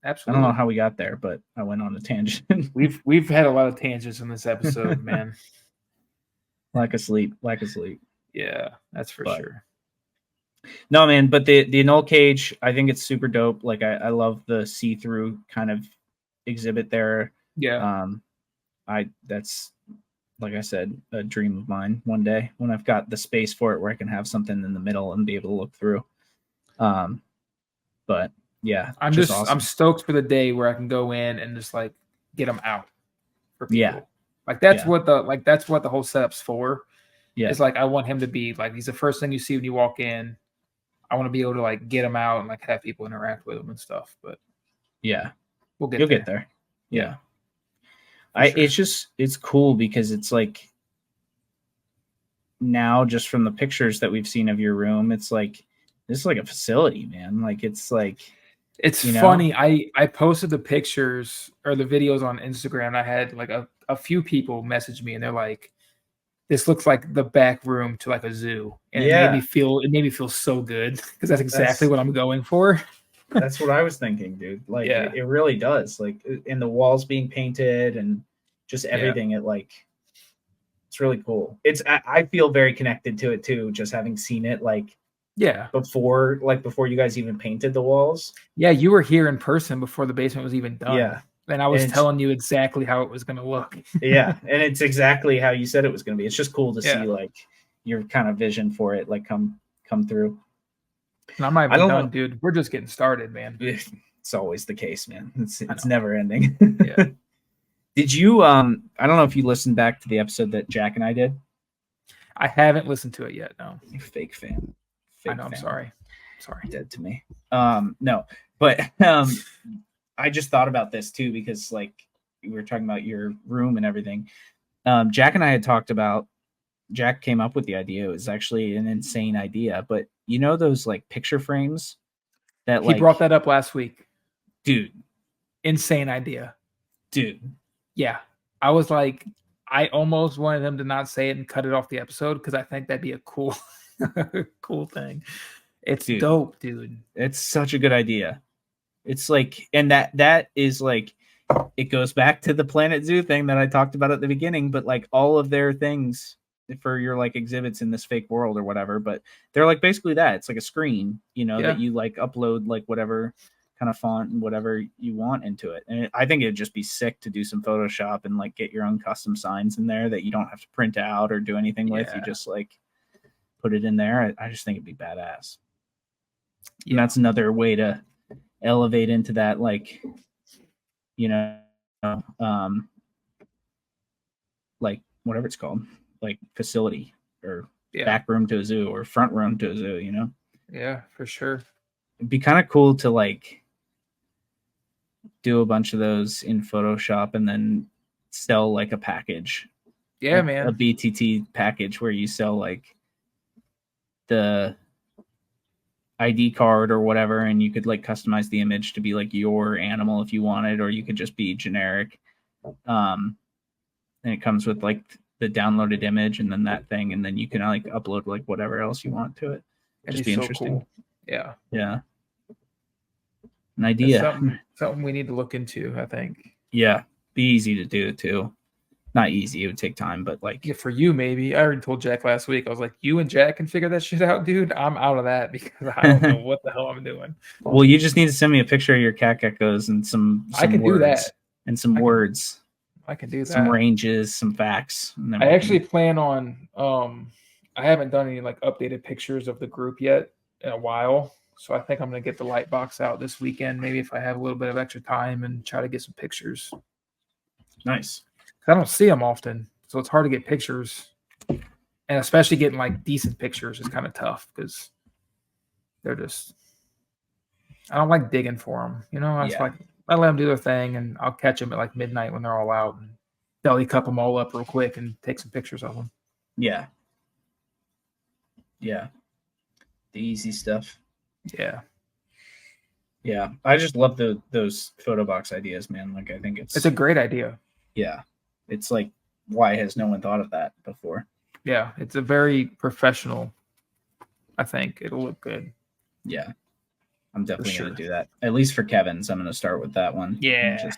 I
Absolutely.
don't know how we got there, but I went on a tangent.
We've had a lot of tangents in this episode, man.
Lack of sleep.
Yeah, that's for sure.
No, man, but the null cage, I think it's super dope. Like I love the see-through kind of exhibit there.
Yeah.
That's, like I said, a dream of mine one day when I've got the space for it where I can have something in the middle and be able to look through. But yeah, just
I'm
awesome.
stoked for the day where I can go in and just like get them out for
Yeah.
people. Like that's
Yeah.
what the whole setup's for.
Yeah.
It's like I want him to be like he's the first thing you see when you walk in. I want to be able to like get him out and like have people interact with him and stuff. But
Yeah.
we'll get
You'll
there.
get there. Yeah.
Sure.
It's cool because it's like now just from the pictures that we've seen of your room, it's like this is like a facility, man. Like it's like
It's
you know?
funny. I posted the pictures or the videos on Instagram. I had like a few people message me and they're like, this looks like the back room to like a zoo. And it made me feel so good because that's exactly what I'm going for.
That's what I was thinking, dude. Like
Yeah.
it really does. Like in the walls being painted and just everything, it like it's really cool. I feel very connected to it too, just having seen it like before you guys even painted the walls.
Yeah, you were here in person before the basement was even done.
Yeah.
And I was telling you exactly how it was going to look.
Yeah, and it's exactly how you said it was going to be. It's just cool to see like your kind of vision for it like come through.
And I'm not even done, dude. We're just getting started, man.
It's always the case, man. It's never ending.
Yeah.
Did you I don't know if you listened back to the episode that Jack and I did?
I haven't listened to it yet, no.
You fake fan.
I know, I'm sorry.
Dead to me. No. But I just thought about this too because like we were talking about your room and everything. Jack and I had talked about Jack came up with the idea. It was actually an insane idea, but you know those like picture frames that
he brought that up last week.
Dude.
Insane idea.
Dude.
Yeah. I was like, I almost wanted him to not say it and cut it off the episode because I think that'd be a cool cool thing. It's dope, dude.
It's such a good idea. It's like, and that is like, it goes back to the Planet Zoo thing that I talked about at the beginning, but like all of their things for your like exhibits in this fake world or whatever, but they're like basically that. It's like a screen, that you like upload like whatever kind of font and whatever you want into it. And I think it'd just be sick to do some Photoshop and like get your own custom signs in there that you don't have to print out or do anything with. You just like put it in there. I just think it'd be badass. Yeah. And that's another way to elevate into that, like, like whatever it's called, like facility or back room to a zoo or front room to a zoo,
Yeah, for sure.
It'd be kind of cool to like do a bunch of those in Photoshop and then sell like a package.
Yeah, man.
A BTT package where you sell like the ID card or whatever, and you could like customize the image to be like your animal if you wanted, or you could just be generic. And it comes with like the downloaded image and then that thing, and then you can like upload like whatever else you want to it. Just be so interesting.
Cool. Yeah.
Yeah. An idea.
Something we need to look into, I think.
Yeah. Be easy to do too. Not easy, it would take time, but like
for you maybe. I already told Jack last week. I was like, you and Jack can figure that shit out, dude. I'm out of that because I don't know what the hell I'm doing.
Well, you just need to send me a picture of your cat geckos and some
I can
words,
do that.
And some words.
I can do that.
Some ranges, some facts. And then
I actually plan on I haven't done any like updated pictures of the group yet in a while. So I think I'm gonna get the light box out this weekend, maybe if I have a little bit of extra time, and try to get some pictures.
Nice.
I don't see them often, so it's hard to get pictures, and especially getting like decent pictures is kind of tough because they're just. I don't like digging for them, I just like I let them do their thing, and I'll catch them at like midnight when they're all out, and belly cup them all up real quick and take some pictures of them.
Yeah. Yeah. The easy stuff.
Yeah.
Yeah, I just love those photo box ideas, man. Like I think it's
a great idea.
Yeah. It's like, why has no one thought of that before?
Yeah, it's a very professional. I think it'll look good.
Yeah. I'm definitely going to do that. At least for Kevin's, I'm going to start with that one.
Yeah.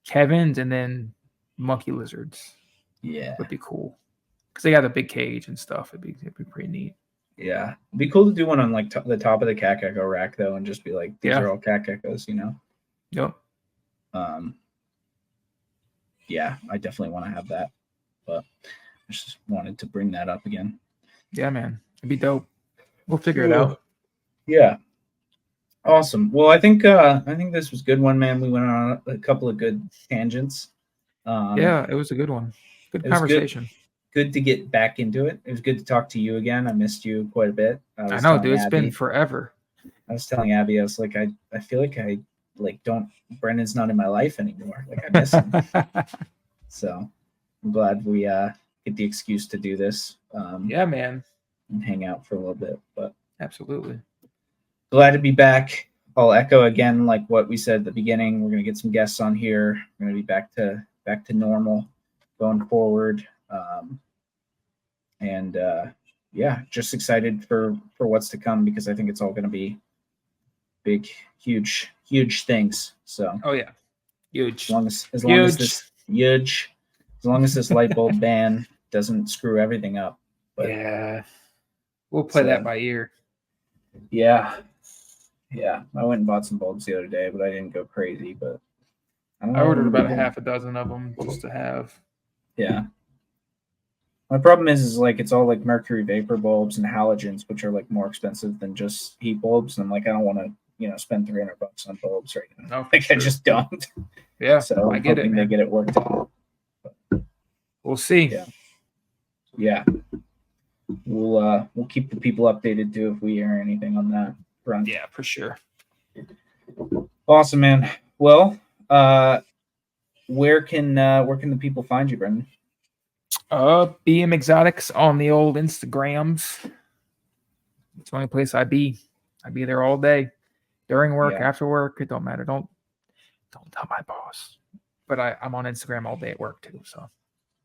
Kevin's and then monkey lizards.
Yeah.
Would be cool. Because they got a big cage and stuff. It'd be pretty neat.
Yeah. It'd be cool to do one on like the top of the cat gecko rack though, and just be like, these are all cat geckos,
Yep.
yeah, I definitely want to have that. But I just wanted to bring that up again.
Yeah, man. It'd be dope. We'll figure it out.
Yeah. Awesome. Well, I think this was a good one, man. We went on a couple of good tangents.
Yeah, it was a good one. Good
It was
conversation.
good to get back into it. It was good to talk to you again. I missed you quite a bit.
I know, dude. It's been forever.
I was telling Abby, I was like, I feel like I like don't Brendan's not in my life anymore. Like I miss him. So I'm glad we get the excuse to do this.
Yeah, man.
And hang out for a little bit. But
absolutely
glad to be back. I'll echo again, like what we said at the beginning. We're gonna get some guests on here. We're gonna be back to normal going forward. And yeah, just excited for what's to come because I think it's all gonna be big, huge things. So
oh yeah, huge.
As long as this light bulb ban doesn't screw everything up.
But yeah, we'll play that by ear.
Yeah. I went and bought some bulbs the other day, but I didn't go crazy. But
I ordered about half a dozen of them just to have.
Yeah. My problem is like it's all like mercury vapor bulbs and halogens, which are like more expensive than just heat bulbs. And I'm like, I don't want to, spend $300 on bulbs right now.
No,
like sure. I just don't.
Yeah.
So I get it. They get it worked out.
But, we'll see.
Yeah. We'll keep the people updated too if we hear anything on that front.
Yeah, for sure.
Awesome, man. Well, where can the people find you, Brenden?
BM Exotics on the old Instagrams. It's the only place I be. I be there all day, during work, after work. It don't matter. Don't tell my boss. But I'm on Instagram all day at work too. So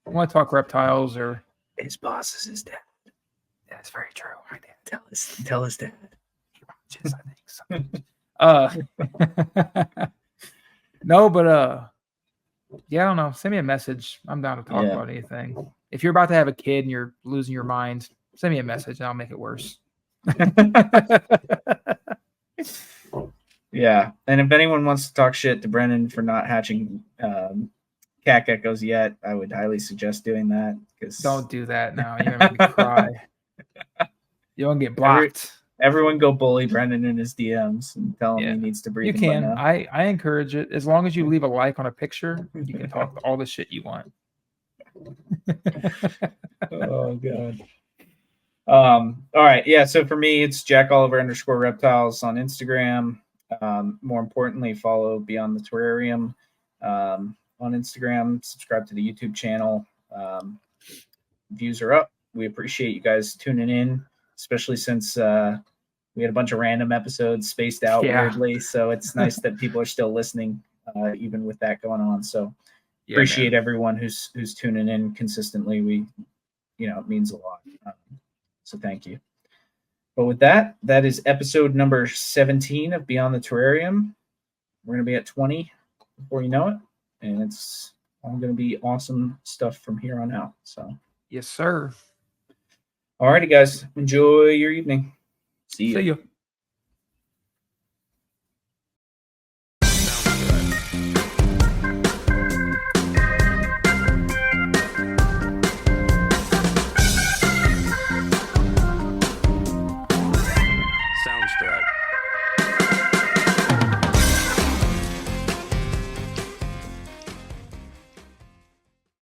I want to talk reptiles or
his boss is his dad.
That's very true. My dad.
Tell his dad.
He watches, I think so. No, but yeah, I don't know. Send me a message. I'm down to talk about anything. If you're about to have a kid and you're losing your mind, send me a message and I'll make it worse.
Yeah. And if anyone wants to talk shit to Brenden for not hatching cat geckos yet, I would highly suggest doing that.
Don't do that now. You're going to make me cry. You're going to get blocked.
Everyone go bully Brenden in his DMs and tell him he needs to breathe.
You can. I encourage it. As long as you leave a like on a picture, you can talk all the shit you want.
Oh God. All right. Yeah. So for me, it's Jack_Oliver_reptiles on Instagram. More importantly, follow Beyond the Terrarium on Instagram. Subscribe to the YouTube channel. Views are up. We appreciate you guys tuning in, especially since we had a bunch of random episodes spaced out weirdly. So it's nice that people are still listening, even with that going on. So appreciate everyone who's tuning in consistently. We, it means a lot. So thank you. But with that is episode number 17 of Beyond the Terrarium. We're going to be at 20 before you know it. And it's all going to be awesome stuff from here on out. So
yes, sir.
All righty, guys. Enjoy your evening. See you.